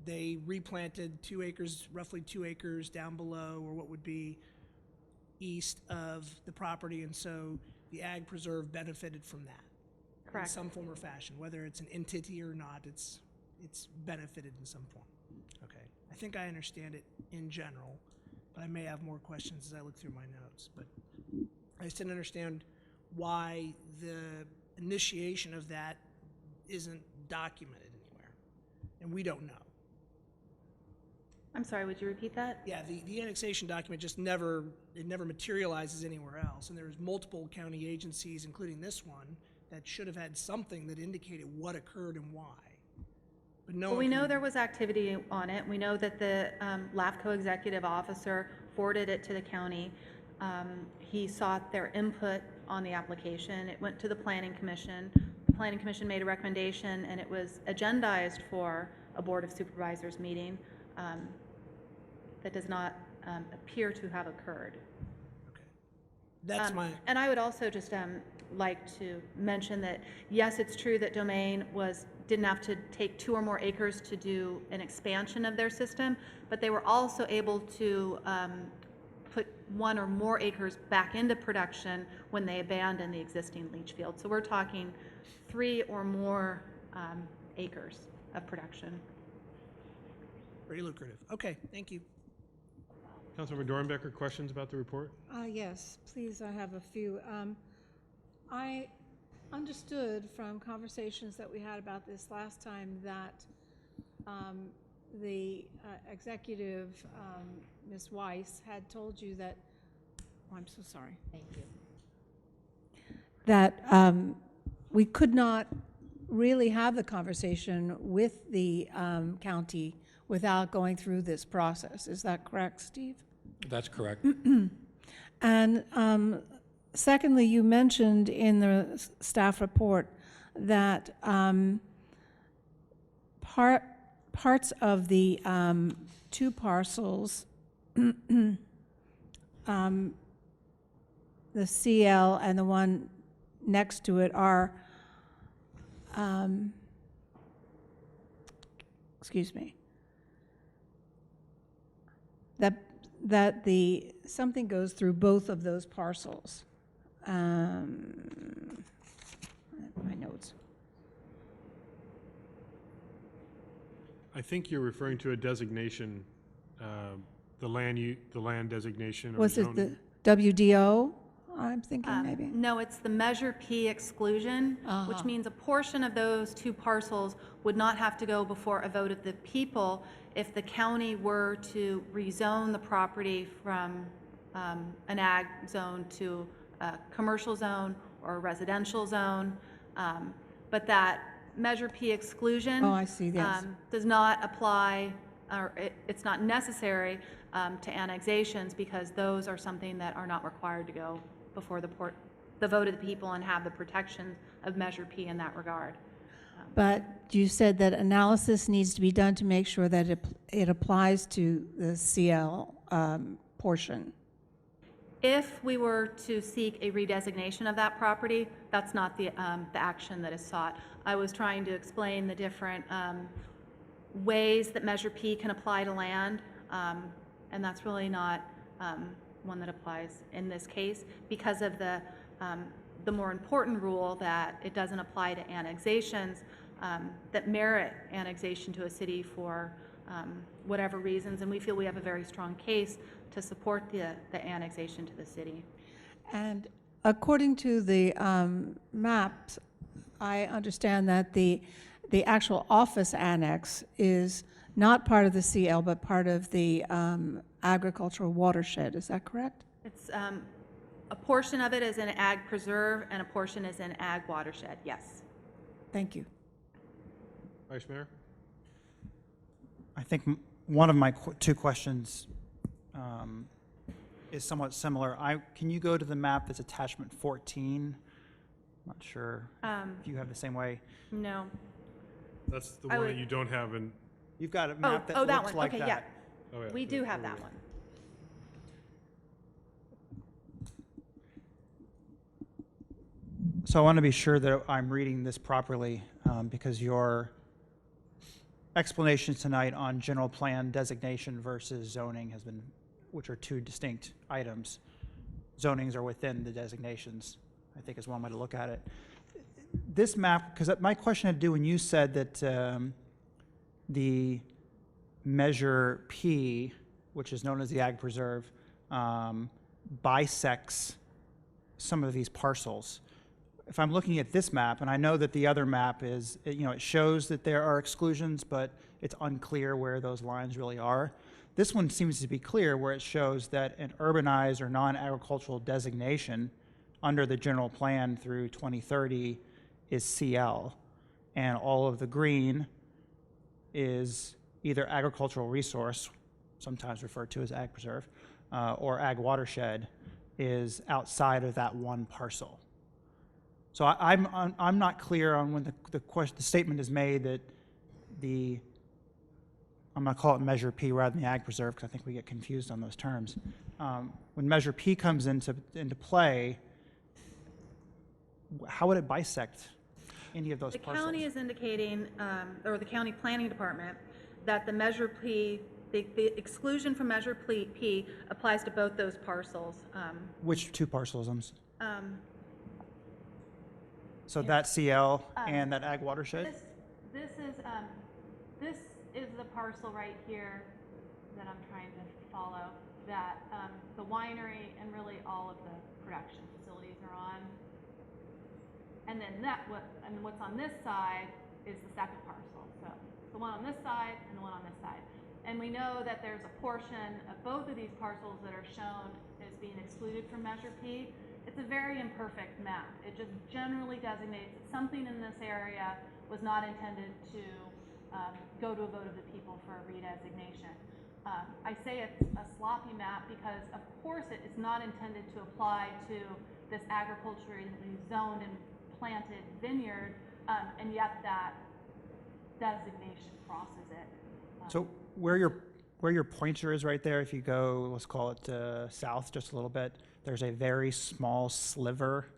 They replanted 2 acres, roughly 2 acres down below, or what would be east of the property, and so the ag preserve benefited from that. Correct. In some form or fashion, whether it's an entity or not, it's benefited in some form. Okay, I think I understand it in general, but I may have more questions as I look through my notes. But I just didn't understand why the initiation of that isn't documented anywhere, and we don't know. I'm sorry, would you repeat that? Yeah, the annexation document just never materializes anywhere else, and there's multiple county agencies, including this one, that should have had something that indicated what occurred and why. But no. Well, we know there was activity on it. We know that the LAFCO executive officer forwarded it to the county. He sought their input on the application. It went to the Planning Commission. The Planning Commission made a recommendation, and it was agendized for a Board of Supervisors meeting. That does not appear to have occurred. Okay. That's my... And I would also just like to mention that, yes, it's true that Domain didn't have to take 2 or more acres to do an expansion of their system, but they were also able to put 1 or more acres back into production when they abandoned the existing leach field. So we're talking 3 or more acres of production. Very lucrative. Okay, thank you. Councilmember Dornbecker, questions about the report? Yes, please, I have a few. I understood from conversations that we had about this last time that the executive, Ms. Weiss, had told you that, oh, I'm so sorry. Thank you. That we could not really have the conversation with the county without going through this process. Is that correct, Steve? That's correct. And secondly, you mentioned in the staff report that parts of the 2 parcels, the CL and the one next to it are, excuse me, that something goes through both of those parcels. My notes. I think you're referring to a designation. the land designation or Was it zoning? the WDO? I'm thinking maybe. No, it's the Measure P exclusion, which means a portion of those 2 parcels would not have to go before a vote of the people if the county were to rezone the property from an ag zone to a commercial zone or a residential zone. But that Measure P exclusion Oh, I see, yes. does not apply, or it's not necessary to annexations because those are something that are not required to go before the vote of the people and have the protection of Measure P in that regard. But you said that analysis needs to be done to make sure that it applies to the CL portion. If we were to seek a redesignation of that property, that's not the action that is sought. I was trying to explain the different ways that Measure P can apply to land, and that's really not one that applies in this case because of the more important rule that it doesn't apply to annexations that merit annexation to a city for whatever reasons, and we feel we have a very strong case to support the annexation to the city. And according to the maps, I understand that the actual office annex is not part of the CL, but part of the agricultural watershed. Is that correct? It's a portion of it is in ag preserve and a portion is in ag watershed, yes. Thank you. Vice Mayor? I think one of my 2 questions is somewhat similar. Can you go to the map that's attachment 14? Not sure if you have the same way. No. That's the one that you don't have in. You've got a map that that looks one. like Okay, that. yeah. Oh, yeah. We do have that one. So I want to be sure that I'm reading this properly because your explanation tonight on general plan designation versus zoning has been, which are 2 distinct items. Zonings are within the designations, I think is one way to look at it. This map, because my question had to do when you said that the Measure P, which is known as the Ag Preserve, bisects some of these parcels. If I'm looking at this map, and I know that the other map is, it shows that there are exclusions, but it's unclear where those lines really are. This one seems to be clear where it shows that an urbanized or non-agricultural designation under the general plan through 2030 is CL, and all of the green is either agricultural resource, sometimes referred to as ag preserve, or ag watershed is outside of that one parcel. So I'm not clear on when the statement is made that I'm going to call it Measure P rather than the ag preserve because I think we get confused on those terms. When Measure P comes into play, how would it bisect any of those parcels? The county is indicating, or the county planning department, that the Measure P, the exclusion from Measure P applies to both those parcels. Which 2 parcels? So that CL and that ag watershed? This is the parcel right here that I'm trying to follow, that the winery and really all of the production facilities are on. And then what's on this side is the second parcel. So the one on this side and the one on this side. And we know that there's a portion of both of these parcels that are shown as being excluded from Measure P. It's a very imperfect map. It just generally designates that something in this area was not intended to go to a vote of the people for a redesignation. I say it's a sloppy map because, of course, it is not intended to apply to this agriculturally zoned and planted vineyard, and yet that designation crosses it. So where your pointer is right there, if you go, let's call it south just a little bit, there's a very small sliver,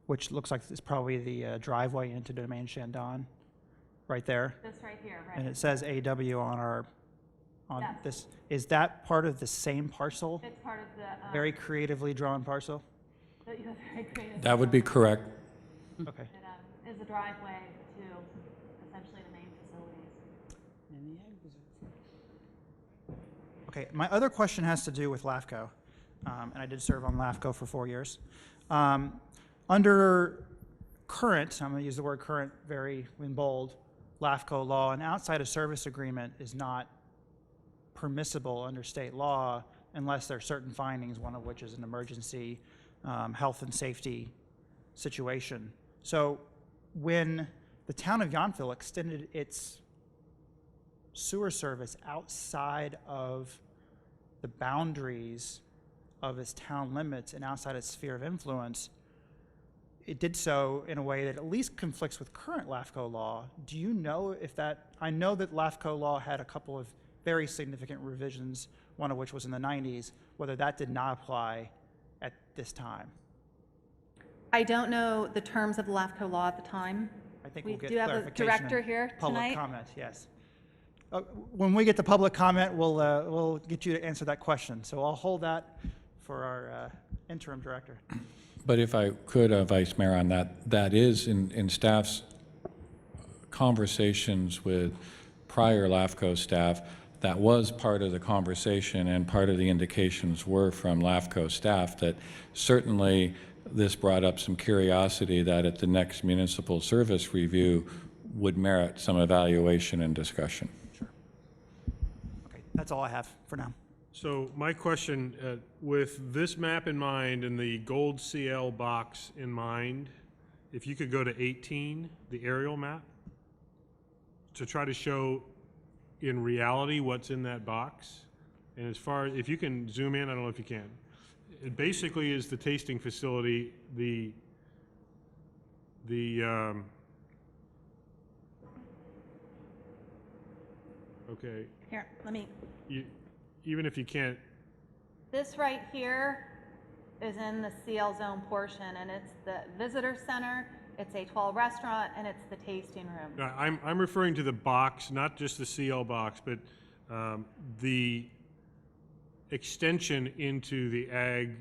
which looks like it's probably the driveway into Domaine Chandon, right there. This right here, right? And it says AW on Yes. this. Is that part of the same parcel? It's part of the Very creatively drawn parcel? very creative. That would be correct. Okay. It is a driveway to essentially the main facilities. Okay, my other question has to do with LAFCO, and I did serve on LAFCO for 4 years. Under current, I'm going to use the word current very in bold, LAFCO law, an outside of service agreement is not permissible under state law unless there are certain findings, one of which is an emergency health and safety situation. So when the town of Yountville extended its sewer service outside of the boundaries of its town limits and outside its sphere of influence, it did so in a way that at least conflicts with current LAFCO law. Do you know if that, I know that LAFCO law had a couple of very significant revisions, one of which was in the 90s, whether that did not apply at this time? I don't know the terms of the LAFCO law at the time. I think We we'll get do have a clarification director in here public tonight. comment, yes. When we get to public comment, we'll get you to answer that question. So I'll hold that for our interim director. But if I could, Vice Mayor, on that, that is in staff's conversations with prior LAFCO staff, that was part of the conversation, and part of the indications were from LAFCO staff that certainly this brought up some curiosity that at the next municipal service review would merit some evaluation and discussion. Sure. Okay, that's all I have for now. So my question, with this map in mind and the gold CL box in mind, if you could go to 18, the aerial map, to try to show in reality what's in that box. And as far as, if you can zoom in, I don't know if you can. It basically is the tasting facility, okay. Here, let me. Even if you can't, This right here is in the CL zone portion, and it's the visitor center, it's a 12 restaurant, and it's the tasting room. I'm referring to the box, not just the CL box, but the extension into the ag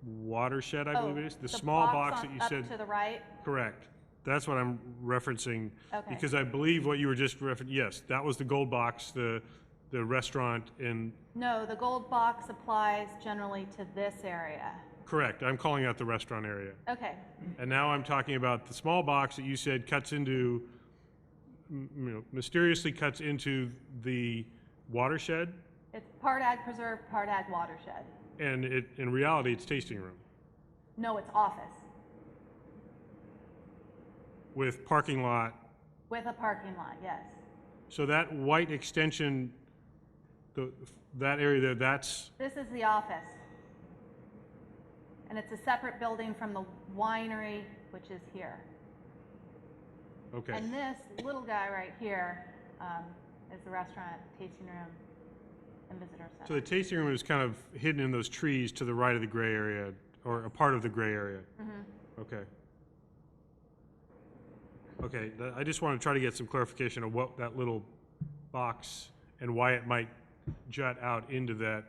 watershed, I believe it is. The small box that you said. Up to the right? Correct. That's what I'm referencing. Okay. Because I believe what you were just referencing, yes, that was the gold box, the restaurant in. No, the gold box applies generally to this area. Correct. I'm calling out the restaurant area. Okay. And now I'm talking about the small box that you said cuts into, mysteriously cuts into the watershed. It's part ag preserve, part ag watershed. And in reality, it's tasting room No, it's office with parking lot. with a parking lot, yes. So that white extension, that area there, that's, This is the office. And it's a separate building from the winery, which is here. okay. And this little guy right here is the restaurant, tasting room, and visitor center. So the tasting room is kind of hidden in those trees to the right of the gray area, or a part of the gray area. Mhm. Okay. Okay, I just want to try to get some clarification of what that little box and why it might jut out into that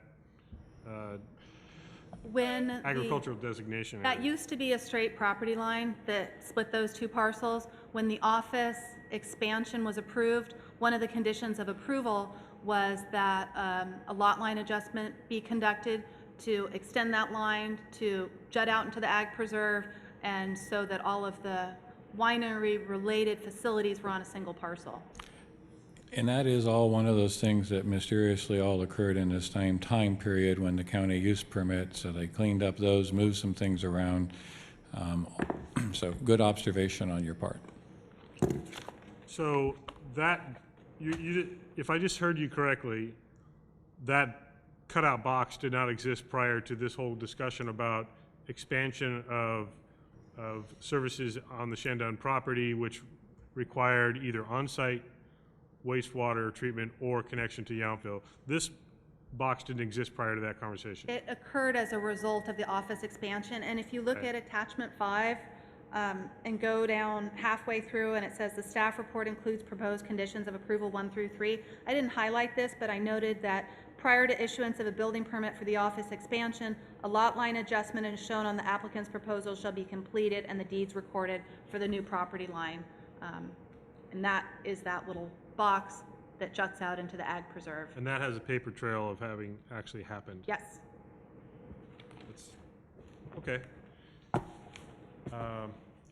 When agricultural designation That area. used to be a straight property line that split those two parcels. When the office expansion was approved, one of the conditions of approval was that a lot line adjustment be conducted to extend that line to jut out into the ag preserve, and so that all of the winery-related facilities were on a single parcel. And that is all one of those things that mysteriously all occurred in this same time period when the county use permit, so they cleaned up those, moved some things around. So good observation on your part. So that, if I just heard you correctly, that cutout box did not exist prior to this whole discussion about expansion of services on the Shandon property, which required either on-site wastewater treatment or connection to Yountville. This box didn't exist prior to that conversation. It occurred as a result of the office expansion, and if you look Okay. at attachment 5 and go down halfway through, and it says the staff report includes proposed conditions of approval 1 through 3. I didn't highlight this, but I noted that prior to issuance of a building permit for the office expansion, a lot line adjustment as shown on the applicant's proposal shall be completed and the deeds recorded for the new property line. And that is that little box that juts out into the ag preserve. And that has a paper trail of having actually happened. Yes. That's, okay.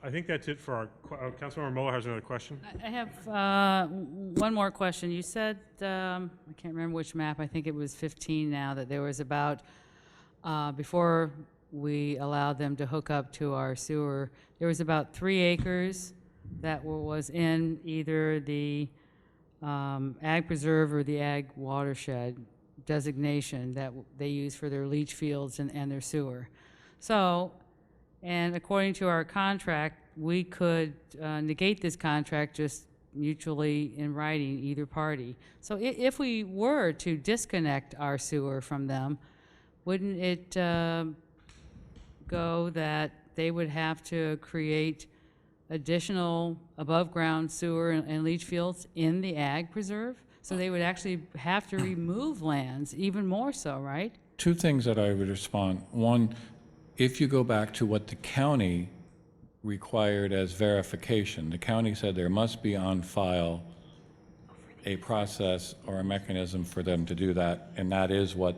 I think that's it for our, Councilmember Mueller has another question. I have one more question. You said, I can't remember which map, I think it was 15 now, that there was about, before we allowed them to hook up to our sewer, there was about 3 acres that was in either the ag preserve or the ag watershed designation that they use for their leach fields and their sewer. So, and according to our contract, we could negate this contract just mutually in writing, either party. So if we were to disconnect our sewer from them, wouldn't it go that they would have to create additional above-ground sewer and leach fields in the ag preserve? So they would actually have to remove lands, even more so, right? 2 things that I would respond. One, if you go back to what the county required as verification, the county said there must be on file a process or a mechanism for them to do that, and that is what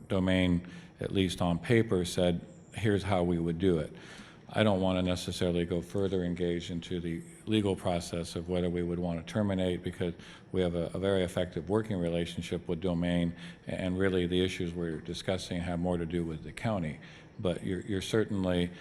Domain, at least on paper, said, here's how we would do it. I don't want to necessarily go further engage into the legal process of whether we would want to terminate, because we have a very effective working relationship with Domain, and really the issues we're discussing have more to do with the county. But you're certainly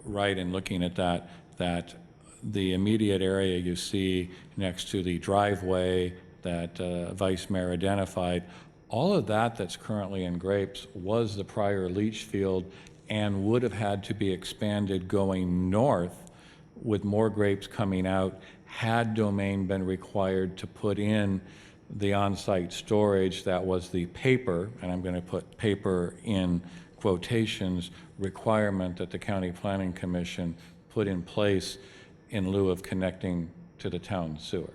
right in looking at that the immediate area you see next to the driveway that Vice Mayor identified, all of that that's currently in Grapes was the prior leach field and would have had to be expanded going north with more grapes coming out had Domain been required to put in the on-site storage that was the paper, and I'm going to put paper in quotations, requirement that the County Planning Commission put in place in lieu of connecting to the town sewer.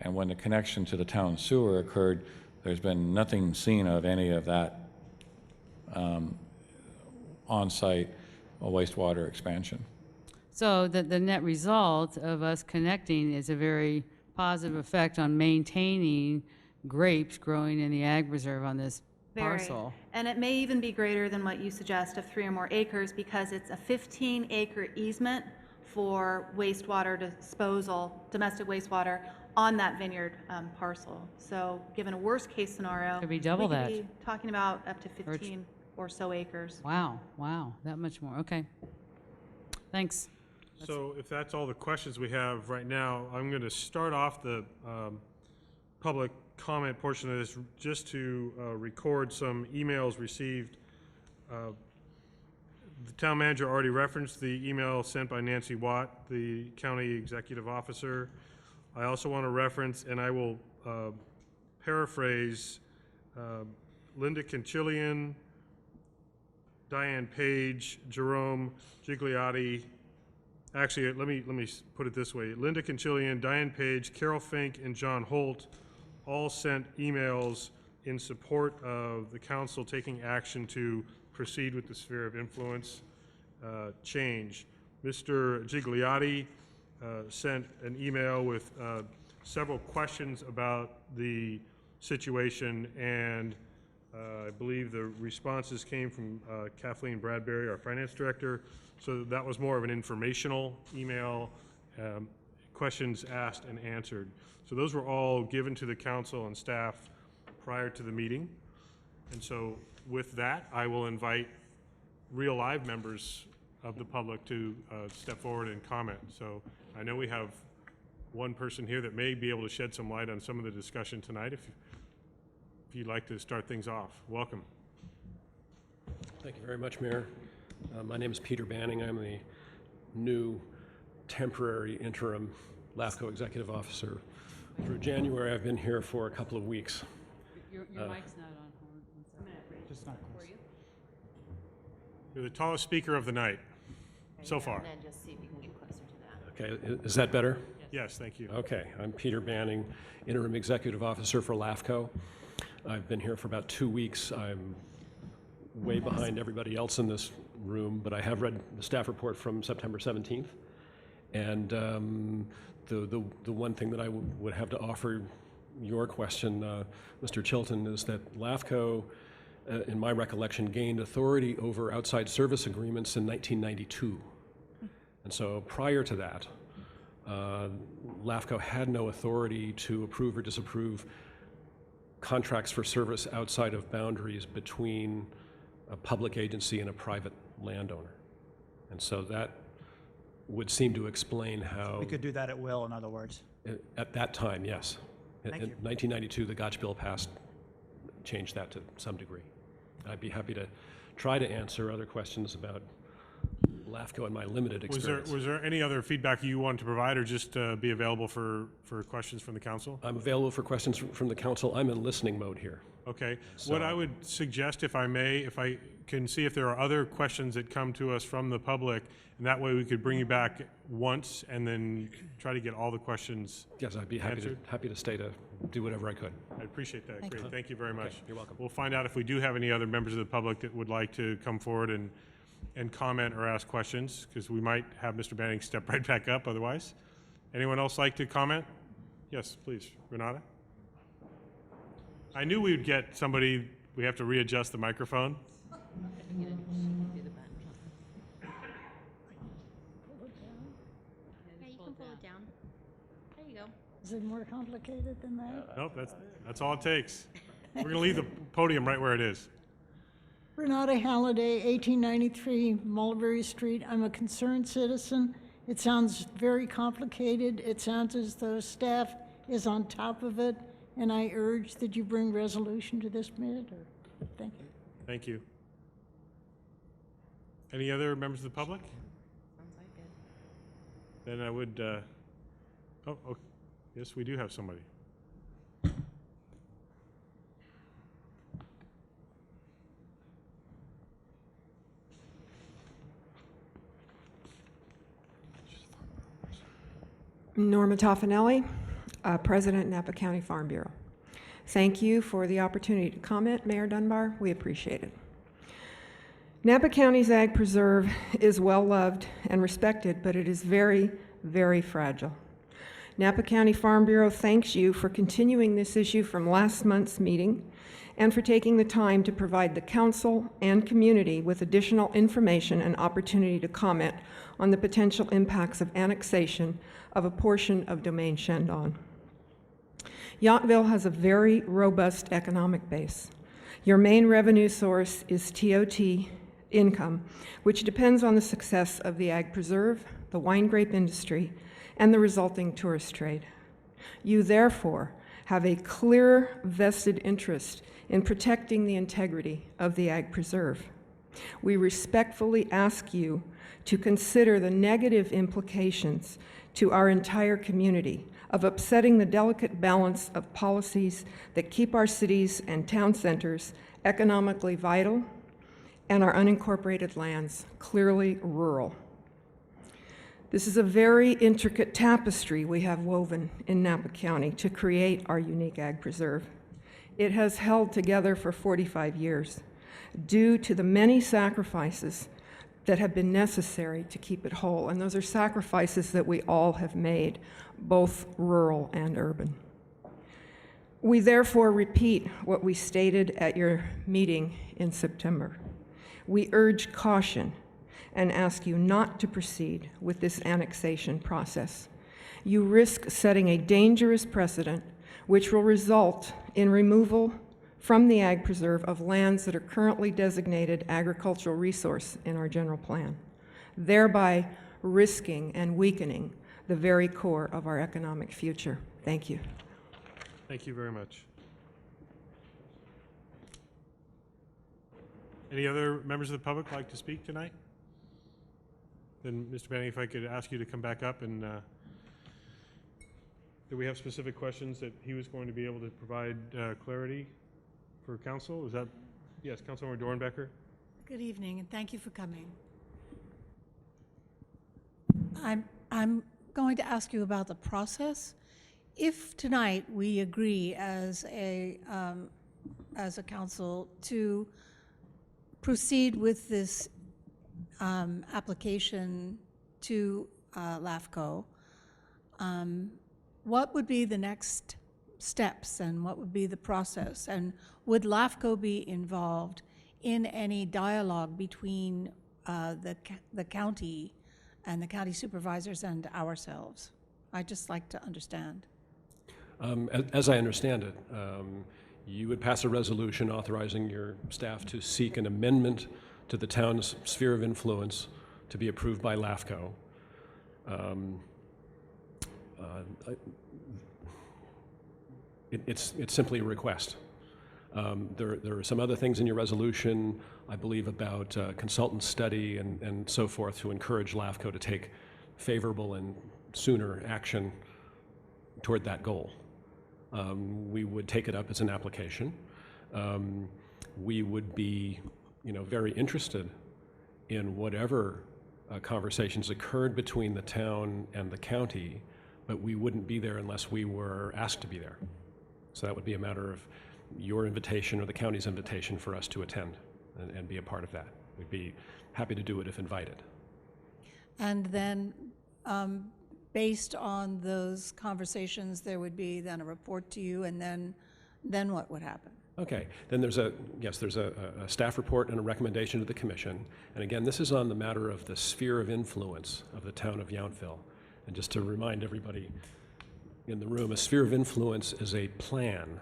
And when the connection to the town sewer occurred, there's been nothing seen of any of that on-site wastewater expansion. So the net result of us connecting is a very positive effect on maintaining grapes growing in the ag reserve on this parcel. And it may even be greater than what you suggest of 3 or more acres, because it's a 15-acre easement for wastewater disposal, domestic wastewater, on that vineyard parcel. So given a worst-case scenario, Could be double we could that. be talking about up to 15 or so acres. Wow, that much more, okay. Thanks. So if that's all the questions we have right now, I'm going to start off the public comment portion of this just to record some emails received. The town manager already referenced the email sent by Nancy Watt, the county executive officer. I also want to reference, and I will paraphrase, Linda Canchilian, Diane Page, Jerome Gigliotti. Actually, let me put it this way. Linda Canchilian, Diane Page, Carol Fink, and John Holt all sent emails in support of the council taking action to proceed with the sphere of influence change. Mr. Gigliotti sent an email with several questions about the situation, and I believe the responses came from Kathleen Bradbury, our finance director. So that was more of an informational email, questions asked and answered. So those were all given to the council and staff prior to the meeting. And so with that, I will invite real live members of the public to step forward and comment. So I know we have one person here that may be able to shed some light on some of the discussion tonight. If you'd like to start things off, welcome. Thank you very much, Mayor. My name is Peter Banning. I'm the new temporary interim LAFCO executive officer. Through January, I've been here for a couple of weeks. Your mic's not on. Just not close. You're the tallest speaker of the night so far. And then just see if you can get closer to that. Okay, is that better? Yes, thank you. Okay, I'm Peter Banning, interim executive officer for LAFCO. I've been here for about 2 weeks. I'm way behind everybody else in this room, but I have read the staff report from September 17th. And the one thing that I would have to offer your question, Mr. Chilton, is that LAFCO, in my recollection, gained authority over outside service agreements in 1992. And so prior to that, LAFCO had no authority to approve or disapprove contracts for service outside of boundaries between a public agency and a private landowner. And so that would seem to explain how... We could do that at will, in other words. At that time, yes. In Thank you. 1992, the Gotch bill passed, changed that to some degree. I'd be happy to try to answer other questions about LAFCO and my limited experience. Was there any other feedback you wanted to provide, or just be available for questions from the council? I'm available for questions from the council. I'm in listening mode here. Okay. So- What I would suggest, if I may, if I can see if there are other questions that come to us from the public, and that way we could bring you back once and then try to get all the questions Yes, I'd be happy to stay to do whatever I could. I appreciate that. Thank Great. Thank you very much. Okay, you're welcome. We'll find out if we do have any other members of the public that would like to come forward and comment or ask questions, because we might have Mr. Banning step right back up otherwise. Anyone else like to comment? Yes, please. Renata? I knew we would get somebody, we have to readjust the microphone. Yeah, you can pull it down. There you go. Is it more complicated than that? Nope, that's all it takes. We're going to leave the podium right where it is. Renata Halliday, 1893 Mulberry Street. I'm a concerned citizen. It sounds very complicated. It sounds as though staff is on top of it, and I urge that you bring resolution to this matter. Thank you. Thank you. Any other members of the public? Sounds like it. Then I would, oh, yes, we do have somebody. Norma Toffanelli, President, Napa County Farm Bureau. Thank you for the opportunity to comment, Mayor Dunbar. We appreciate it. Napa County's Ag Preserve is well-loved and respected, but it is very, very fragile. Napa County Farm Bureau thanks you for continuing this issue from last month's meeting and for taking the time to provide the council and community with additional information and opportunity to comment on the potential impacts of annexation of a portion of Domain Shandong. Yountville has a very robust economic base. Your main revenue source is TOT income, which depends on the success of the ag preserve, the wine grape industry, and the resulting tourist trade. You therefore have a clear vested interest in protecting the integrity of the ag preserve. We respectfully ask you to consider the negative implications to our entire community of upsetting the delicate balance of policies that keep our cities and town centers economically vital and our unincorporated lands clearly rural. This is a very intricate tapestry we have woven in Napa County to create our unique ag preserve. It has held together for 45 years due to the many sacrifices that have been necessary to keep it whole, and those are sacrifices that we all have made, both rural and urban. We therefore repeat what we stated at your meeting in September. We urge caution and ask you not to proceed with this annexation process. You risk setting a dangerous precedent which will result in removal from the ag preserve of lands that are currently designated agricultural resource in our general plan, thereby risking and weakening the very core of our economic future. Thank you. Thank you very much. Any other members of the public like to speak tonight? Then, Mr. Banning, if I could ask you to come back up and do we have specific questions that he was going to be able to provide clarity for council? Is that, yes, Councilmember Dornbecker? Good evening, and thank you for coming. I'm going to ask you about the process. If tonight we agree as a council to proceed with this application to LAFCO, what would be the next steps and what would be the process? And would LAFCO be involved in any dialogue between the county and the county supervisors and ourselves? I'd just like to understand. As I understand it, you would pass a resolution authorizing your staff to seek an amendment to the town's sphere of influence to be approved by LAFCO. It's simply a request. There are some other things in your resolution, I believe, about consultant study and so forth to encourage LAFCO to take favorable and sooner action toward that goal. We would take it up as an application. We would be, very interested in whatever conversations occurred between the town and the county, but we wouldn't be there unless we were asked to be there. So that would be a matter of your invitation or the county's invitation for us to attend and be a part of that. We'd be happy to do it if invited. And then, based on those conversations, there would be then a report to you, and then what would happen? Okay, then there's a staff report and a recommendation to the commission. And again, this is on the matter of the sphere of influence of the town of Yountville. And just to remind everybody in the room, a sphere of influence is a plan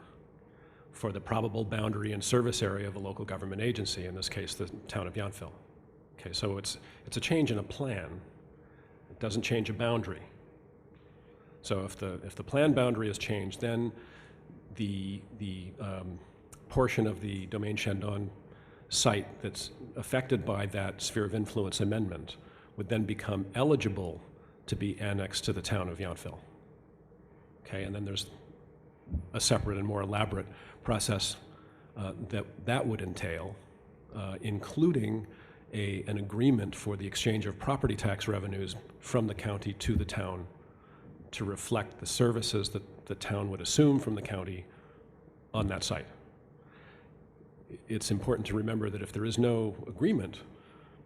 for the probable boundary and service area of a local government agency, in this case, the town of Yountville. Okay, so it's a change in a plan. It doesn't change a boundary. So if the plan boundary is changed, then the portion of the Domaine Chandon site that's affected by that sphere of influence amendment would then become eligible to be annexed to the town of Yountville. Okay, and then there's a separate and more elaborate process that would entail, including an agreement for the exchange of property tax revenues from the county to the town to reflect the services that the town would assume from the county on that site. It's important to remember that if there is no agreement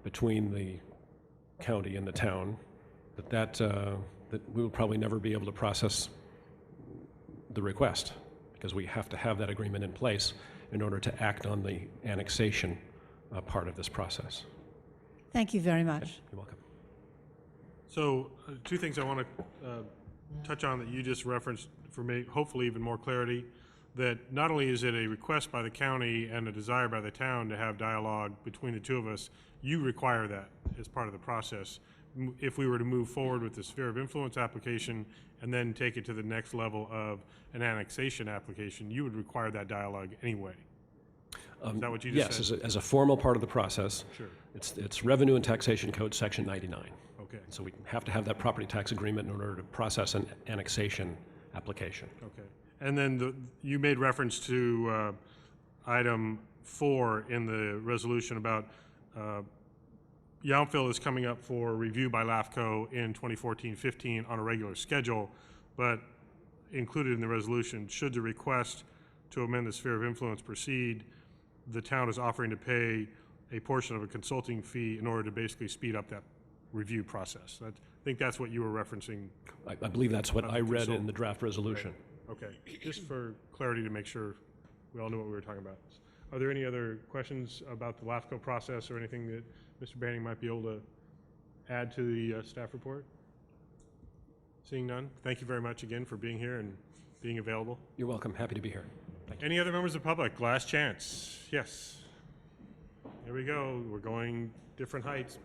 between the county and the town, that we will probably never be able to process the request, because we have to have that agreement in place in order to act on the annexation part of this process. Thank you very much. You're welcome. So, two things I want to touch on that you just referenced for me, hopefully even more clarity, that not only is it a request by the county and a desire by the town to have dialogue between the two of us, you require that as part of the process. If we were to move forward with the sphere of influence application and then take it to the next level of an annexation application, you would require that dialogue anyway. Is that what you just said? Yes, as a formal part of the process. Sure. It's Revenue and Taxation Code, Section 99. Okay. So we have to have that property tax agreement in order to process an annexation application. Okay. And then you made reference to item 4 in the resolution about Yountville is coming up for review by LAFCO in 2014-15 on a regular schedule, but included in the resolution, should the request to amend the sphere of influence proceed, the town is offering to pay a portion of a consulting fee in order to basically speed up that review process. I think that's what you were referencing. I believe that's what I read in the draft resolution. Okay, just for clarity to make sure we all knew what we were talking about. Are there any other questions about the LAFCO process or anything that Mr. Banning might be able to add to the staff report? Seeing none, thank you very much again for being here and being available. You're welcome. Happy to be here. Thank you. Any other members of the public? Last chance. Yes. Here we go. We're going different heights,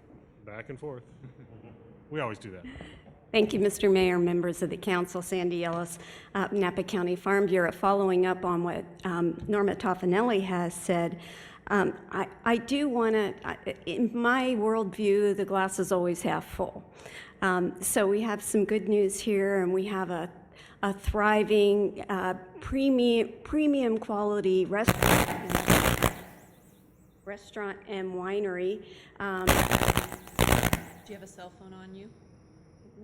back and forth. We always do that. Thank you, Mr. Mayor, members of the council. Sandy Ellis, Napa County Farm Bureau. Following up on what Norma Toffanelli has said, I do want to, in my worldview, the glass is always half full. So we have some good news here, and we have a thriving, premium quality restaurant and winery. Do you have a cell phone on you?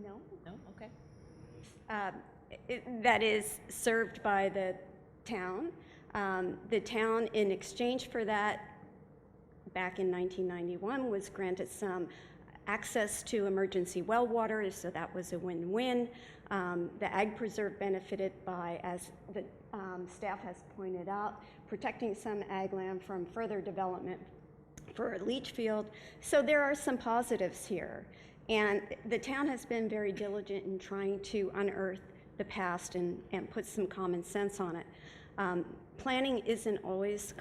No. No? Okay. That is served by the town. The town, in exchange for that, back in 1991, was granted some access to emergency well water, so that was a win-win. The Ag Preserve benefited by, as the staff has pointed out, protecting some ag land from further development for a leach field. So there are some positives here. And the town has been very diligent in trying to unearth the past and put some common sense on it. Planning isn't always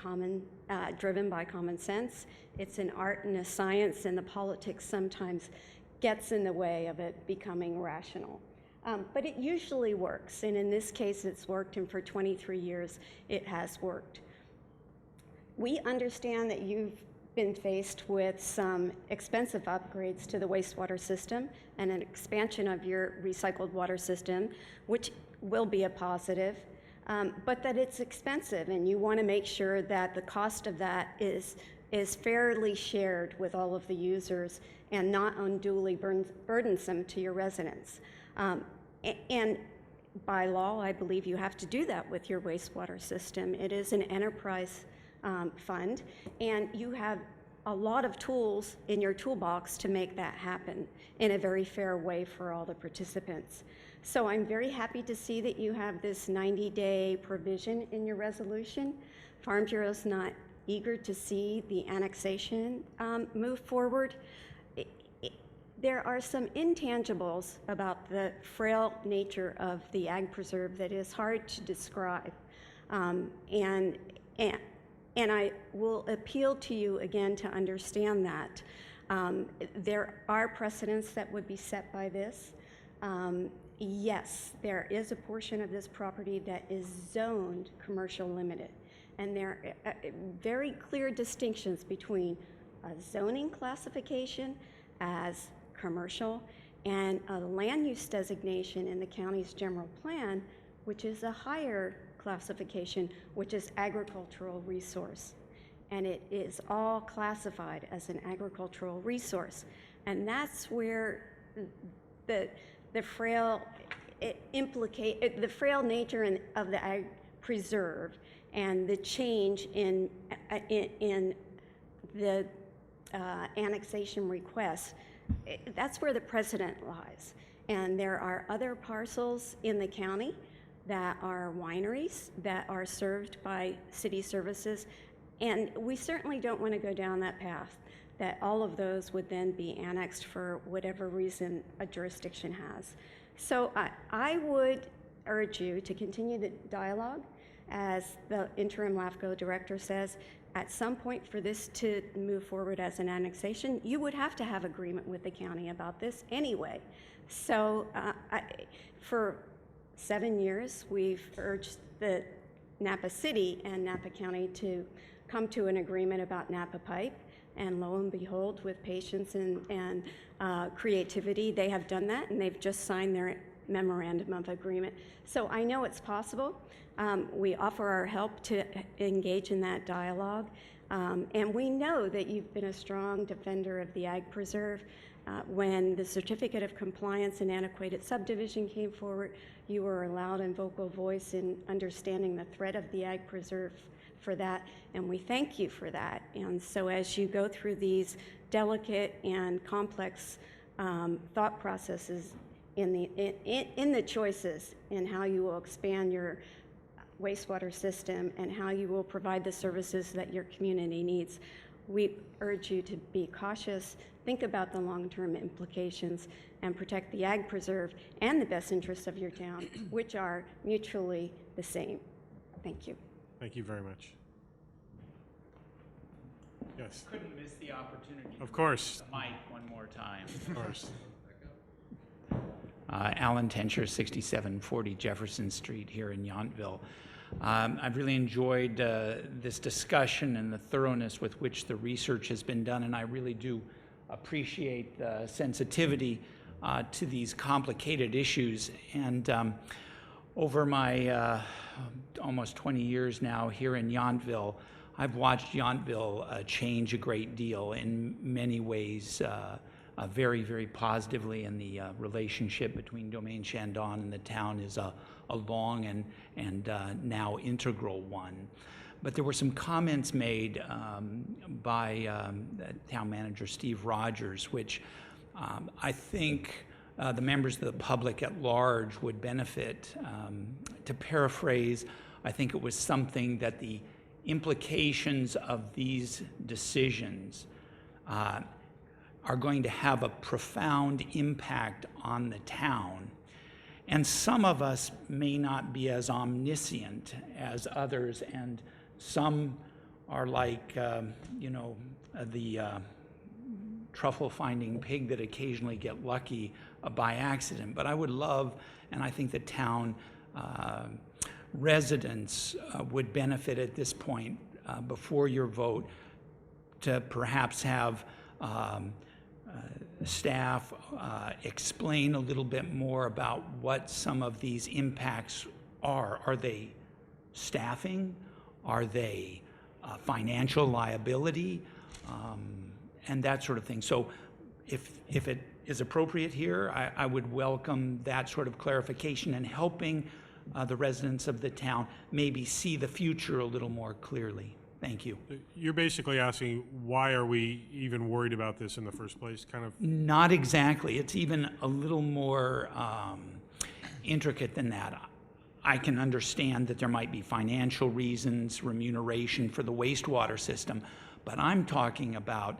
driven by common sense. It's an art and a science, and the politics sometimes gets in the way of it becoming rational. But it usually works, and in this case it's worked, and for 23 years it has worked. We understand that you've been faced with some expensive upgrades to the wastewater system and an expansion of your recycled water system, which will be a positive, but that it's expensive, and you want to make sure that the cost of that is fairly shared with all of the users and not unduly burdensome to your residents. And by law, I believe you have to do that with your wastewater system. It is an enterprise fund, and you have a lot of tools in your toolbox to make that happen in a very fair way for all the participants. So I'm very happy to see that you have this 90-day provision in your resolution. Farm Bureau's not eager to see the annexation move forward. There are some intangibles about the frail nature of the Ag Preserve that is hard to describe. And I will appeal to you again to understand that. There are precedents that would be set by this. Yes, there is a portion of this property that is zoned commercial limited. And there are very clear distinctions between a zoning classification as commercial and a land use designation in the county's general plan, which is a higher classification, which is agricultural resource. And it is all classified as an agricultural resource. And that's where the frail nature of the Ag Preserve and the change in the annexation requests, that's where the precedent lies. And there are other parcels in the county that are wineries that are served by city services, and we certainly don't want to go down that path, that all of those would then be annexed for whatever reason a jurisdiction has. So I would urge you to continue the dialogue. As the interim LAFCO director says, at some point for this to move forward as an annexation, you would have to have agreement with the county about this anyway. So for 7 years, we've urged the Napa City and Napa County to come to an agreement about Napa Pipe, and lo and behold, with patience and creativity, they have done that, and they've just signed their memorandum of agreement. So I know it's possible. We offer our help to engage in that dialogue, and we know that you've been a strong defender of the Ag Preserve. When the Certificate of Compliance and Antiquated Subdivision came forward, you were a loud and vocal voice in understanding the threat of the Ag Preserve for that, and we thank you for that. And so as you go through these delicate and complex thought processes in the choices in how you will expand your wastewater system and how you will provide the services that your community needs, we urge you to be cautious, think about the long-term implications, and protect the Ag Preserve and the best interests of your town, which are mutually the same. Thank you. Thank you very much. Yes. Couldn't miss the opportunity. Of course. The mic one more time. Of course. Alan Tencher, 6740 Jefferson Street here in Yountville. I've really enjoyed this discussion and the thoroughness with which the research has been done, and I really do appreciate the sensitivity to these complicated issues. And over my almost 20 years now here in Yountville, I've watched Yountville change a great deal in many ways, very, very positively, and the relationship between Domaine Chandon and the town is a long and now integral one. But there were some comments made by town manager Steve Rogers, which I think the members of the public at large would benefit. To paraphrase, I think it was something that the implications of these decisions are going to have a profound impact on the town. And some of us may not be as omniscient as others, and some are like, the truffle-finding pig that occasionally get lucky by accident. But I would love, and I think the town residents would benefit at this point before your vote to perhaps have staff explain a little bit more about what some of these impacts are. Are they staffing? Are they financial liability? And that sort of thing. So if it is appropriate here, I would welcome that sort of clarification and helping the residents of the town maybe see the future a little more clearly. Thank you. You're basically asking, why are we even worried about this in the first place, kind of? Not exactly. It's even a little more intricate than that. I can understand that there might be financial reasons, remuneration for the wastewater system, but I'm talking about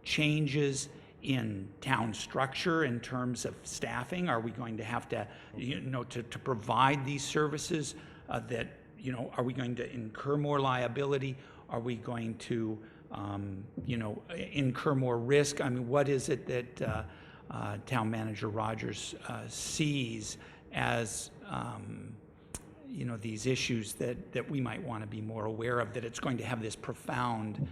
changes in town structure in terms of staffing. Are we going to have to, to provide these services that, are we going to incur more liability? Are we going to, incur more risk? I mean, what is it that Town Manager Rogers sees as, these issues that we might want to be more aware of, that it's going to have this profound,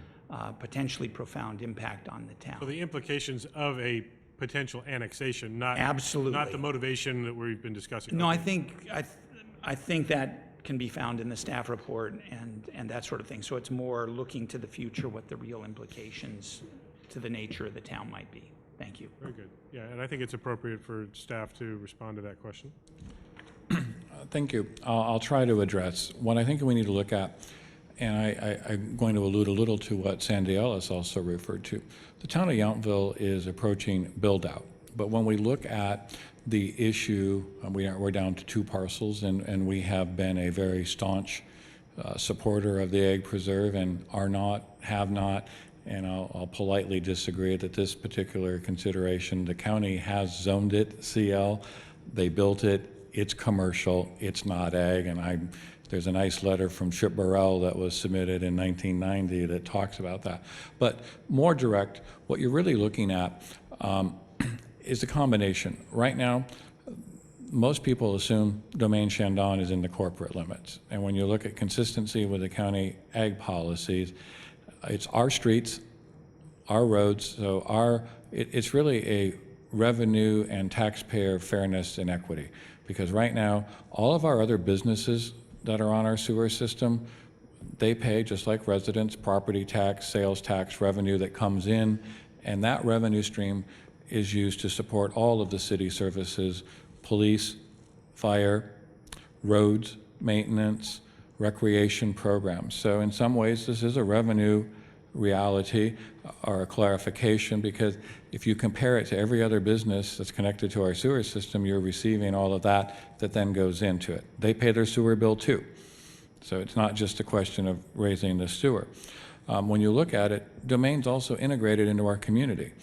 potentially profound impact on the town? So the implications of a potential annexation, not Absolutely. not the motivation that we've been discussing. No, I think that can be found in the staff report and that sort of thing. So it's more looking to the future, what the real implications to the nature of the town might be. Thank you. Very good. Yeah, and I think it's appropriate for staff to respond to that question. Thank you. I'll try to address what I think we need to look at, and I'm going to allude a little to what Sandy Ellis also referred to. The town of Yountville is approaching build-out, but when we look at the issue, we're down to 2 parcels, and we have been a very staunch supporter of the Ag Preserve and have not, and I'll politely disagree that this particular consideration, the county has zoned it CL, they built it, it's commercial, it's not ag, and there's a nice letter from Chip Burrell that was submitted in 1990 that talks about that. But more direct, what you're really looking at is a combination. Right now, most people assume Domaine Chandon is in the corporate limits. And when you look at consistency with the county ag policies, it's our streets, our roads, so it's really a revenue and taxpayer fairness and equity. Because right now, all of our other businesses that are on our sewer system, they pay, just like residents, property tax, sales tax, revenue that comes in, and that revenue stream is used to support all of the city services: police, fire, roads, maintenance, recreation programs. So in some ways, this is a revenue reality or a clarification, because if you compare it to every other business that's connected to our sewer system, you're receiving all of that then goes into it. They pay their sewer bill too. So it's not just a question of raising the sewer. When you look at it, Domaine's also integrated into our community.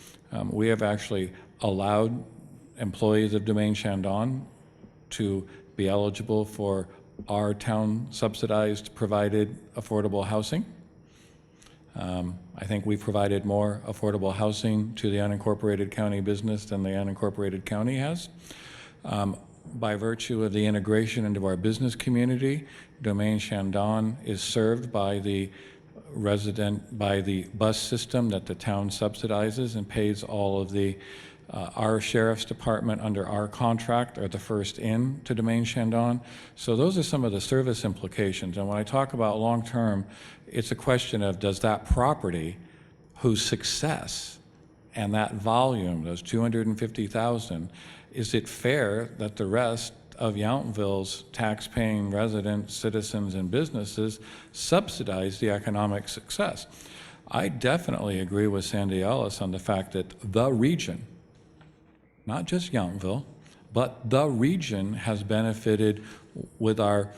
We have actually allowed employees of Domaine Chandon to be eligible for our town subsidized provided affordable housing. I think we've provided more affordable housing to the unincorporated county business than the unincorporated county has. By virtue of the integration into our business community, Domaine Chandon is served by the bus system that the town subsidizes and pays all of the, our sheriff's department under our contract are the first in to Domaine Chandon. So those are some of the service implications. And when I talk about long-term, it's a question of, does that property, whose success and that volume, those 250,000, is it fair that the rest of Yountville's tax-paying residents, citizens, and businesses subsidize the economic success? I definitely agree with Sandy Ellis on the fact that the region not just Yountville, but the region has benefited with our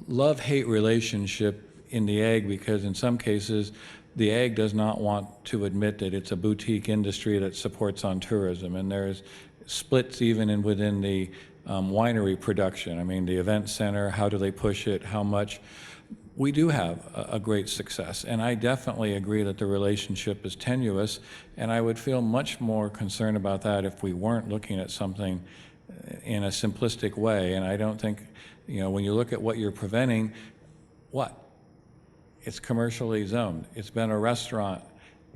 love-hate relationship in the ag, because in some cases, the ag does not want to admit that it's a boutique industry that supports on tourism, and there's splits even within the winery production. I mean, the event center, how do they push it, how much? We do have a great success, and I definitely agree that the relationship is tenuous, and I would feel much more concerned about that if we weren't looking at something in a simplistic way. And I don't think, you know, when you look at what you're preventing, what? It's commercially zoned. It's been a restaurant,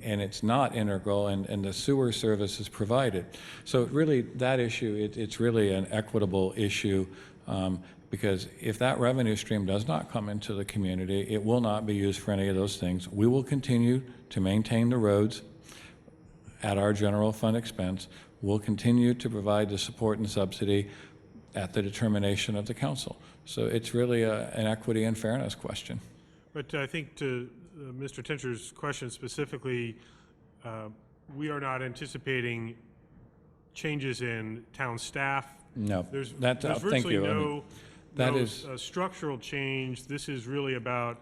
and it's not integral, and the sewer service is provided. So really, that issue, it's really an equitable issue, because if that revenue stream does not come into the community, it will not be used for any of those things. We will continue to maintain the roads at our general fund expense. We'll continue to provide the support and subsidy at the determination of the council. So it's really an equity and fairness question. But I think to Mr. Tincher's question specifically, we are not anticipating changes in town staff. No, There's thank virtually you. I no, mean, that no is structural change. This is really about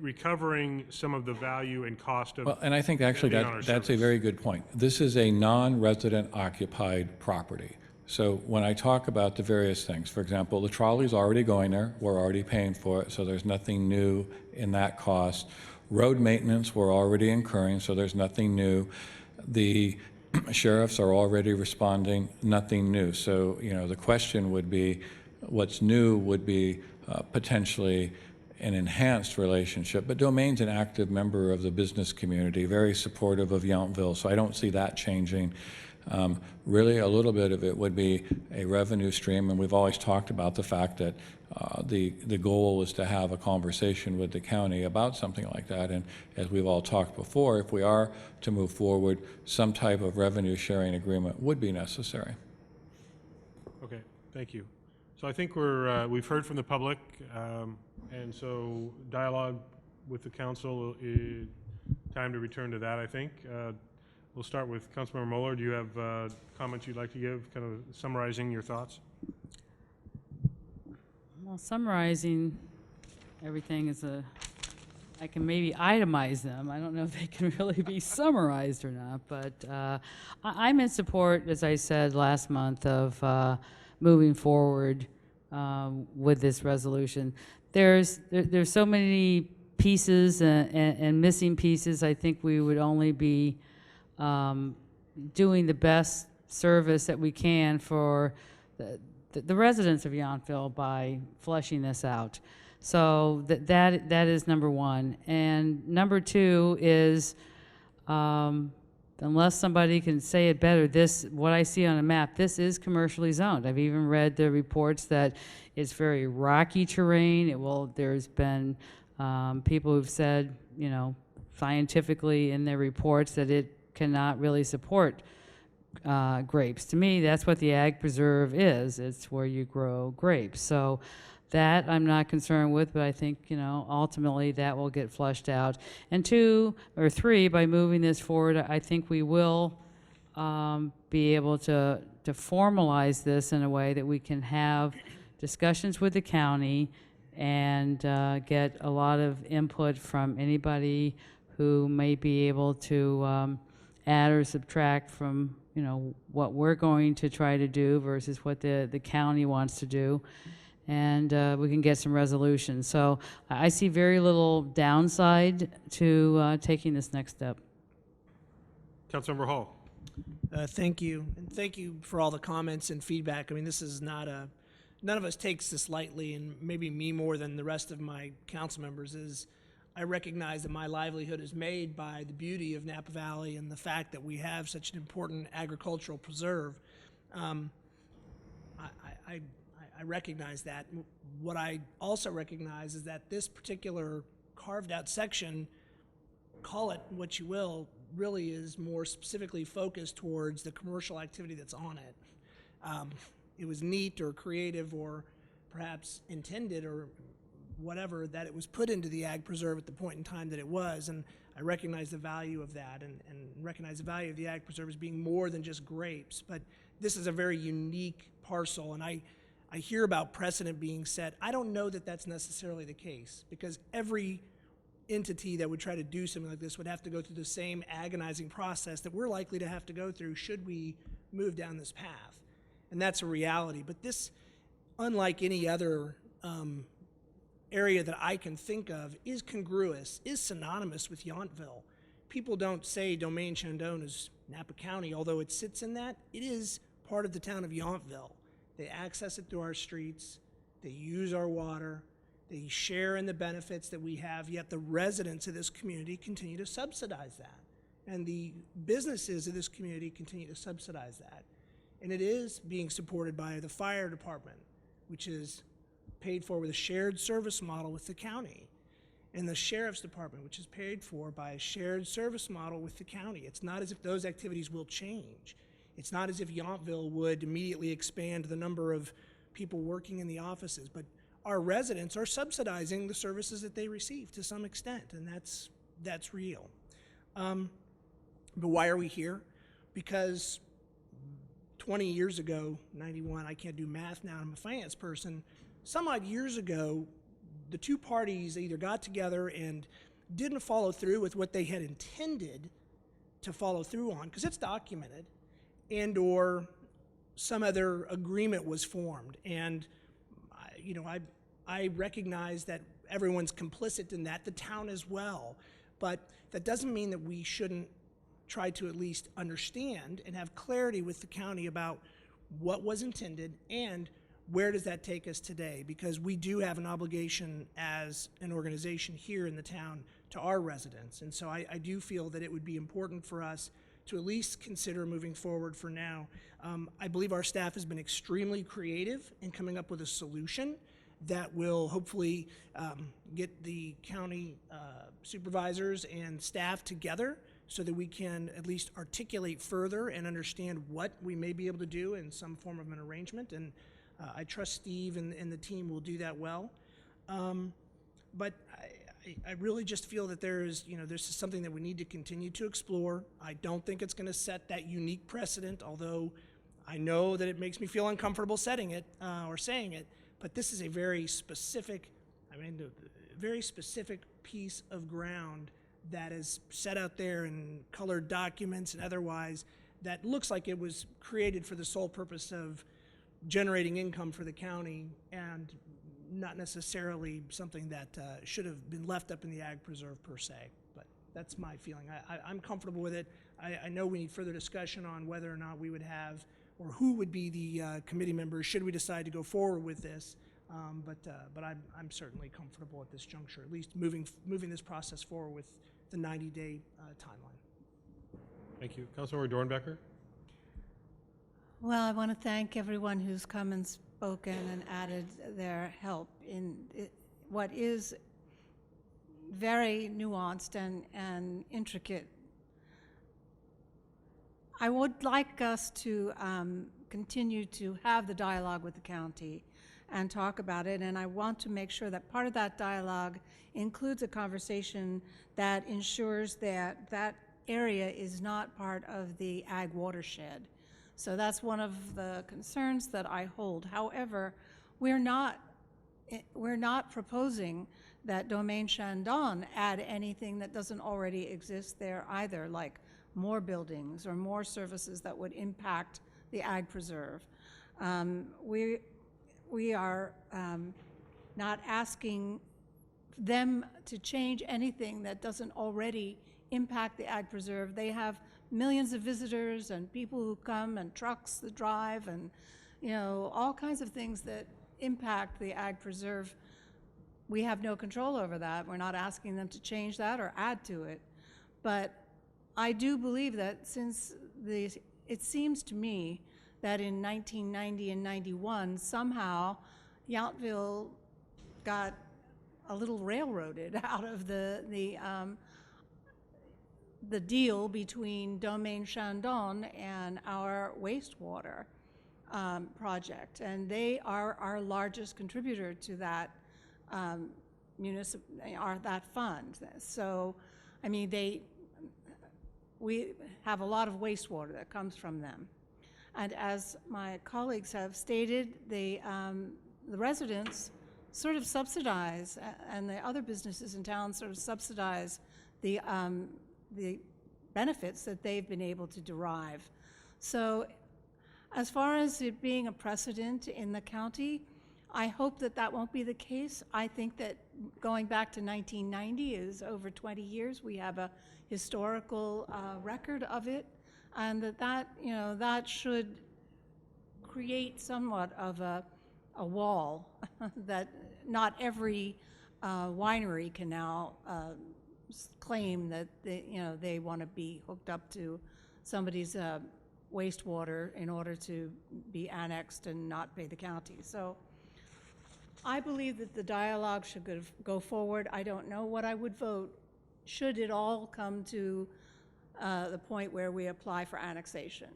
recovering some of the value and cost of. Well, and I think actually being on our that's a service. very good point. This is a non-resident occupied property. So when I talk about the various things, for example, the trolley's already going there, we're already paying for it, so there's nothing new in that cost. Road maintenance, we're already incurring, so there's nothing new. The sheriffs are already responding, nothing new. So, you know, the question would be, what's new would be potentially an enhanced relationship. But Domain's an active member of the business community, very supportive of Yountville, so I don't see that changing. Really, a little bit of it would be a revenue stream, and we've always talked about the fact that the goal is to have a conversation with the county about something like that. And as we've all talked before, if we are to move forward, some type of revenue sharing agreement would be necessary. Okay, thank you. So I think we've heard from the public, and so dialogue with the council is time to return to that, I think. We'll start with Councilmember Moeller. Do you have comments you'd like to give, kind of summarizing your thoughts? Well, summarizing everything is I can maybe itemize them. I don't know if they can really be summarized or not, but I'm in support, as I said last month, of moving forward with this resolution. There's so many pieces and missing pieces. I think we would only be doing the best service that we can for the residents of Yountville by fleshing this out. So that is number one. And number two is, unless somebody can say it better, what I see on a map, this is commercially zoned. I've even read the reports that it's very rocky terrain. There's been people who've said, you know, scientifically in their reports that it cannot really support grapes. To me, that's what the ag preserve is. It's where you grow grapes. So that I'm not concerned with, but I think, you know, ultimately that will get flushed out. And 2 or 3, by moving this forward, I think we will be able to formalize this in a way that we can have discussions with the county and get a lot of input from anybody who may be able to add or subtract from, you know, what we're going to try to do versus what the county wants to do. And we can get some resolution. So I see very little downside to taking this next step. Councilmember Hall. Thank you, and thank you for all the comments and feedback. I mean, this is not none of us takes this lightly, and maybe me more than the rest of my council members is I recognize that my livelihood is made by the beauty of Napa Valley and the fact that we have such an important agricultural preserve. I recognize that. What I also recognize is that this particular carved out section, call it what you will, really is more specifically focused towards the commercial activity that's on it. It was neat or creative or perhaps intended or whatever, that it was put into the ag preserve at the point in time that it was. And I recognize the value of that and recognize the value of the ag preserve as being more than just grapes. But this is a very unique parcel, and I hear about precedent being set. I don't know that that's necessarily the case, because every entity that would try to do something like this would have to go through the same agonizing process that we're likely to have to go through should we move down this path. And that's a reality. But this, unlike any other area that I can think of, is congruous, is synonymous with Yountville. People don't say Domaine Chandon is Napa County, although it sits in that. It is part of the town of Yountville. They access it through our streets, they use our water, they share in the benefits that we have, yet the residents of this community continue to subsidize that. And the businesses of this community continue to subsidize that. And it is being supported by the fire department, which is paid for with a shared service model with the county, and the sheriff's department, which is paid for by a shared service model with the county. It's not as if those activities will change. It's not as if Yountville would immediately expand the number of people working in the offices, but our residents are subsidizing the services that they receive to some extent, and that's real. But why are we here? Because 20 years ago, 91, I can't do math now, I'm a finance person, some odd years ago, the two parties either got together and didn't follow through with what they had intended to follow through on, because it's documented, and or some other agreement was formed. And I recognize that everyone's complicit in that, the town as well, but that doesn't mean that we shouldn't try to at least understand and have clarity with the county about what was intended and where does that take us today, because we do have an obligation as an organization here in the town to our residents. And so I do feel that it would be important for us to at least consider moving forward for now. I believe our staff has been extremely creative in coming up with a solution that will hopefully get the county supervisors and staff together so that we can at least articulate further and understand what we may be able to do in some form of an arrangement. And I trust Steve and the team will do that well. But I really just feel that there's something that we need to continue to explore. I don't think it's going to set that unique precedent, although I know that it makes me feel uncomfortable setting it or saying it. But this is a very specific, very specific piece of ground that is set out there in colored documents and otherwise that looks like it was created for the sole purpose of generating income for the county and not necessarily something that should have been left up in the ag preserve per se. But that's my feeling. I'm comfortable with it. I know we need further discussion on whether or not we would have or who would be the committee members should we decide to go forward with this. But I'm certainly comfortable at this juncture, at least moving this process forward with the 90-day timeline. Thank you. Councilmember Dornbecker? Well, I want to thank everyone who's come and spoken and added their help in what is very nuanced and intricate. I would like us to continue to have the dialogue with the county and talk about it, and I want to make sure that part of that dialogue includes a conversation that ensures that that area is not part of the ag watershed. So that's one of the concerns that I hold. However, we're not proposing that Domaine Chandon add anything that doesn't already exist there either, like more buildings or more services that would impact the ag preserve. We are not asking them to change anything that doesn't already impact the ag preserve. They have millions of visitors and people who come and trucks that drive and all kinds of things that impact the ag preserve. We have no control over that. We're not asking them to change that or add to it. But I do believe that it seems to me that in 1990 and 91, somehow Yountville got a little railroaded out of the deal between Domaine Chandon and our wastewater project. And they are our largest contributor to that are that fund. So, I mean, we have a lot of wastewater that comes from them. And as my colleagues have stated, the residents sort of subsidize, and the other businesses in town sort of subsidize the benefits that they've been able to derive. So as far as it being a precedent in the county, I hope that that won't be the case. I think that going back to 1990 is over 20 years. We have a historical record of it, and that should create somewhat of a wall that not every winery can now claim that they want to be hooked up to somebody's wastewater in order to be annexed and not pay the county. So I believe that the dialogue should go forward. I don't know what I would vote should it all come to the point where we apply for annexation.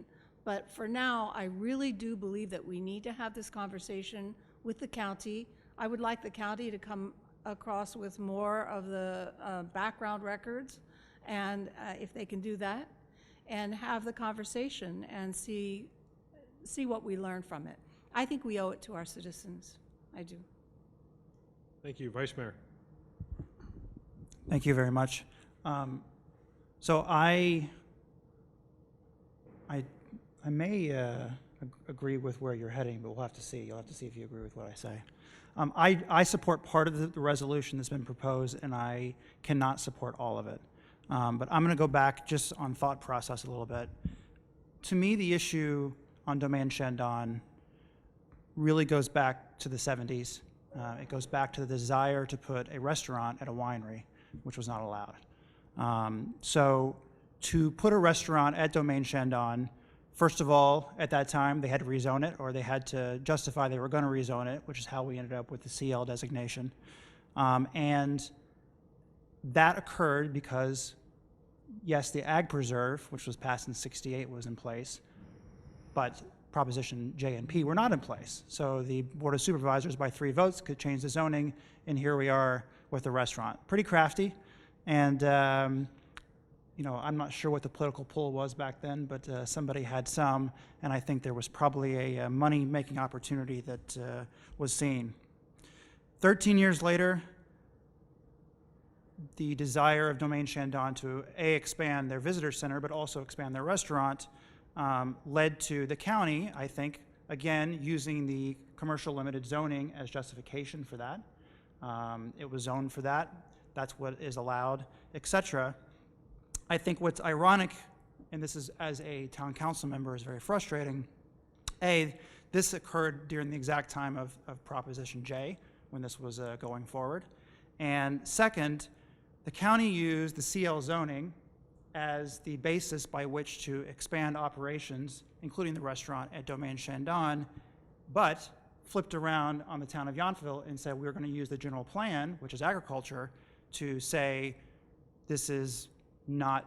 But for now, I really do believe that we need to have this conversation with the county. I would like the county to come across with more of the background records, and if they can do that, and have the conversation and see what we learn from it. I think we owe it to our citizens. I do. Thank you. Vice Mayor. Thank you very much. So I may agree with where you're heading, but we'll have to see. You'll have to see if you agree with what I say. I support part of the resolution that's been proposed, and I cannot support all of it. But I'm going to go back just on thought process a little bit. To me, the issue on Domaine Shandong really goes back to the 70s. It goes back to the desire to put a restaurant at a winery, which was not allowed. So to put a restaurant at Domaine Shandong, first of all, at that time, they had to rezone it, or they had to justify they were going to rezone it, which is how we ended up with the CL designation. And that occurred because, yes, the Ag Preserve, which was passed in '68, was in place, but Proposition J and P were not in place. So the Board of Supervisors, by 3 votes, could change the zoning, and here we are with the restaurant. Pretty crafty, and I'm not sure what the political pull was back then, but somebody had some, and I think there was probably a money-making opportunity that was seen. 13 years later, the desire of Domaine Shandong to expand their visitor center, but also expand their restaurant, led to the county, I think, again, using the commercial limited zoning as justification for that. It was zoned for that. That's what is allowed, etc. I think what's ironic, and this is as a town council member is very frustrating, this occurred during the exact time of Proposition J, when this was going forward. And second, the county used the CL zoning as the basis by which to expand operations, including the restaurant at Domaine Shandong, but flipped around on the town of Yountville and said we're going to use the general plan, which is agriculture, to say this is not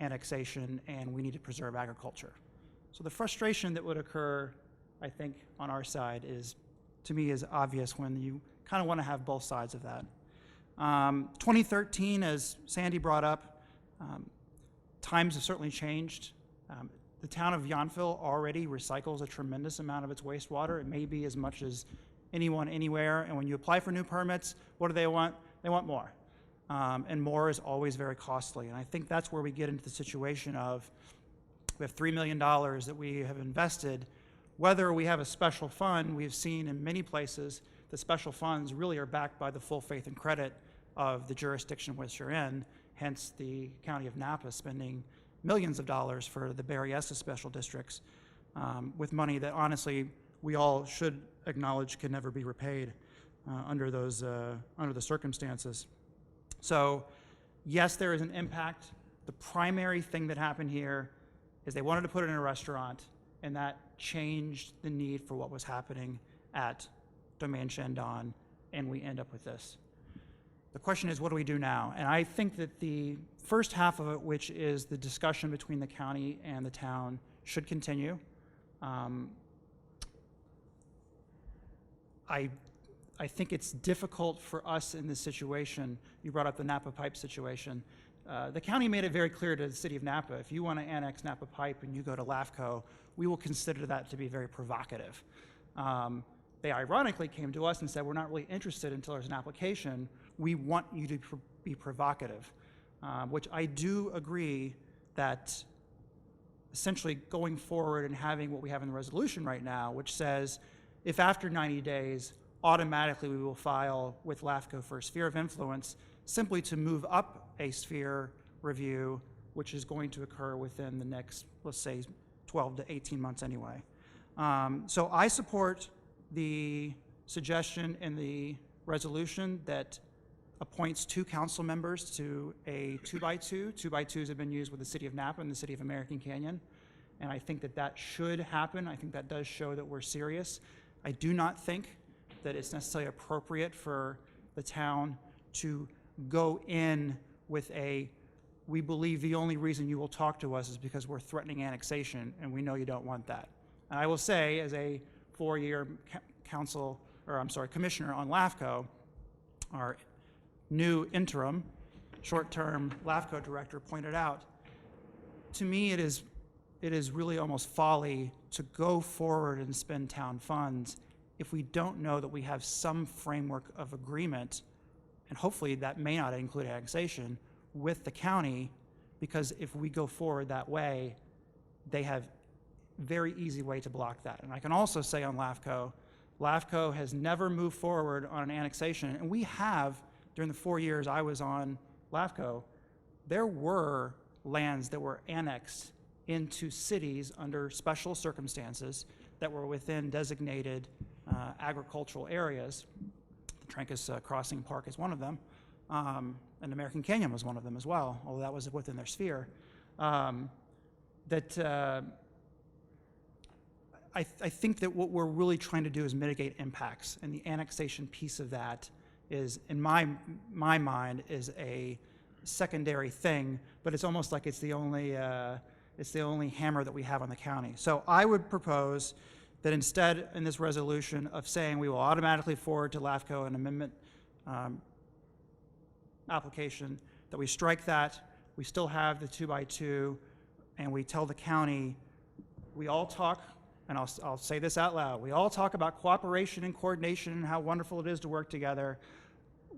annexation and we need to preserve agriculture. So the frustration that would occur, I think, on our side to me, is obvious when you kind of want to have both sides of that. 2013, as Sandy brought up, times have certainly changed. The town of Yountville already recycles a tremendous amount of its wastewater. It may be as much as anyone anywhere. And when you apply for new permits, what do they want? They want more. And more is always very costly. And I think that's where we get into the situation of we have $3 million that we have invested. Whether we have a special fund, we've seen in many places the special funds really are backed by the full faith and credit of the jurisdiction which you're in, hence the county of Napa spending millions of dollars for the Berryessa special districts with money that honestly we all should acknowledge can never be repaid under the circumstances. So yes, there is an impact. The primary thing that happened here is they wanted to put it in a restaurant, and that changed the need for what was happening at Domaine Shandong, and we end up with this. The question is, what do we do now? And I think that the first half of it, which is the discussion between the county and the town, should continue. I I think it's difficult for us in this situation. You brought up the Napa Pipe situation. The county made it very clear to the city of Napa, if you want to annex Napa Pipe and you go to LAFCO, we will consider that to be very provocative. They ironically came to us and said, we're not really interested until there's an application. We want you to be provocative, which I do agree that essentially going forward and having what we have in the resolution right now, which says if after 90 days, automatically we will file with LAFCO for a sphere of influence, simply to move up a sphere review, which is going to occur within the next, let's say, 12 to 18 months anyway. So I support the suggestion in the resolution that appoints 2 council members to a 2x2. 2x2s have been used with the city of Napa and the city of American Canyon, and I think that that should happen. I think that does show that we're serious. I do not think that it's necessarily appropriate for the town to go in with a, we believe the only reason you will talk to us is because we're threatening annexation, and we know you don't want that. And I will say, as a 4-year commissioner on LAFCO, our new interim short-term LAFCO director pointed out, to me it is really almost folly to go forward and spend town funds if we don't know that we have some framework of agreement, and hopefully that may not include annexation, with the county, because if we go forward that way, they have very easy way to block that. And I can also say on LAFCO, LAFCO has never moved forward on an annexation, and we have, during the 4 years I was on LAFCO, there were lands that were annexed into cities under special circumstances that were within designated agricultural areas. The Trancas Crossing Park is one of them, and American Canyon was one of them as well, although that was within their sphere. I think that what we're really trying to do is mitigate impacts, and the annexation piece of that is, in my mind, is a secondary thing, but it's almost like it's the only hammer that we have on the county. So I would propose that instead, in this resolution, of saying we will automatically forward to LAFCO an amendment application, that we strike that, we still have the 2x2, and we tell the county, we all talk, and I'll say this out loud, we all talk about cooperation and coordination and how wonderful it is to work together.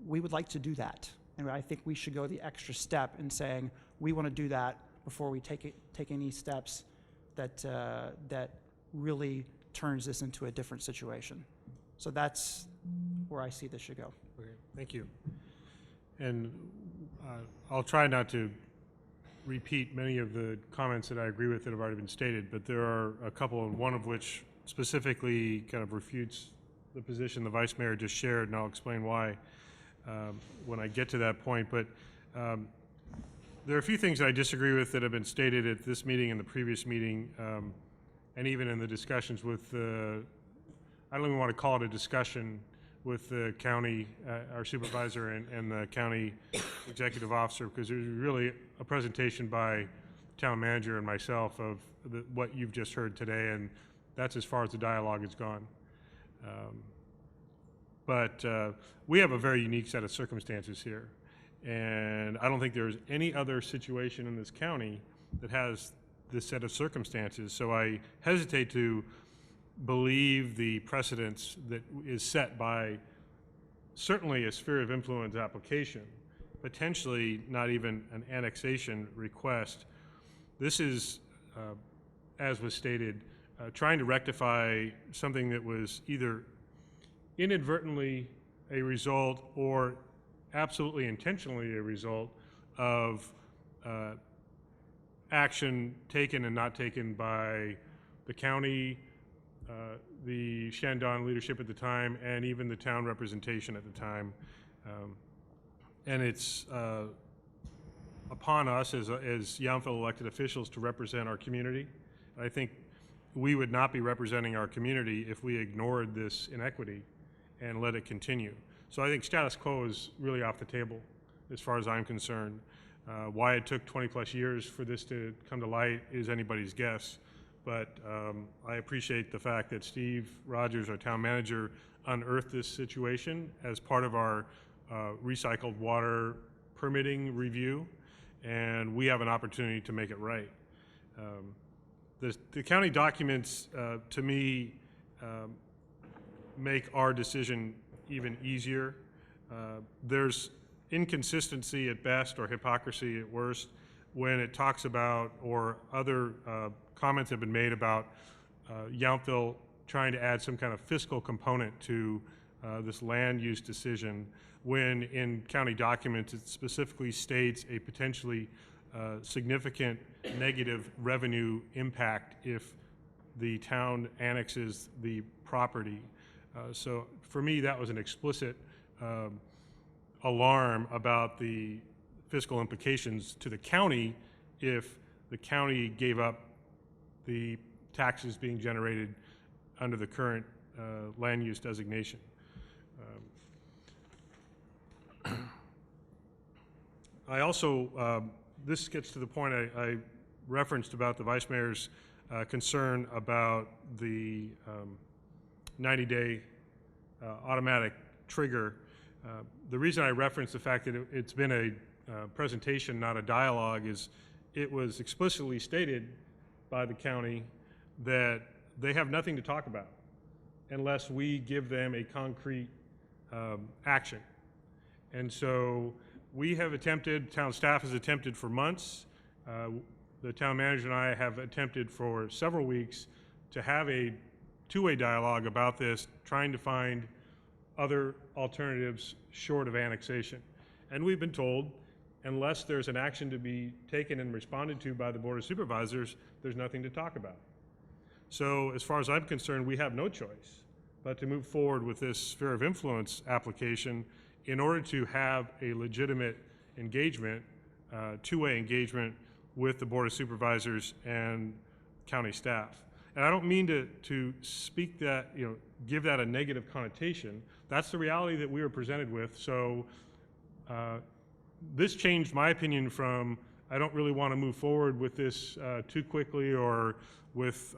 We would like to do that, and I think we should go the extra step in saying we want to do that before we take any steps that really turns this into a different situation. So that's where I see this should go. Okay, thank you. And I'll try not to repeat many of the comments that I agree with that have already been stated, but there are a couple, one of which specifically kind of refutes the position the Vice Mayor just shared, and I'll explain why when I get to that point. But there are a few things I disagree with that have been stated at this meeting and the previous meeting, and even in the discussions with I don't even want to call it a discussion with the county, our supervisor and the county executive officer, because there's really a presentation by town manager and myself of what you've just heard today, and that's as far as the dialogue has gone. But we have a very unique set of circumstances here, and I don't think there's any other situation in this county that has this set of circumstances, so I hesitate to believe the precedence that is set by certainly a sphere of influence application, potentially not even an annexation request. This is, as was stated, trying to rectify something that was either inadvertently a result or absolutely intentionally a result of action taken and not taken by the county, the Shandong leadership at the time, and even the town representation at the time. And it's upon us as Yountville elected officials to represent our community. And I think we would not be representing our community if we ignored this inequity and let it continue. So I think status quo is really off the table as far as I'm concerned. Why it took 20+ years for this to come to light is anybody's guess. But I appreciate the fact that Steve Rogers, our town manager, unearthed this situation as part of our recycled water permitting review, and we have an opportunity to make it right. The county documents, to me, make our decision even easier. There's inconsistency at best or hypocrisy at worst when it talks about, or other comments have been made about Yountville trying to add some kind of fiscal component to this land use decision, when in county documents it specifically states a potentially significant negative revenue impact if the town annexes the property. So for me, that was an explicit alarm about the fiscal implications to the county if the county gave up the taxes being generated under the current land use designation. I also, this gets to the point I referenced about the Vice Mayor's concern about the 90-day automatic trigger. The reason I referenced the fact that it's been a presentation, not a dialogue, is it was explicitly stated by the county that they have nothing to talk about unless we give them a concrete action. And so we have attempted, town staff has attempted for months, the town manager and I have attempted for several weeks to have a two-way dialogue about this, trying to find other alternatives short of annexation. And we've been told, unless there's an action to be taken and responded to by the Board of Supervisors, there's nothing to talk about. So as far as I'm concerned, we have no choice but to move forward with this sphere of influence application in order to have a legitimate engagement, two-way engagement with the Board of Supervisors and county staff. And I don't mean to speak that, give that a negative connotation. That's the reality that we were presented with. So this changed my opinion from, I don't really want to move forward with this too quickly, or with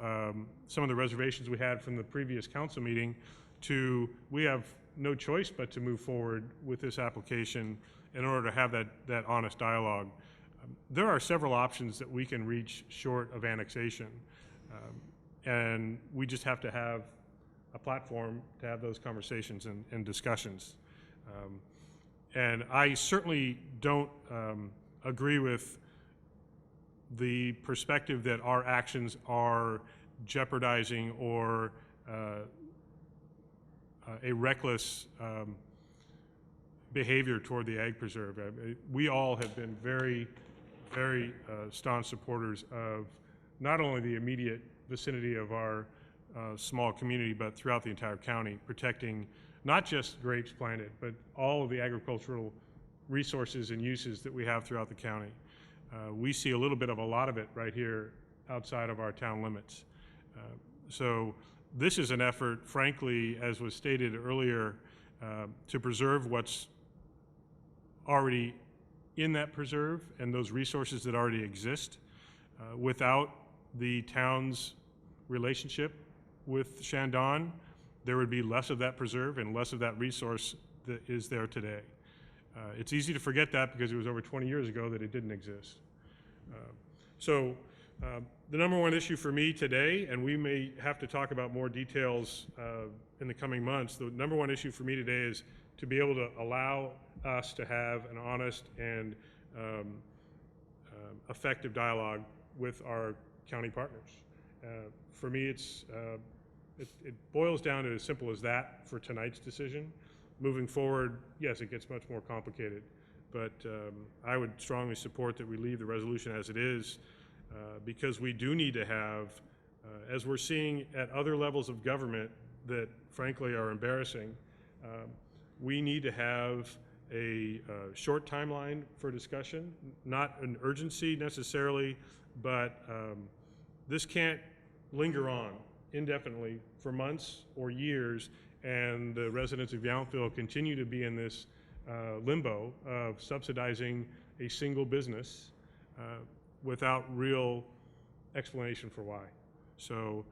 some of the reservations we had from the previous council meeting, to we have no choice but to move forward with this application in order to have that honest dialogue. There are several options that we can reach short of annexation, and we just have to have a platform to have those conversations and discussions. And I certainly don't agree with the perspective that our actions are jeopardizing or a reckless behavior toward the ag preserve. We all have been very, very staunch supporters of not only the immediate vicinity of our small community, but throughout the entire county, protecting not just grapes planted, but all of the agricultural resources and uses that we have throughout the county. We see a little bit of a lot of it right here outside of our town limits. So this is an effort, frankly, as was stated earlier, to preserve what's already in that preserve and those resources that already exist. Without the town's relationship with Shandong, there would be less of that preserve and less of that resource that is there today. It's easy to forget that because it was over 20 years ago that it didn't exist. So the number one issue for me today, and we may have to talk about more details in the coming months, the number one issue for me today is to be able to allow us to have an honest and effective dialogue with our county partners. For me, it boils down to as simple as that for tonight's decision. Moving forward, yes, it gets much more complicated, but I would strongly support that we leave the resolution as it is, because we do need to have, as we're seeing at other levels of government that frankly are embarrassing, we need to have a short timeline for discussion, not an urgency necessarily, but this can't linger on indefinitely for months or years, and the residents of Yountville continue to be in this limbo of subsidizing a single business without real explanation for why. So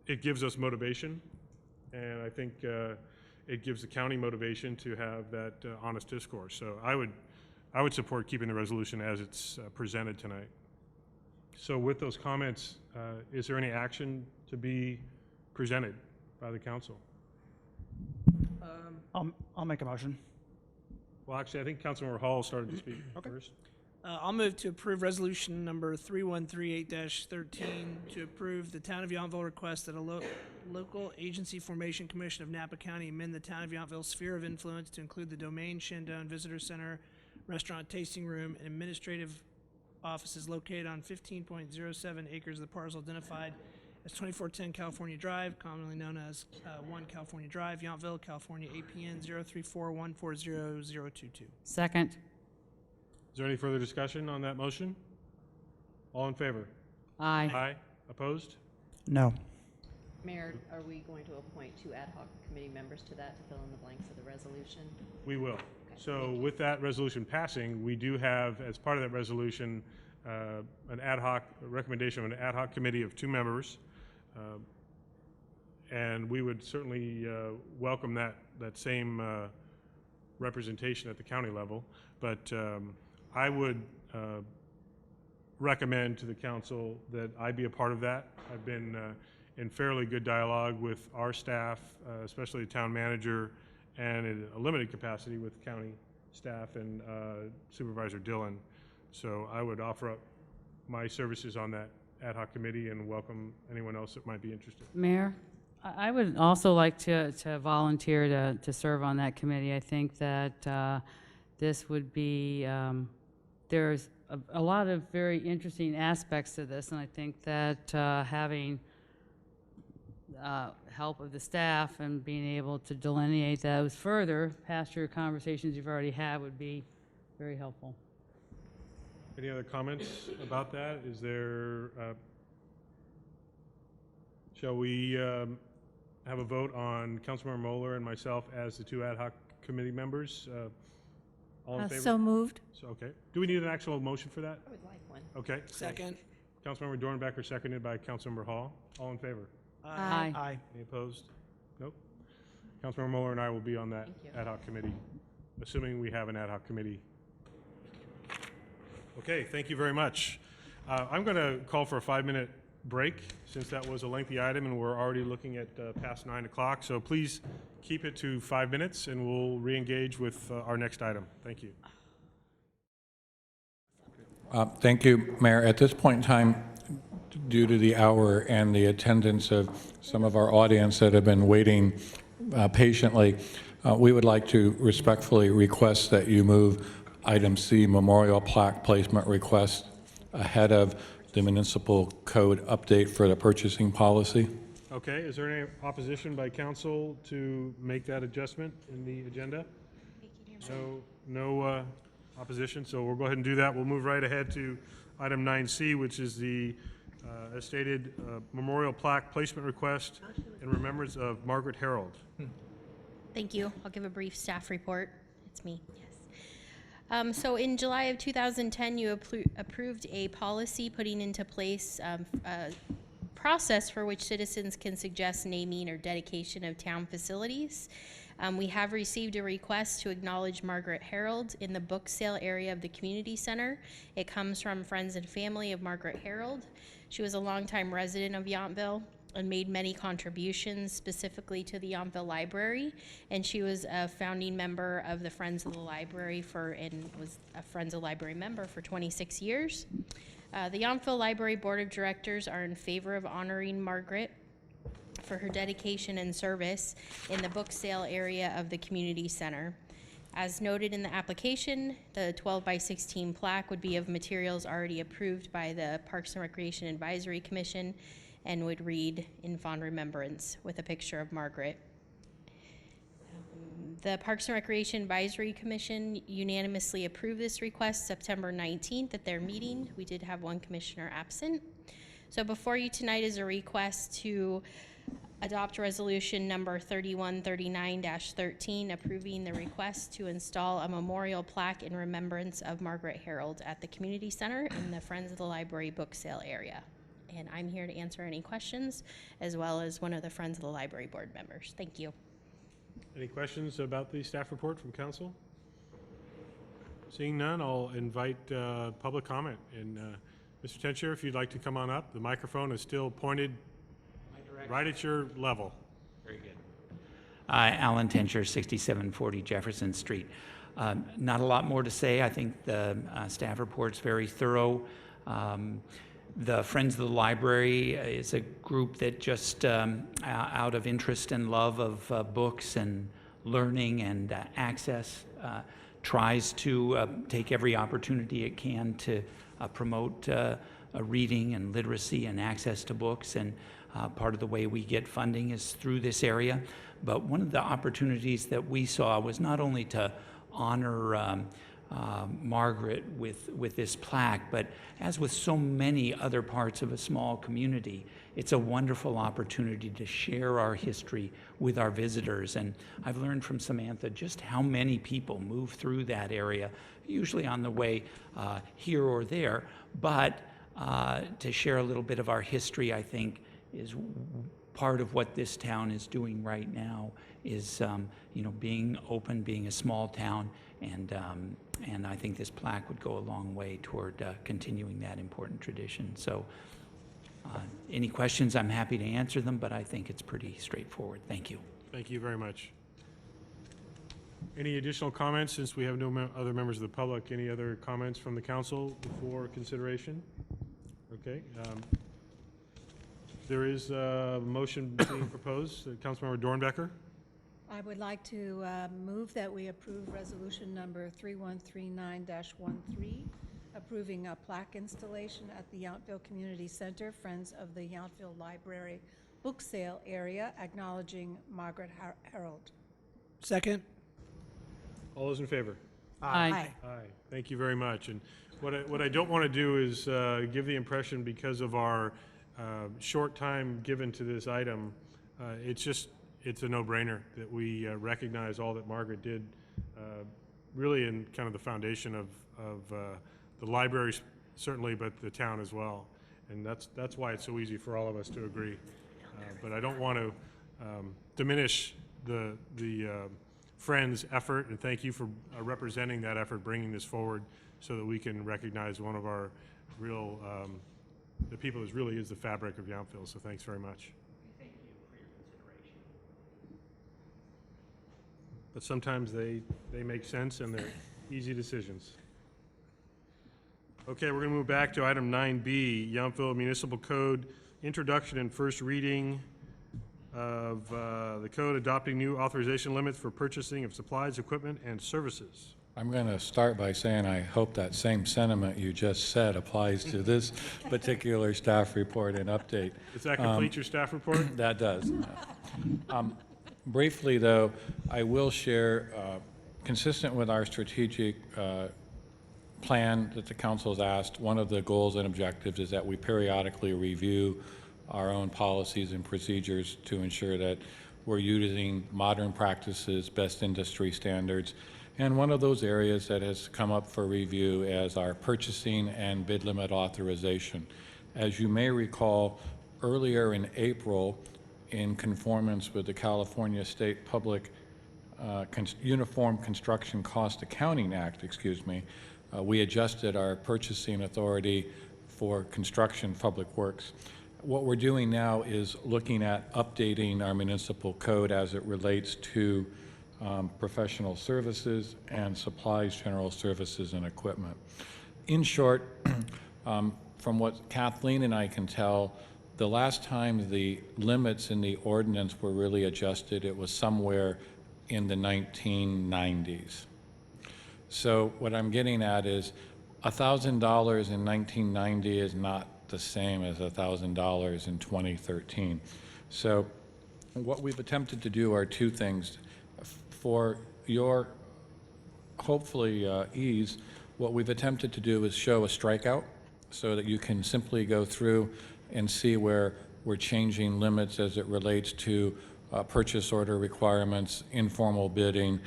it gives us motivation and I think it gives the county motivation to have that honest discourse. So I would support keeping the resolution as it's presented tonight. So with those comments, is there any action to be presented by the council? I'll make a motion. Well, actually, I think Councilmember Hall started to speak first. I'll move to approve resolution number 3138-13 to approve the Town of Yountville request that a local agency formation commission of Napa County amend the Town of Yountville sphere of influence to include the Domain Shandong Visitor Center, restaurant tasting room, and administrative offices located on 15.07 acres of the parcel identified as 2410 California Drive, commonly known as 1 California Drive, Yountville, California, APN 034140022. Second. Is there any further discussion on that motion? All in favor? Aye. Aye. Opposed? No. Mayor, are we going to appoint 2 ad hoc committee members to that to fill in the blanks of the resolution? We will. So with that resolution passing, we do have, as part of that resolution, an ad hoc recommendation of an ad hoc committee of 2 members. And we would certainly welcome that same representation at the county level. But I would recommend to the council that I be a part of that. I've been in fairly good dialogue with our staff, especially the town manager, and in a limited capacity with county staff and Supervisor Dillon. So I would offer up my services on that ad hoc committee and welcome anyone else that might be interested. Mayor, I would also like to volunteer to serve on that committee. I think that this would be, there's a lot of very interesting aspects to this, and I think that having help of the staff and being able to delineate those further past your conversations you've already had would be very helpful. Any other comments about that? Is there, shall we have a vote on Councilmember Moeller and myself as the 2 ad hoc committee members? All in favor? So moved. So, okay. Do we need an actual motion for that? I would like one. Okay. Second. Councilmember Dornbecker, seconded by Councilmember Hall. All in favor? Aye. Aye. Any opposed? Nope. Councilmember Mueller and I will be on that ad hoc committee, assuming we have an ad hoc committee. Okay, thank you very much. I'm going to call for a 5-minute break, since that was a lengthy item and we're already looking at past 9 o'clock. So please keep it to 5 minutes and we'll re-engage with our next item. Thank you. Thank you, Mayor. At this point in time, due to the hour and the attendance of some of our audience that have been waiting patiently, we would like to respectfully request that you move item C, memorial plaque placement request, ahead of the municipal code update for the purchasing policy. Okay, is there any opposition by council to make that adjustment in the agenda? No opposition, so we'll go ahead and do that. We'll move right ahead to item 9C, which is the, as stated, memorial plaque placement request in remembrance of Margaret Harold. Thank you. I'll give a brief staff report. It's me, yes. So in July of 2010, you approved a policy putting into place a process for which citizens can suggest naming or dedication of town facilities. We have received a request to acknowledge Margaret Harold in the book sale area of the community center. It comes from friends and family of Margaret Harold. She was a longtime resident of Yountville and made many contributions specifically to the Yountville Library, and she was a founding member of the Friends of the Library and was a Friends of the Library member for 26 years. The Yountville Library Board of Directors are in favor of honoring Margaret for her dedication and service in the book sale area of the community center. As noted in the application, the 12x16 plaque would be of materials already approved by the Parks and Recreation Advisory Commission and would read "In Fond Remembrance" with a picture of Margaret. The Parks and Recreation Advisory Commission unanimously approved this request September 19th at their meeting. We did have one commissioner absent. So before you tonight is a request to adopt resolution number 3139-13, approving the request to install a memorial plaque in remembrance of Margaret Harold at the community center in the Friends of the Library book sale area. and I'm here to answer any questions, as well as one of the Friends of the Library Board members. Thank you. Any questions about the staff report from council? Seeing none, I'll invite public comment. And Mr. Tencher, if you'd like to come on up, the microphone is still pointed right at your level. Very good. Alan Tencher, 6740 Jefferson Street. Not a lot more to say. I think the staff report's very thorough. The Friends of the Library is a group that just out of interest and love of books and learning and access tries to take every opportunity it can to promote reading and literacy and access to books. And part of the way we get funding is through this area. But one of the opportunities that we saw was not only to honor Margaret with this plaque, but as with so many other parts of a small community, it's a wonderful opportunity to share our history with our visitors. And I've learned from Samantha just how many people move through that area, usually on the way here or there, but to share a little bit of our history, I think, is part of what this town is doing right now, is being open, being a small town, and I think this plaque would go a long way toward continuing that important tradition. So any questions, I'm happy to answer them, but I think it's pretty straightforward. Thank you. Thank you very much. Any additional comments, since we have no other members of the public? Any other comments from the council before consideration? Okay. There is a motion being proposed. Councilmember Dornbecker. I would like to move that we approve resolution number 3139-13, approving a plaque installation at the Yountville Community Center, Friends of the Yountville Library book sale area, acknowledging Margaret Harold. Second. All those in favor? Aye. Aye. Thank you very much. And what I don't want to do is give the impression, because of our short time given to this item, it's a no-brainer that we recognize all that Margaret did, really in kind of the foundation of the library, certainly, but the town as well. And that's why it's so easy for all of us to agree. But I don't want to diminish the Friends' effort, and thank you for representing that effort, bringing this forward so that we can recognize one of our real, the people that really is the fabric of Yountville. So thanks very much. Thank you for your consideration. But sometimes they make sense and they're easy decisions. Okay, we're going to move back to item 9B, Yountville Municipal Code, introduction and first reading of the code adopting new authorization limits for purchasing of supplies, equipment, and services. I'm going to start by saying I hope that same sentiment you just said applies to this particular staff report and update. Does that complete your staff report? That does. Briefly, though, I will share, consistent with our strategic plan that the council has asked, one of the goals and objectives is that we periodically review our own policies and procedures to ensure that we're using modern practices, best industry standards. And one of those areas that has come up for review is our purchasing and bid limit authorization. As you may recall, earlier in April, in conformance with the California State Public Uniform Construction Cost Accounting Act, we adjusted our purchasing authority for construction public works. What we're doing now is looking at updating our municipal code as it relates to professional services and supplies, general services, and equipment. In short, from what Kathleen and I can tell, the last time the limits in the ordinance were really adjusted, it was somewhere in the 1990s. So what I'm getting at is $1,000 in 1990 is not the same as $1,000 in 2013. So what we've attempted to do are two things. For your, hopefully, ease, what we've attempted to do is show a strikeout so that you can simply go through and see where we're changing limits as it relates to purchase order requirements, informal bidding,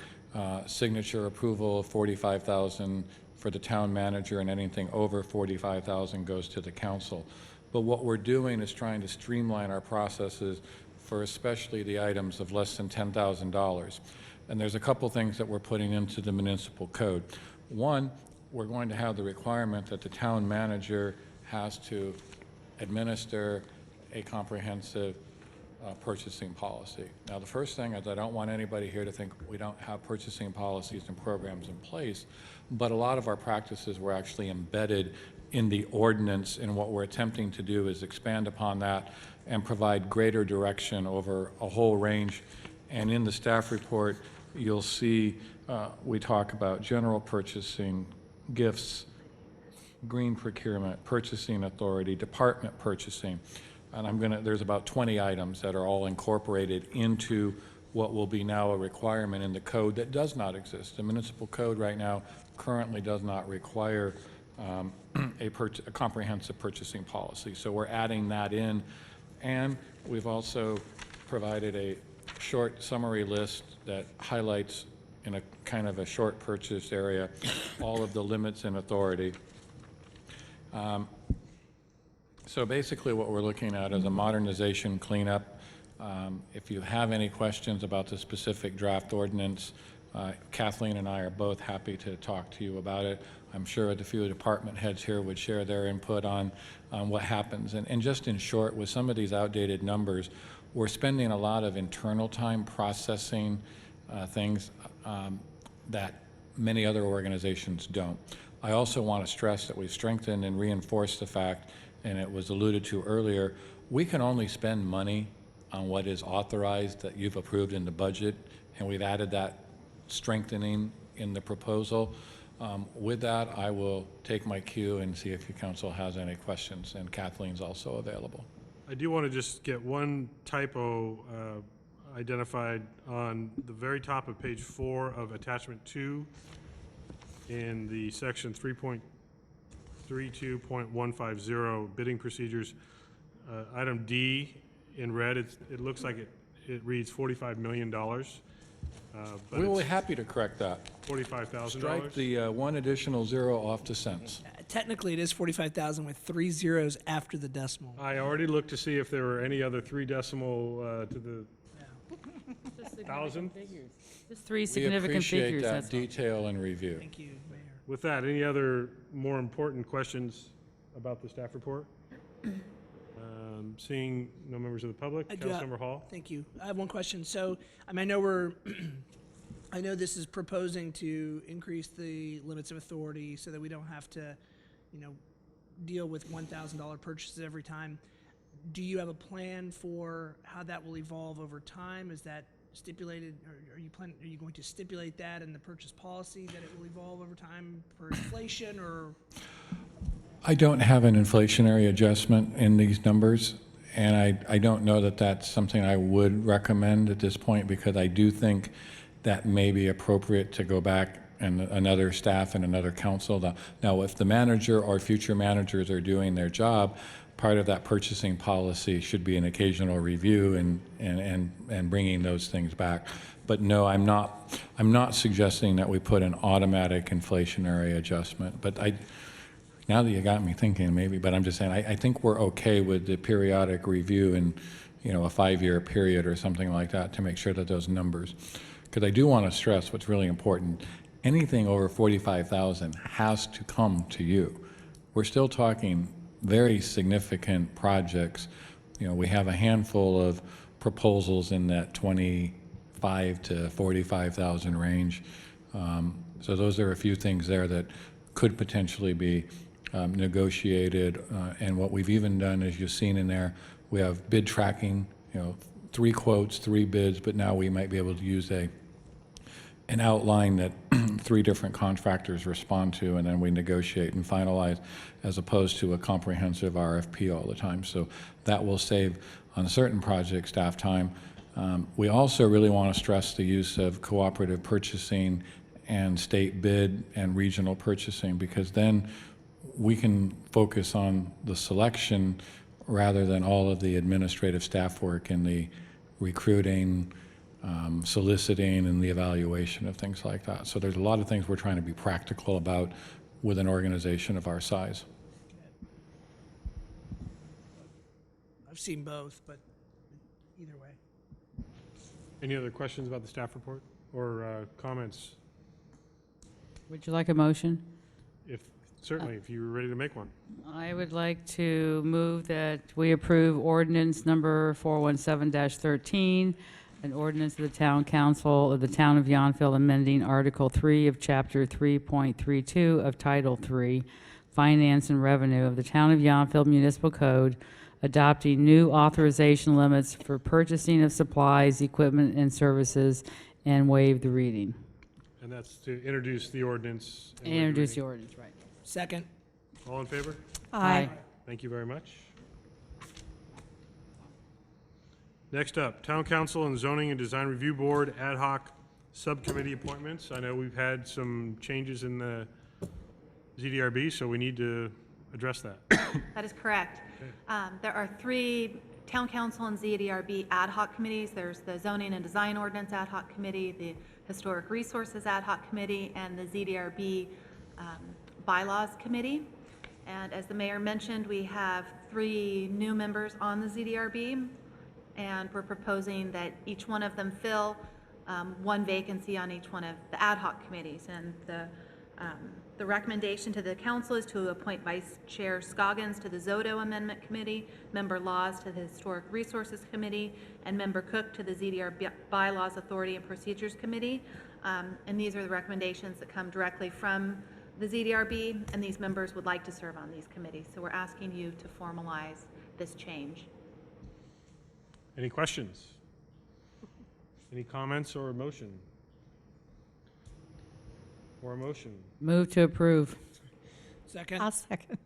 signature approval of $45,000 for the town manager, and anything over $45,000 goes to the council. But what we're doing is trying to streamline our processes for especially the items of less than $10,000. And there's a couple things that we're putting into the municipal code. One, we're going to have the requirement that the town manager has to administer a comprehensive purchasing policy. Now, the first thing is I don't want anybody here to think we don't have purchasing policies and programs in place, but a lot of our practices were actually embedded in the ordinance, and what we're attempting to do is expand upon that and provide greater direction over a whole range. And in the staff report, you'll see we talk about general purchasing, gifts, green procurement, purchasing authority, department purchasing. And there's about 20 items that are all incorporated into what will be now a requirement in the code that does not exist. The municipal code right now currently does not require a comprehensive purchasing policy. So we're adding that in. And we've also provided a short summary list that highlights in a kind of a short purchase area all of the limits and authority. So basically what we're looking at is a modernization cleanup. If you have any questions about the specific draft ordinance, Kathleen and I are both happy to talk to you about it. I'm sure a few department heads here would share their input on what happens. And just in short, with some of these outdated numbers, we're spending a lot of internal time processing things that many other organizations don't. I also want to stress that we've strengthened and reinforced the fact, and it was alluded to earlier, we can only spend money on what is authorized that you've approved in the budget, and we've added that strengthening in the proposal. With that, I will take my cue and see if your council has any questions, and Kathleen's also available. I do want to just get one typo identified on the very top of page 4 of attachment 2 in the section 3.32.150 bidding procedures. Item D in red, it looks like it reads $45 million. But We're really happy to correct that. $45,000. Strike the one additional zero off the cents. Technically, it is 45,000 with 3 zeros after the decimal. I already looked to see if there were any other 3 decimal to the thousand. Just 3 significant figures. We appreciate that that's all. detail and review. Thank you, Mayor. With that, any other more important questions about the staff report? Seeing no members of the public, Councilmember Hall. Thank you. I have one question. So, I mean, I know this is proposing to increase the limits of authority so that we don't have to, deal with $1,000 purchases every time. Do you have a plan for how that will evolve over time? Is that stipulated, or are you going to stipulate that in the purchase policy that it will evolve over time for inflation, or? I don't have an inflationary adjustment in these numbers, and I don't know that that's something I would recommend at this point, because I do think that may be appropriate to go back and another staff and another council. Now, if the manager or future managers are doing their job, part of that purchasing policy should be an occasional review and bringing those things back. But no, I'm not suggesting that we put an automatic inflationary adjustment. But now that you got me thinking, maybe, but I'm just saying, I think we're okay with the periodic review in, a 5-year period or something like that to make sure that those numbers, because I do want to stress what's really important. Anything over 45,000 has to come to you. We're still talking very significant projects. We have a handful of proposals in that 25 to 45,000 range. So those are a few things there that could potentially be negotiated, and what we've even done, as you've seen in there, we have bid tracking, 3 quotes, 3 bids, but now we might be able to use an outline that 3 different contractors respond to, and then we negotiate and finalize, as opposed to a comprehensive RFP all the time. So that will save on certain projects staff time. We also really want to stress the use of cooperative purchasing and state bid and regional purchasing, because then we can focus on the selection rather than all of the administrative staff work and the recruiting, soliciting, and the evaluation of things like that. So there's a lot of things we're trying to be practical about with an organization of our size. I've seen both, but either way. Any other questions about the staff report or comments? Would you like a motion? Certainly, if you were ready to make one. I would like to move that we approve ordinance number 417-13, an ordinance of the Town Council of the Town of Yountville amending Article 3 of Chapter 3.32 of Title 3, Finance and Revenue of the Town of Yountville Municipal Code, adopting new authorization limits for purchasing of supplies, equipment, and services, and waive the reading. And that's to introduce the ordinance. And introduce the ordinance, right. Second. All in favor? Aye. Thank you very much. Next up, Town Council and Zoning and Design Review Board Ad Hoc Subcommittee appointments. I know we've had some changes in the ZDRB, so we need to address that. That is correct. There are 3 Town Council and ZDRB ad hoc committees. There's the Zoning and Design Ordinance Ad Hoc Committee, the Historic Resources Ad Hoc Committee, and the ZDRB Bylaws Committee. And as the mayor mentioned, we have 3 new members on the ZDRB, and we're proposing that each one of them fill 1 vacancy on each one of the ad hoc committees. And the recommendation to the council is to appoint Vice Chair Scoggins to the Zoto Amendment Committee, Member Laws to the Historic Resources Committee, and Member Cook to the ZDR Bylaws Authority and Procedures Committee. And these are the recommendations that come directly from the ZDRB, and these members would like to serve on these committees. So we're asking you to formalize this change. Any questions? Any comments or a motion? Or a motion? Move to approve. Second. I'll second.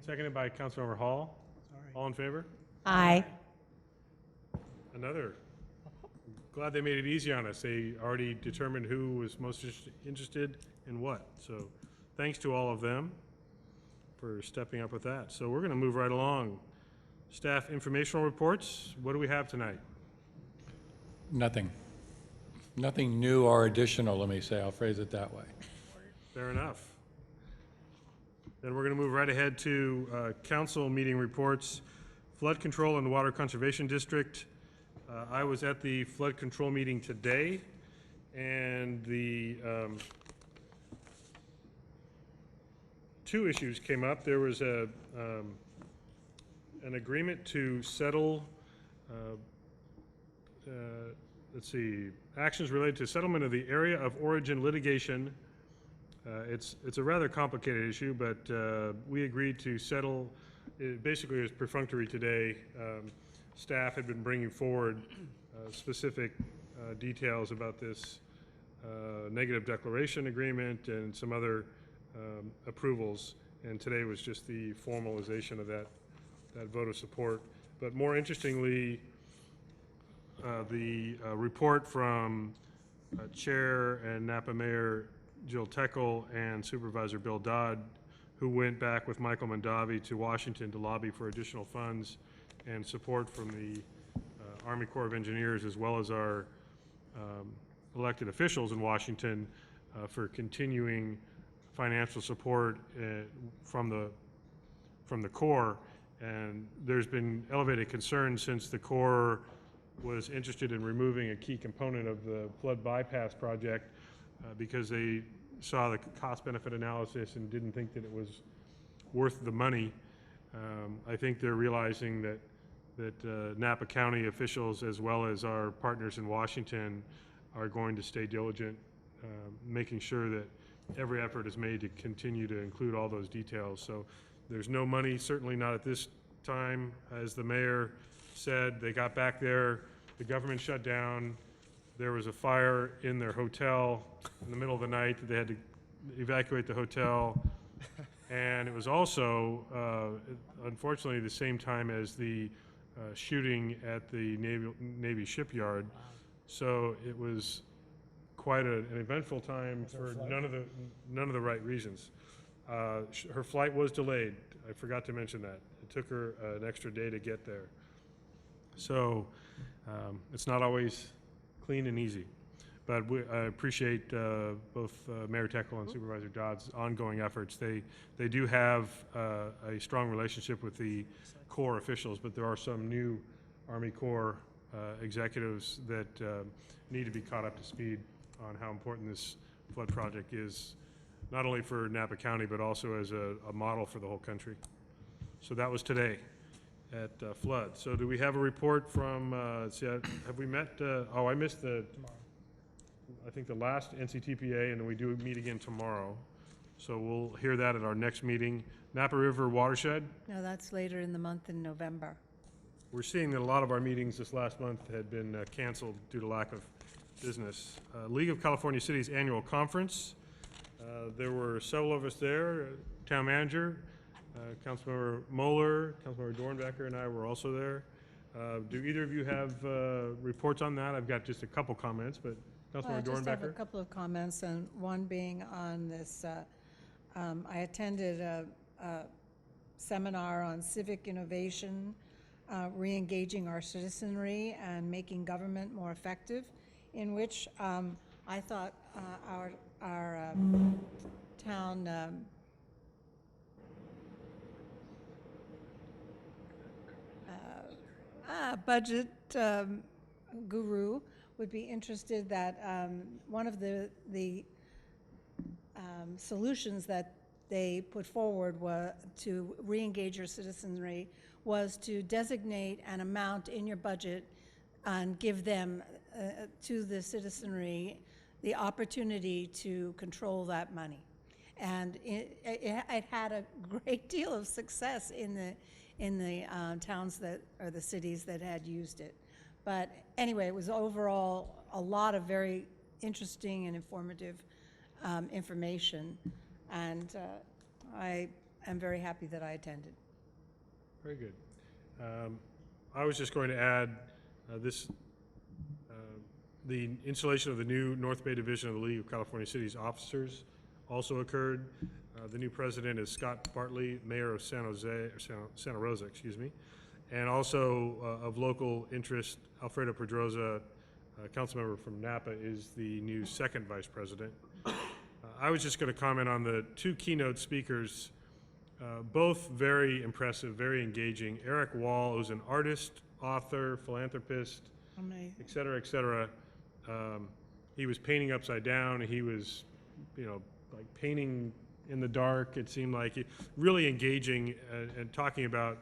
Seconded by Councilmember Hall. All in favor? Aye. Another. Glad they made it easy on us. They already determined who was most interested in what. So thanks to all of them for stepping up with that. So we're going to move right along. Staff informational reports. What do we have tonight? Nothing. Nothing new or additional, let me say. I'll phrase it that way. Fair enough. Then we're going to move right ahead to council meeting reports. Flood control in the Water Conservation District. I was at the flood control meeting today, and the 2 issues came up. There was an agreement to settle, let's see, actions related to settlement of the area of origin litigation. It's a rather complicated issue, but we agreed to settle. It basically was perfunctory today. Staff had been bringing forward specific details about this negative declaration agreement and some other approvals, and today was just the formalization of that vote of support. But more interestingly, the report from Chair and Napa Mayor Jill Teckel and Supervisor Bill Dodd, who went back with Michael Mondavi to Washington to lobby for additional funds and support from the Army Corps of Engineers, as well as our elected officials in Washington for continuing financial support from the Corps. And there's been elevated concern since the Corps was interested in removing a key component of the flood bypass project because they saw the cost-benefit analysis and didn't think that it was worth the money. I think they're realizing that Napa County officials, as well as our partners in Washington, are going to stay diligent, making sure that every effort is made to continue to include all those details. So there's no money, certainly not at this time. As the mayor said, they got back there, the government shut down, there was a fire in their hotel in the middle of the night. They had to evacuate the hotel. And it was also, unfortunately, the same time as the shooting at the Navy shipyard. So it was quite an eventful time for none of the right reasons. Her flight was delayed. I forgot to mention that. It took her an extra day to get there. So it's not always clean and easy. But I appreciate both Mayor Tekel and Supervisor Dodd's ongoing efforts. They do have a strong relationship with the Corps officials, but there are some new Army Corps executives that need to be caught up to speed on how important this flood project is, not only for Napa County, but also as a model for the whole country. So that was today at flood. So do we have a report from, have we met, oh, I missed I think the last NCTPA, and then we do meet again tomorrow. So we'll hear that at our next meeting. Napa River Watershed. No, that's later in the month in November. We're seeing that a lot of our meetings this last month had been canceled due to lack of business. League of California Cities Annual Conference. There were several of us there. Town Manager, Councilmember Moeller, Councilmember Dornbecker, and I were also there. Do either of you have reports on that? I've got just a couple comments, but Councilmember I just have a Dornbecker. couple of comments, and one being on this, I attended a seminar on civic innovation, re-engaging our citizenry and making government more effective, in which I thought our town budget guru would be interested that one of the solutions that they put forward to re-engage your citizenry was to designate an amount in your budget and give them to the citizenry the opportunity to control that money. And it had a great deal of success in the towns that, or the cities that had used it. But anyway, it was overall a lot of very interesting and informative information, and I am very happy that I attended. Very good. I was just going to add the installation of the new North Bay Division of the League of California Cities officers also occurred. The new president is Scott Bartley, mayor of Santa Rosa, excuse me. And also of local interest, Alfredo Pedroza, council member from Napa, is the new second vice president. I was just going to comment on the two keynote speakers, both very impressive, very engaging. Eric Wall, who's an artist, author, philanthropist, Amazing. et cetera, et cetera. He was painting upside down. He was, like painting in the dark. It seemed like really engaging and talking about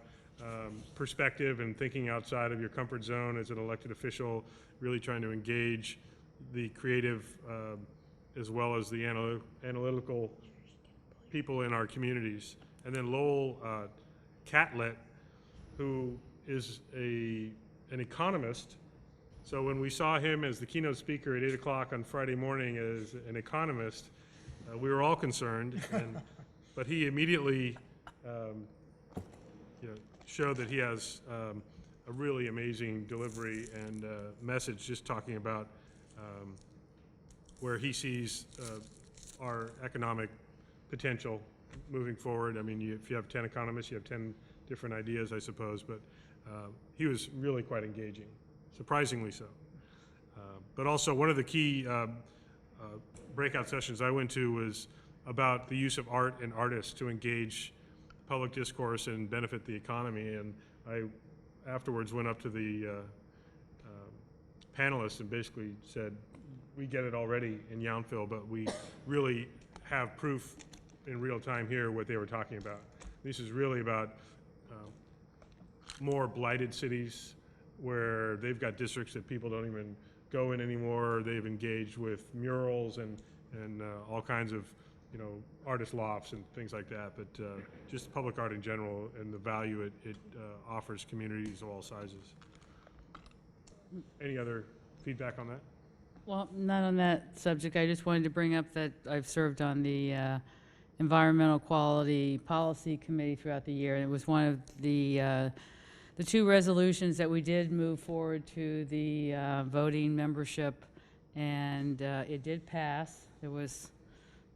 perspective and thinking outside of your comfort zone as an elected official, really trying to engage the creative as well as the analytical people in our communities. And then Lowell Catlett, who is an economist. So when we saw him as the keynote speaker at 8 o'clock on Friday morning as an economist, we were all concerned, but he immediately showed that he has a really amazing delivery and message, just talking about where he sees our economic potential moving forward. I mean, if you have 10 economists, you have 10 different ideas, I suppose, but he was really quite engaging, surprisingly so. But also, one of the key breakout sessions I went to was about the use of art and artists to engage public discourse and benefit the economy. And I afterwards went up to the panelists and basically said, we get it already in Yountville, but we really have proof in real time here what they were talking about. This is really about more blighted cities where they've got districts that people don't even go in anymore. They've engaged with murals and all kinds of artist lofts and things like that, but just public art in general and the value it offers communities of all sizes. Any other feedback on that? Well, not on that subject. I just wanted to bring up that I've served on the Environmental Quality Policy Committee throughout the year, and it was one of the two resolutions that we did move forward to the voting membership, and it did pass. There was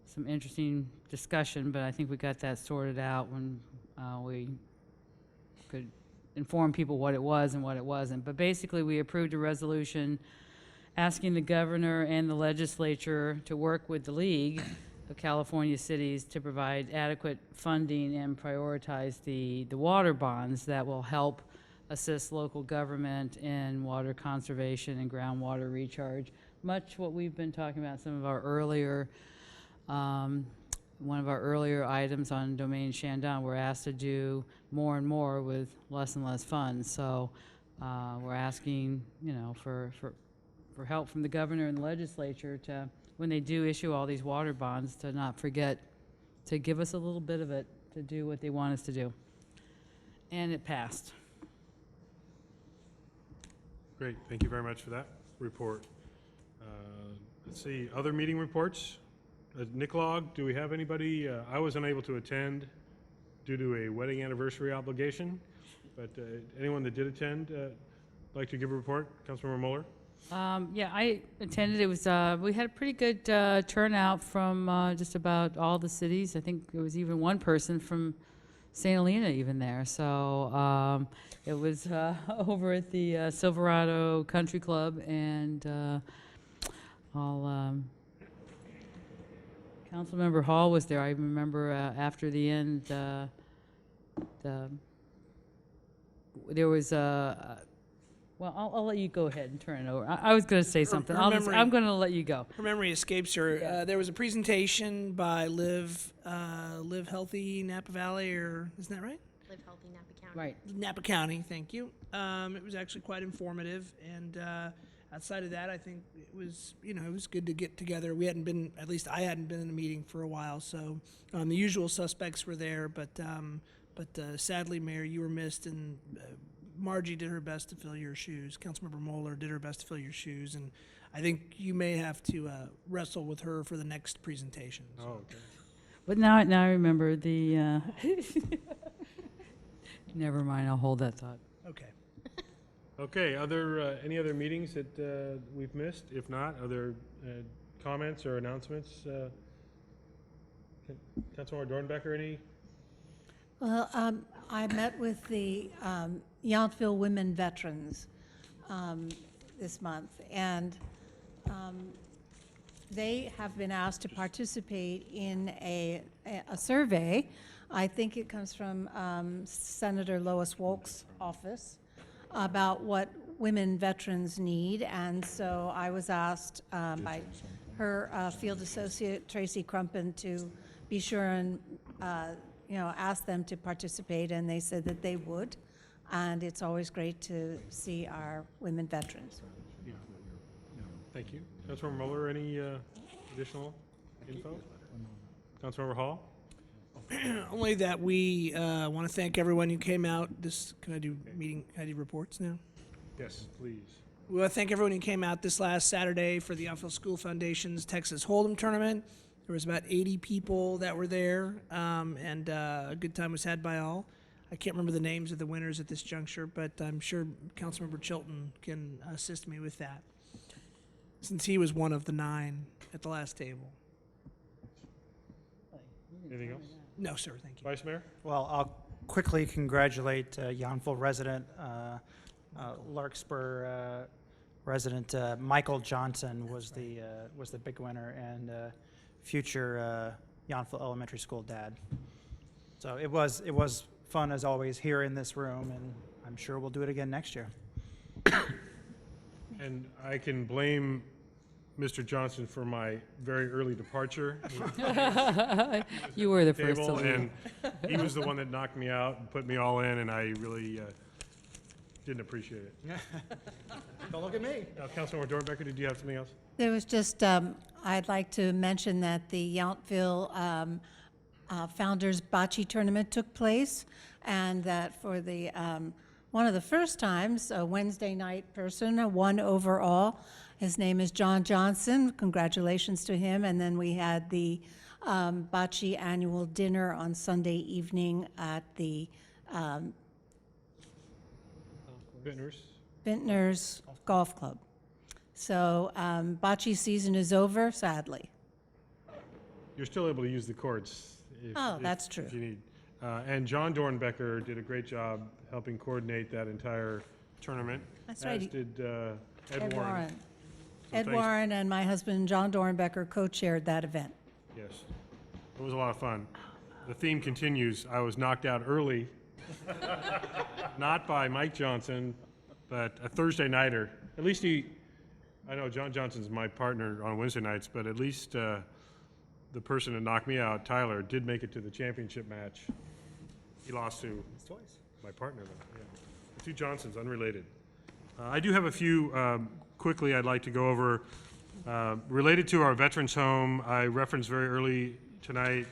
some interesting discussion, but I think we got that sorted out when we could inform people what it was and what it wasn't. But basically, we approved a resolution asking the governor and the legislature to work with the League of California Cities to provide adequate funding and prioritize the water bonds that will help assist local government in water conservation and groundwater recharge. Much what we've been talking about, some of our earlier, one of our earlier items on Domain Shandong, we're asked to do more and more with less and less funds. So we're asking, you know, for help from the governor and the legislature to, when they do issue all these water bonds, to not forget to give us a little bit of it to do what they want us to do. And it passed. Great, thank you very much for that report. Let's see, other meeting reports? Nicolog, do we have anybody? I was unable to attend due to a wedding anniversary obligation, but anyone that did attend, like to give a report? Councilmember Mueller? Yeah, I attended. It was, we had a pretty good turnout from just about all the cities. I think there was even one person from St. Helena even there. So it was over at the Silverado Country Club, and Councilmember Hall was there. I remember after the end, there was well, I'll let you go ahead and turn it over. I was going to say something. I'm going to let you go. Her memory escapes her. There was a presentation by Live Healthy Napa Valley, or isn't that right? Live Healthy Napa County. Right. Napa County, thank you. It was actually quite informative, and outside of that, I think it was, you know, it was good to get together. We hadn't been, at least I hadn't been in a meeting for a while, so the usual suspects were there, but sadly, Mayor, you were missed, and Margie did her best to fill your shoes. Councilmember Moeller did her best to fill your shoes, and I think you may have to wrestle with her for the next presentation. So. Oh, okay. But now I remember the. Never mind. I'll hold that thought. Okay. Okay, any other meetings that we've missed? If not, are there comments or announcements? Councilmember Dornbecker, any? Well, I met with the Yountville Women Veterans this month, and they have been asked to participate in a survey. I think it comes from Senator Lois Wolk's office about what women veterans need, and so I was asked by her field associate, Tracy Crumpin, to be sure and ask them to participate, and they said that they would, and it's always great to see our women veterans. Yeah. Thank you. Councilmember Mueller, any additional info? Councilmember Hall? Only that we want to thank everyone who came out. Can I do reports now? Yes, please. We want to thank everyone who came out this last Saturday for the Yountville School Foundation's Texas Hold'em tournament. There was about 80 people that were there, and a good time was had by all. I can't remember the names of the winners at this juncture, but I'm sure Councilmember Chilton can assist me with that, since he was one of the 9 at the last table. Anything else? No, sir, thank you. Vice Mayor? Well, I'll quickly congratulate Yountville resident, Larkspur resident Michael Johnson was the big winner, and future Yountville Elementary School dad. So it was fun as always here in this room, and I'm sure we'll do it again next year. And I can blame Mr. Johnson for my very early departure. You were the first to leave. And he was the one that knocked me out and put me all in, and I really didn't appreciate it. Don't look at me. Councilmember Dornbecker, did you have something else? There was just, I'd like to mention that the Yountville Founders Bocce Tournament took place, and that for the one of the first times, a Wednesday night person won overall. His name is John Johnson. Congratulations to him. And then we had the Bocce annual dinner on Sunday evening at the Vintners Golf Club. So bocce season is over, sadly. You're still able to use the courts. That's true. If you need. And John Dornbecker did a great job helping coordinate that entire tournament. That's as right. did Ed Warren. Ed thanks. Warren and my husband, John Dornbecker, co-chaired that event. Yes, it was a lot of fun. The theme continues. I was knocked out early, not by Mike Johnson, but a Thursday nighter. At least I know John Johnson's my partner on Wednesday nights, but at least the person that knocked me out, Tyler, did make it to the championship match. He lost to my partner, though. Yeah. The two Johnsons, unrelated. I do have a few quickly I'd like to go over. Related to our Veterans Home, I referenced very early tonight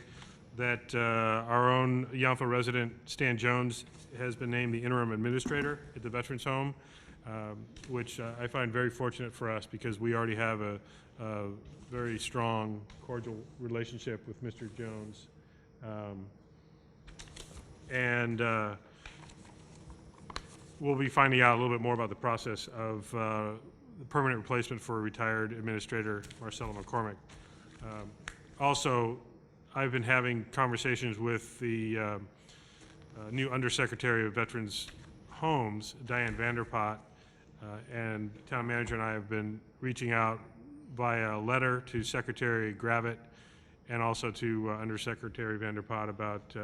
that our own Yountville resident, Stan Jones, has been named the interim administrator at the Veterans Home, which I find very fortunate for us because we already have a very strong, cordial relationship with Mr. Jones. And we'll be finding out a little bit more about the process of the permanent replacement for retired administrator Marcella McCormick. Also, I've been having conversations with the new Undersecretary of Veterans Homes, Diane Vanderpot, and town manager and I have been reaching out via letter to Secretary Gravitt and also to Undersecretary Vanderpot about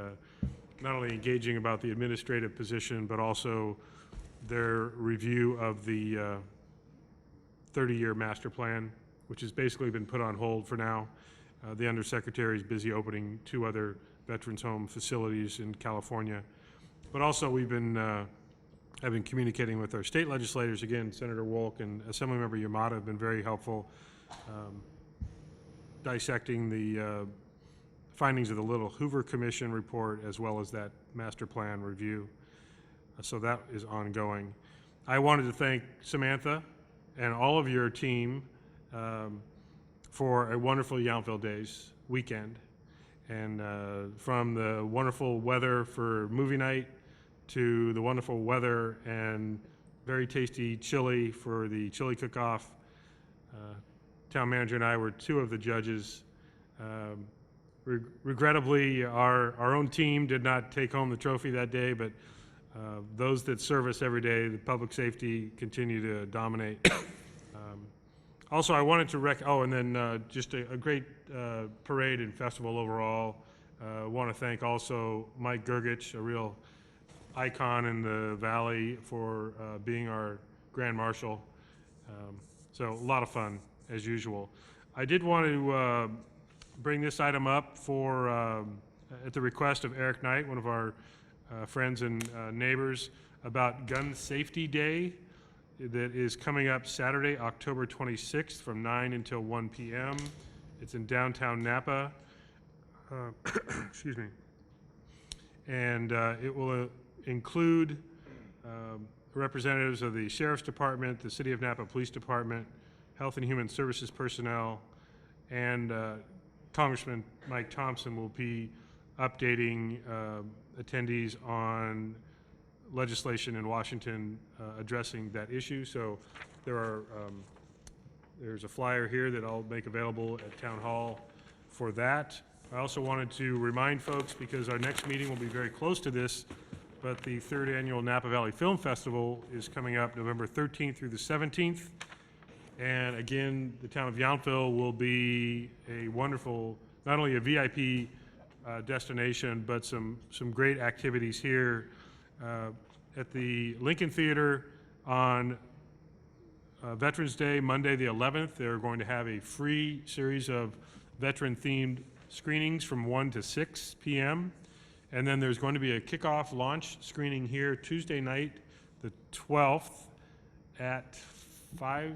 not only engaging about the administrative position, but also their review of the 30-year master plan, which has basically been put on hold for now. The Undersecretary is busy opening 2 other Veterans Home facilities in California. But also I've been communicating with our state legislators. Again, Senator Wolk and Assemblymember Yamada have been very helpful dissecting the findings of the Little Hoover Commission report as well as that master plan review. So that is ongoing. I wanted to thank Samantha and all of your team for a wonderful Yountville Days weekend. And from the wonderful weather for movie night to the wonderful weather and very tasty chili for the chili cook-off. Town manager and I were 2 of the judges. Regrettably, our own team did not take home the trophy that day, but those that serve us every day, the public safety, continue to dominate. Also, I wanted to just a great parade and festival overall. I want to thank also Mike Gergich, a real icon in the Valley, for being our Grand Marshal. So a lot of fun, as usual. I did want to bring this item up for, at the request of Eric Knight, one of our friends and neighbors, about Gun Safety Day that is coming up Saturday, October 26th from 9 until 1 p.m. It's in downtown Napa. Excuse me. And it will include representatives of the Sheriff's Department, the City of Napa Police Department, Health and Human Services personnel, and Congressman Mike Thompson will be updating attendees on legislation in Washington addressing that issue. So there's a flyer here that I'll make available at Town Hall for that. I also wanted to remind folks, because our next meeting will be very close to this, but the 3rd Annual Napa Valley Film Festival is coming up November 13th through the 17th. And again, the town of Yountville will be a wonderful, not only a VIP destination, but some great activities here. At the Lincoln Theater on Veterans Day, Monday the 11th, they're going to have a free series of veteran-themed screenings from 1 to 6 p.m. And then there's going to be a kickoff launch screening here Tuesday night, the 12th at 5.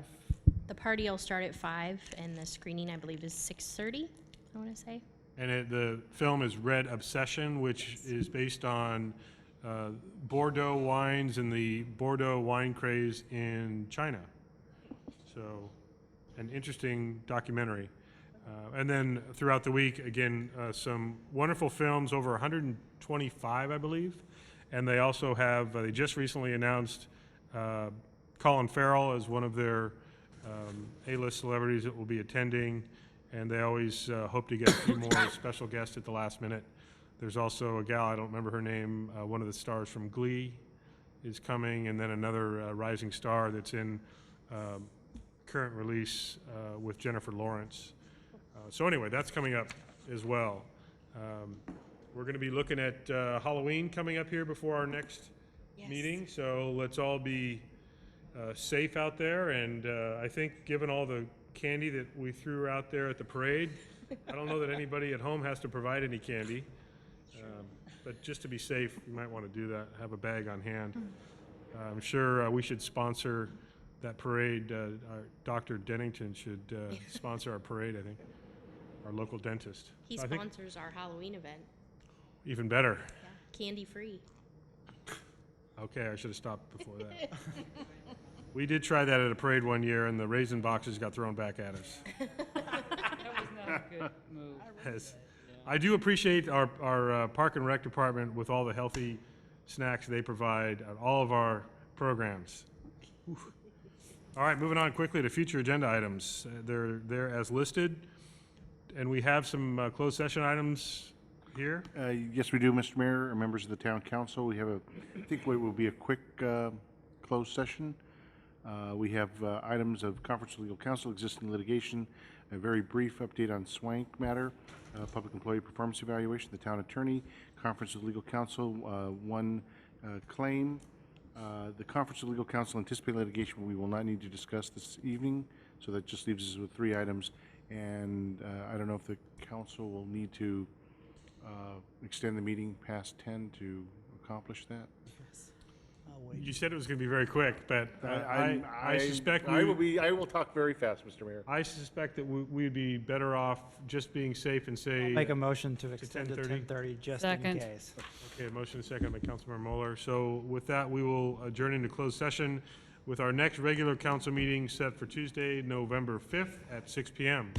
The party will start at 5, and the screening, I believe, is 6:30, I want to say. And the film is Red Obsession, which is based on Bordeaux wines and the Bordeaux wine craze in China. So, an interesting documentary. And then throughout the week, again, some wonderful films, over 125, I believe. And they also have, they just recently announced Colin Farrell as one of their A-list celebrities that will be attending. And they always hope to get a few more special guests at the last minute. There's also a gal, I don't remember her name, one of the stars from Glee is coming, and then another rising star that's in current release with Jennifer Lawrence. So anyway, that's coming up as well. We're going to be looking at Halloween coming up here before our next meeting, so let's all be safe out there. And I think given all the candy that we threw out there at the parade, I don't know that anybody at home has to provide any candy. But just to be safe, you might want to do that, have a bag on hand. I'm sure we should sponsor that parade. Our Dr. Dennington should sponsor our parade, I think, our local dentist. He I think sponsors our Halloween event. even better. Candy free. Okay, I should have stopped before that. We did try that at a parade one year, and the raisin boxes got thrown back at us. That was not a good move. Yes. I do appreciate our Park and Rec department with all the healthy snacks they provide at all of our programs. Oof. All right, moving on quickly to future agenda items. They're as listed, and we have some closed session items here. Yes, we do, Mr. Mayor, members of the Town Council. We have I think what will be a quick closed session. We have items of Conference of Legal Counsel, existing litigation, a very brief update on Swank matter, public employee performance evaluation, the Town Attorney, Conference of Legal Counsel, one claim. The Conference of Legal Counsel anticipated litigation we will not need to discuss this evening, so that just leaves us with 3 items. And I don't know if the council will need to extend the meeting past 10 to accomplish that. You said it was going to be very quick, but I suspect I will talk very fast, Mr. Mayor. I suspect that we'd be better off just being safe and say. Make a motion to extend to 10:30. 10:30 just Second. in case. Okay, a motion and a second by Councilmember Moeller. So with that, we will adjourn into closed session with our next regular council meeting set for Tuesday, November 5th at 6 p.m.